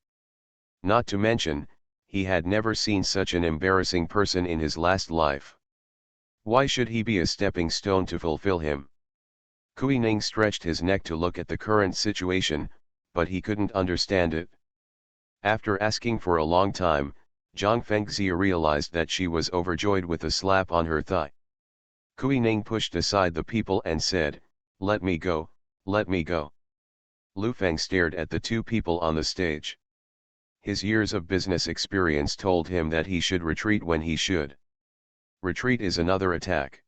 Not to mention, he had never seen such an embarrassing person in his last life. Why should he be a stepping stone to fulfill him? Kui Ning stretched his neck to look at the current situation, but he couldn't understand it. After asking for a long time, Zhang Fengxia realized that she was overjoyed with a slap on her thigh. Kui Ning pushed aside the people and said, "Let me go, let me go." Lu Feng stared at the two people on the stage. His years of business experience told him that he should retreat when he should. Retreat is another attack.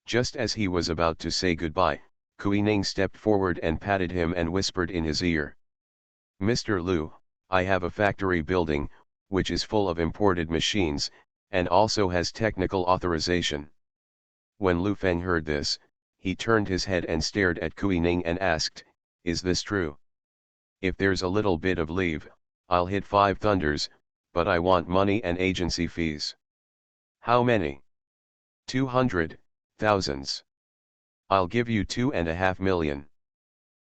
Just as he was about to say goodbye, Kui Ning stepped forward and patted him and whispered in his ear, "Mr. Lu, I have a factory building, which is full of imported machines, and also has technical authorization." When Lu Feng heard this, he turned his head and stared at Kui Ning and asked, "Is this true? If there's a little bit of leave, I'll hit 5 thunders, but I want money and agency fees." "How many?" 200,000. "I'll give you 2.5 million.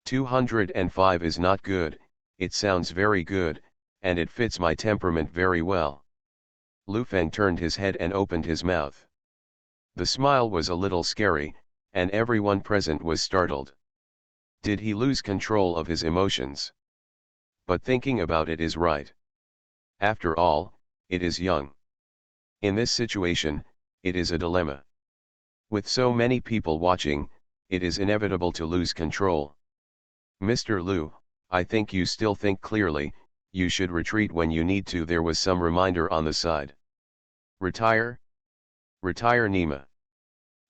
205 is not good, it sounds very good, and it fits my temperament very well." Lu Feng turned his head and opened his mouth. The smile was a little scary, and everyone present was startled. Did he lose control of his emotions? But thinking about it is right. After all, it is young. In this situation, it is a dilemma. With so many people watching, it is inevitable to lose control. "Mr. Lu, I think you still think clearly, you should retreat when you need to." There was some reminder on the side. "Retire? Retire Nima."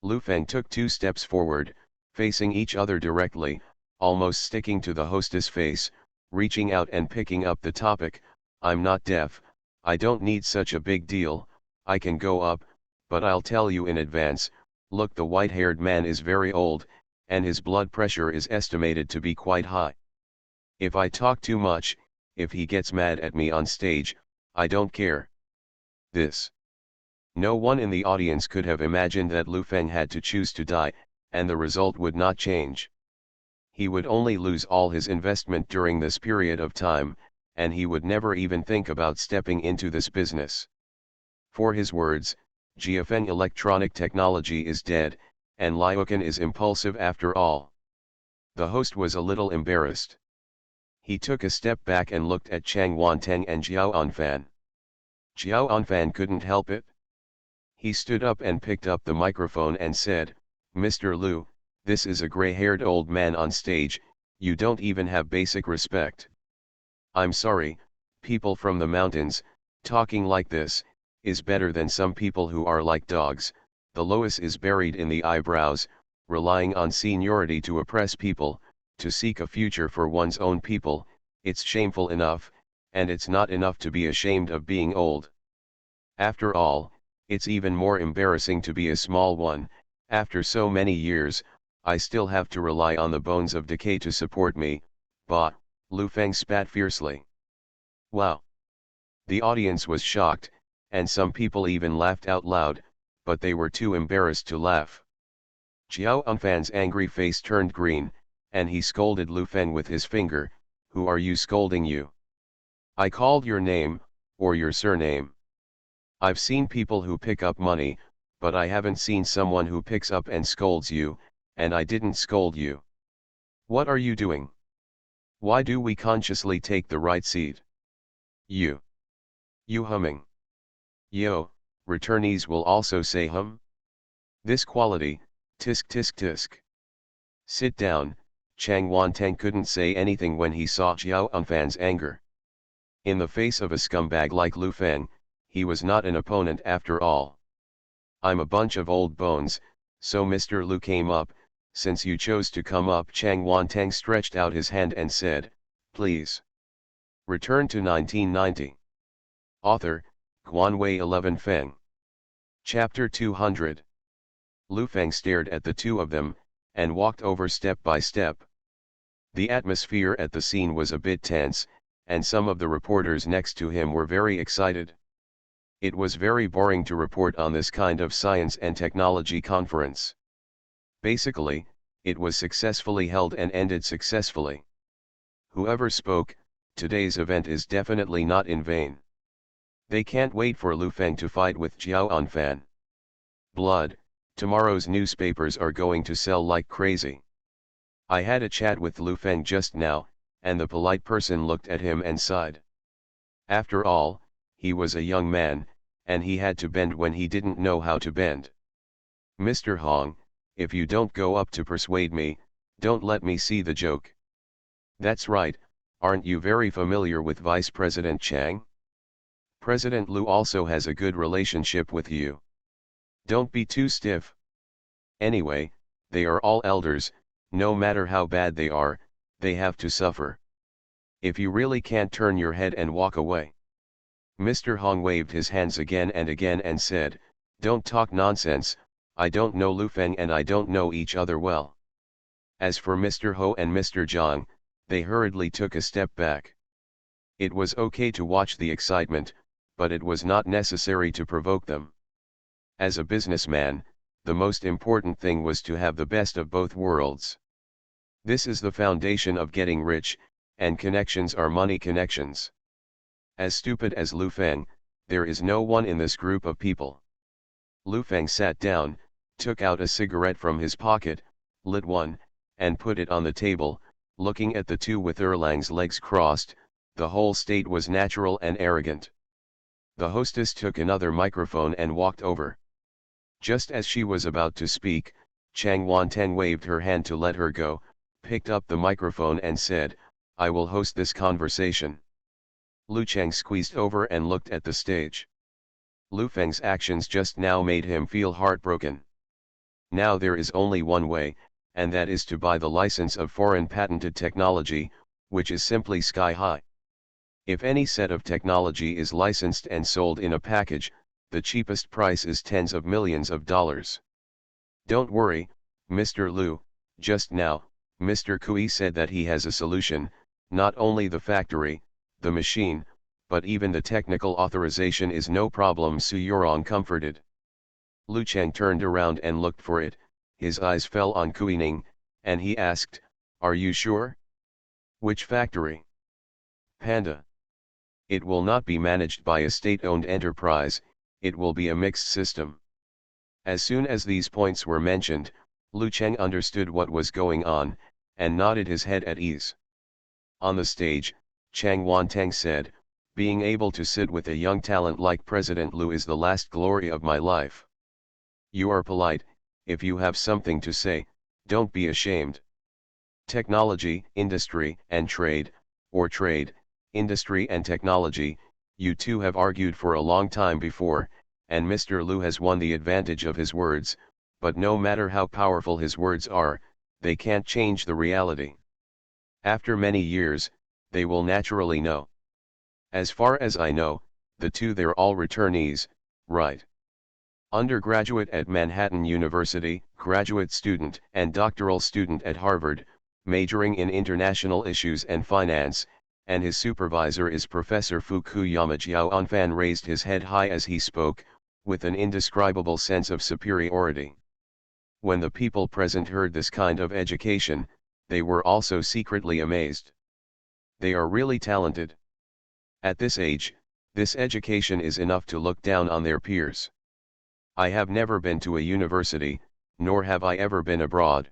Lu Feng took 2 steps forward, facing each other directly, almost sticking to the hostess' face, reaching out and picking up the topic. "I'm not deaf, I don't need such a big deal, I can go up, but I'll tell you in advance, look, the white-haired man is very old, and his blood pressure is estimated to be quite high. If I talk too much, if he gets mad at me on stage, I don't care." This. No one in the audience could have imagined that Lu Feng had to choose to die, and the result would not change. He would only lose all his investment during this period of time, and he would never even think about stepping into this business. For his words, Jiafeng electronic technology is dead, and Liukan is impulsive after all. The host was a little embarrassed. He took a step back and looked at Chang Wanteng and Jiao Anfan. Jiao Anfan couldn't help it. He stood up and picked up the microphone and said, "Mr. Lu, this is a gray-haired old man on stage, you don't even have basic respect. I'm sorry, people from the mountains, talking like this, is better than some people who are like dogs, the lowest is buried in the eyebrows, relying on seniority to oppress people, to seek a future for one's own people. It's shameful enough, and it's not enough to be ashamed of being old. After all, it's even more embarrassing to be a small one, After so many years, I still have to rely on the bones of decay to support me, bah, Lu Feng spat fiercely. Wow. The audience was shocked, and some people even laughed out loud, but they were too embarrassed to laugh. Xiao Unfan's angry face turned green, and he scolded Lu Feng with his finger. Who are you scolding you? I called your name, or your surname. I've seen people who pick up money, but I haven't seen someone who picks up and scolds you, and I didn't scold you. What are you doing? Why do we consciously take the right seat? You humming. Yo, returnees will also say hum. This quality, tisk tisk tisk. Sit down. Chang Wanteng couldn't say anything when he saw Xiao Unfan's anger. In the face of a scumbag like Lu Feng, he was not an opponent after all. I'm a bunch of old bones, so Mr. Lu came up. Since you chose to come up, Chang Wanteng stretched out his hand and said, please. Return to 1990. Author, Guanwei 11 Feng. Chapter 200. Lu Feng stared at the two of them, and walked over step by step. The atmosphere at the scene was a bit tense, and some of the reporters next to him were very excited. It was very boring to report on this kind of science and technology conference. Basically, it was successfully held and ended successfully. Whoever spoke, today's event is definitely not in vain. They can't wait for Lu Feng to fight with Xiao Unfan. Blood, tomorrow's newspapers are going to sell like crazy. I had a chat with Lu Feng just now, and the polite person looked at him and sighed. After all, he was a young man, and he had to bend when he didn't know how to bend. Mr. Hong, if you don't go up to persuade me, don't let me see the joke. That's right, aren't you very familiar with Vice President Chang? President Lu also has a good relationship with you. Don't be too stiff. Anyway, they are all elders, no matter how bad they are, they have to suffer. If you really can't turn your head and walk away. Mr. Hong waved his hands again and said, don't talk nonsense, I don't know Lu Feng and I don't know each other well. As for Mr. Ho and Mr. Zhang, they hurriedly took a step back. It was okay to watch the excitement, but it was not necessary to provoke them. As a businessman, the most important thing was to have the best of both worlds. This is the foundation of getting rich, and connections are money connections. As stupid as Lu Feng, there is no one in this group of people. Lu Feng sat down, took out a cigarette from his pocket, lit one, and put it on the table, looking at the two with Erlang's legs crossed. The whole state was natural and arrogant. The hostess took another microphone and walked over. Just as she was about to speak, Chang Wanteng waved her hand to let her go, picked up the microphone and said, I will host this conversation. Lu Chang squeezed over and looked at the stage. Lu Feng's actions just now made him feel heartbroken. Now there is only one way, and that is to buy the license of foreign patented technology, which is simply sky high. If any set of technology is licensed and sold in a package, the cheapest price is tens of millions of dollars. Don't worry, Mr. Lu, just now, Mr. Kui said that he has a solution, not only the factory, the machine, but even the technical authorization is no problem. Su Yurong comforted. Lu Chang turned around and looked for it, his eyes fell on Kui Ning, and he asked, are you sure? Which factory? Panda. It will not be managed by a state-owned enterprise, it will be a mixed system. As soon as these points were mentioned, Lu Chang understood what was going on, and nodded his head at ease. On the stage, Chang Wanteng said, being able to sit with a young talent like President Lu is the last glory of my life. You are polite, if you have something to say, don't be ashamed. Technology, industry, and trade, or trade, industry and technology, you two have argued for a long time before, and Mr. Lu has won the advantage of his words, but no matter how powerful his words are, they can't change the reality. After many years, they will naturally know. As far as I know, the two they're all returnees, right? Undergraduate at Manhattan University, graduate student and doctoral student at Harvard, majoring in international issues and finance, and his supervisor is Professor Fukuyama. Jiao Anfan raised his head high as he spoke, with an indescribable sense of superiority. When the people present heard this kind of education, they were also secretly amazed. They are really talented. At this age, this education is enough to look down on their peers. I have never been to a university, nor have I ever been abroad.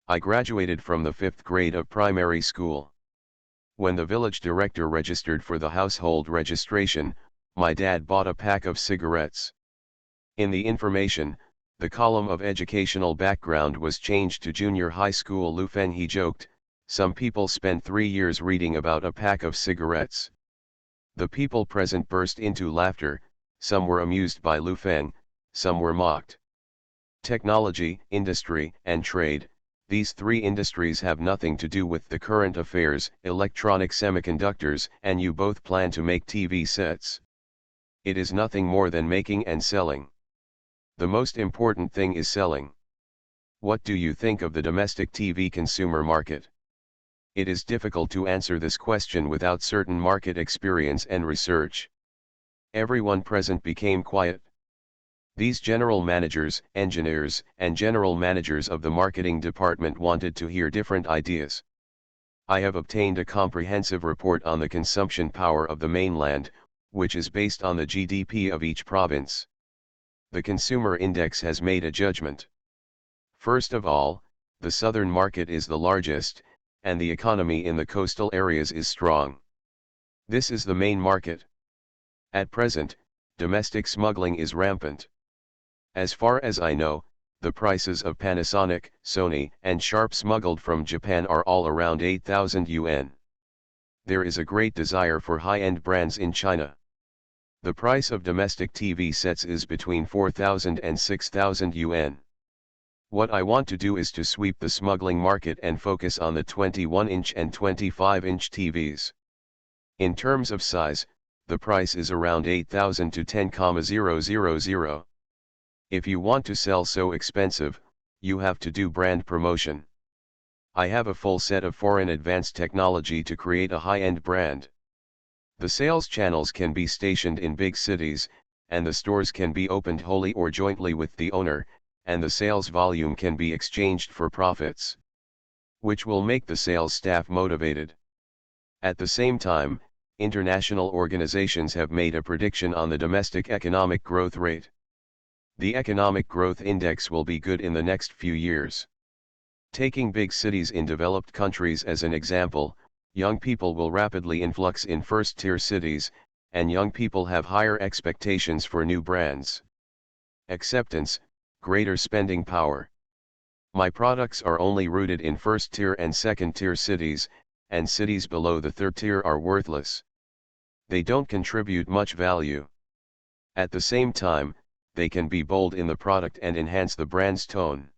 I graduated from the 5th grade of primary school. When the village director registered for the household registration, my dad bought a pack of cigarettes. In the information, the column of educational background was changed to junior high school. Lu Feng, he joked, some people spent 3 years reading about a pack of cigarettes. The people present burst into laughter, some were amused by Lu Feng, some were mocked. Technology, industry, and trade, these 3 industries have nothing to do with the current affairs. Electronic semiconductors, and you both plan to make TV sets. It is nothing more than making and selling. The most important thing is selling. What do you think of the domestic TV consumer market? It is difficult to answer this question without certain market experience and research. Everyone present became quiet. These general managers, engineers, and general managers of the marketing department wanted to hear different ideas. I have obtained a comprehensive report on the consumption power of the mainland, which is based on the GDP of each province. The consumer index has made a judgment. First of all, the southern market is the largest, and the economy in the coastal areas is strong. This is the main market. At present, domestic smuggling is rampant. As far as I know, the prices of Panasonic, Sony, and Sharp smuggled from Japan are all around 8,000 yuan. There is a great desire for high-end brands in China. The price of domestic TV sets is between 4,000 and 6,000 yuan. What I want to do is to sweep the smuggling market and focus on the 21-inch and 25-inch TVs. In terms of size, the price is around 8,000 to 10,000. If you want to sell so expensive, you have to do brand promotion. I have a full set of foreign advanced technology to create a high-end brand. The sales channels can be stationed in big cities, and the stores can be opened wholly or jointly with the owner, and the sales volume can be exchanged for profits, which will make the sales staff motivated. At the same time, international organizations have made a prediction on the domestic economic growth rate. The economic growth index will be good in the next few years. Taking big cities in developed countries as an example, young people will rapidly influx in first-tier cities, and young people have higher expectations for new brands. Acceptance, greater spending power. My products are only rooted in first-tier and second-tier cities, and cities below the third tier are worthless. They don't contribute much value. At the same time, they can be bold in the product and enhance the brand's tone.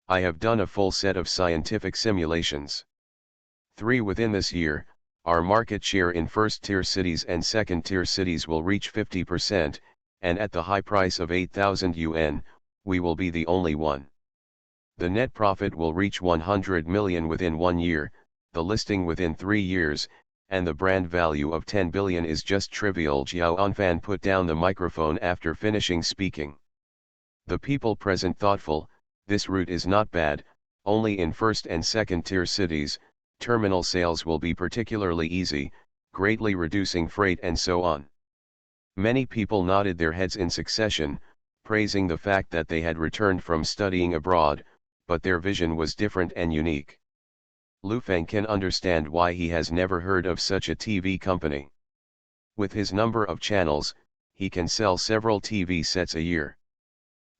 I have done a full set of scientific simulations. 3 within this year, our market share in first-tier cities and second-tier cities will reach 50%, and at the high price of 8,000 yuan, we will be the only one. The net profit will reach 100 million within 1 year, the listing within 3 years, and the brand value of 10 billion is just trivial. Jiao Anfan put down the microphone after finishing speaking. The people present thoughtful, this route is not bad, only in first and second tier cities, terminal sales will be particularly easy, greatly reducing freight and so on. Many people nodded their heads in succession, praising the fact that they had returned from studying abroad, but their vision was different and unique. Lu Feng can understand why he has never heard of such a TV company. With his number of channels, he can sell several TV sets a year.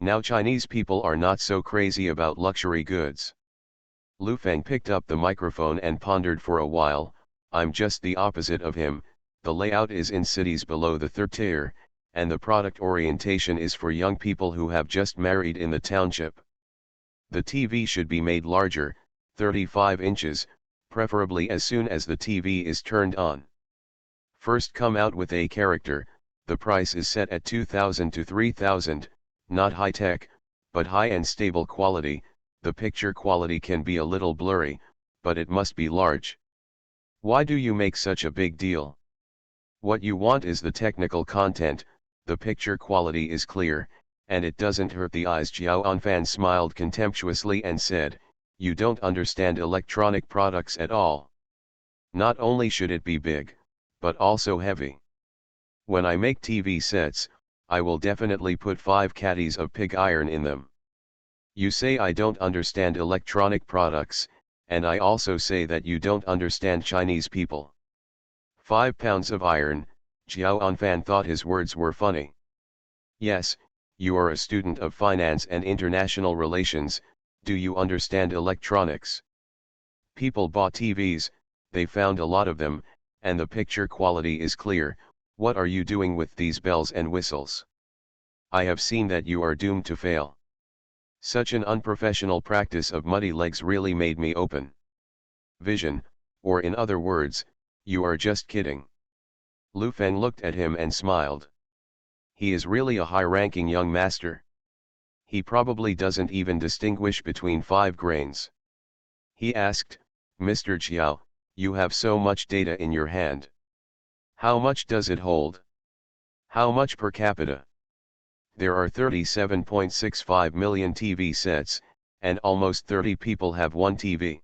Now Chinese people are not so crazy about luxury goods. Lu Feng picked up the microphone and pondered for a while. I'm just the opposite of him. The layout is in cities below the third tier, and the product orientation is for young people who have just married in the township. The TV should be made larger, 35 inches, preferably as soon as the TV is turned on. First come out with a character, the price is set at 2,000 to 3,000, not high-tech, but high and stable quality. The picture quality can be a little blurry, but it must be large. Why do you make such a big deal? What you want is the technical content, the picture quality is clear, and it doesn't hurt the eyes. Jiao Anfan smiled contemptuously and said, you don't understand electronic products at all. Not only should it be big, but also heavy. When I make TV sets, I will definitely put 5 caddies of pig iron in them. You say I don't understand electronic products, and I also say that you don't understand Chinese people. 5 pounds of iron, Jiao Anfan thought his words were funny. Yes, you are a student of finance and international relations, do you understand electronics? People bought TVs, they found a lot of them, and the picture quality is clear. What are you doing with these bells and whistles? I have seen that you are doomed to fail. Such an unprofessional practice of muddy legs really made me open vision, or in other words, you are just kidding. Lu Feng looked at him and smiled. He is really a high-ranking young master. He probably doesn't even distinguish between 5 grains. He asked, Mr. Chiao, you have so much data in your hand. How much does it hold? How much per capita? There are 37.65 million TV sets, and almost 30 people have one TV.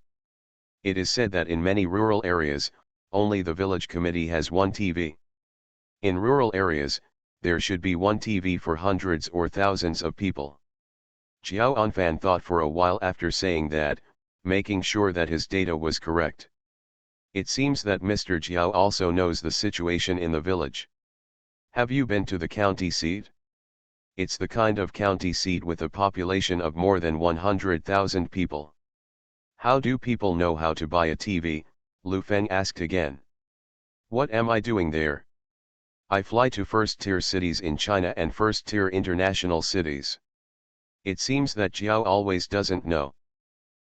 It is said that in many rural areas, only the village committee has one TV. In rural areas, there should be one TV for hundreds or thousands of people. Jiao Anfan thought for a while after saying that, making sure that his data was correct. It seems that Mr. Jiao also knows the situation in the village. Have you been to the county seat? It's the kind of county seat with a population of more than 100,000 people. How do people know how to buy a TV? Lu Feng asked again. What am I doing there? I fly to first-tier cities in China and first-tier international cities. It seems that Jiao always doesn't know.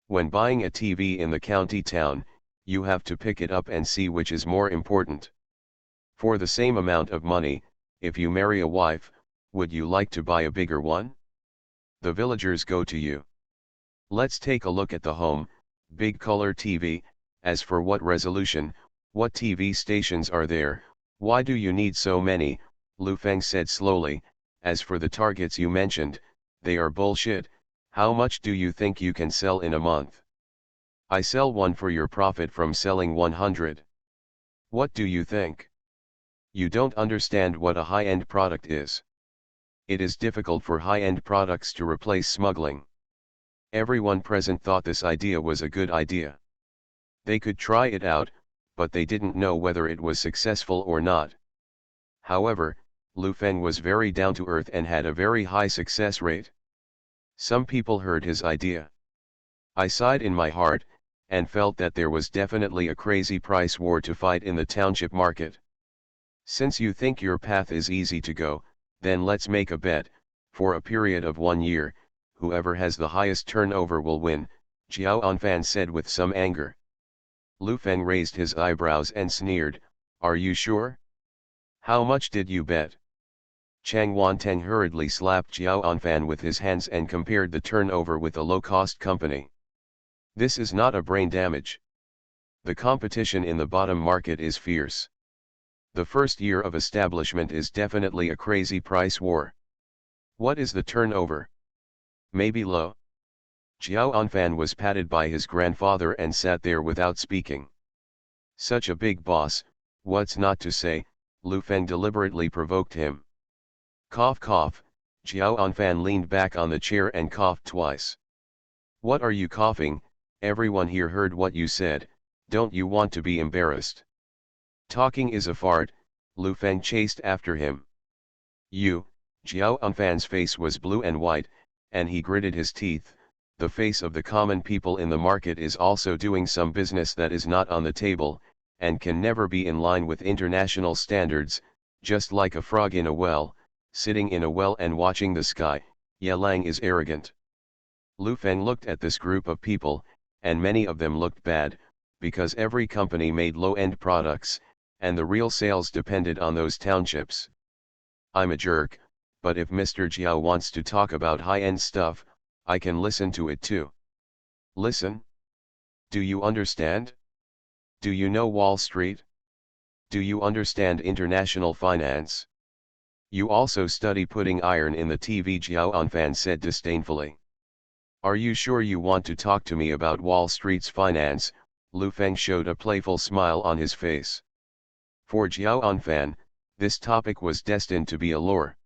When buying a TV in the county town, you have to pick it up and see which is more important. For the same amount of money, if you marry a wife, would you like to buy a bigger one? The villagers go to you. Let's take a look at the home, big color TV, as for what resolution, what TV stations are there, why do you need so many? Lu Feng said slowly, as for the targets you mentioned, they are bullshit. How much do you think you can sell in a month? I sell one for your profit from selling 100. What do you think? You don't understand what a high-end product is. It is difficult for high-end products to replace smuggling. Everyone present thought this idea was a good idea. They could try it out, but they didn't know whether it was successful or not. However, Lu Feng was very down-to-earth and had a very high success rate. Some people heard his idea. I sighed in my heart, and felt that there was definitely a crazy price war to fight in the township market. Since you think your path is easy to go, then let's make a bet. For a period of 1 year, whoever has the highest turnover will win, Jiao Anfan said with some anger. Lu Feng raised his eyebrows and sneered, are you sure? How much did you bet? Chang Wanteng hurriedly slapped Jiao Anfan with his hands and compared the turnover with a low-cost company. This is not a brain damage. The competition in the bottom market is fierce. The first year of establishment is definitely a crazy price war. What is the turnover? Maybe low? Jiao Anfan was patted by his grandfather and sat there without speaking. Such a big boss, what's not to say? Lu Feng deliberately provoked him. Cough cough, Jiao Anfan leaned back on the chair and coughed twice. What are you coughing? Everyone here heard what you said, don't you want to be embarrassed? Talking is a fart, Lu Feng chased after him. You, Jiao Anfan's face was blue and white, and he gritted his teeth. The face of the common people in the market is also doing some business that is not on the table, and can never be in line with international standards, just like a frog in a well, sitting in a well and watching the sky. Ye Lang is arrogant. Lu Feng looked at this group of people, and many of them looked bad, because every company made low-end products, and the real sales depended on those townships. I'm a jerk, but if Mr. Jiao wants to talk about high-end stuff, I can listen to it too. Listen? Do you understand? Do you know Wall Street? Do you understand international finance? You also study putting iron in the TV, Jiao Anfan said disdainfully. Are you sure you want to talk to me about Wall Street's finance? Lu Feng showed a playful smile on his face. For Jiao Anfan, this topic was destined to be a lure.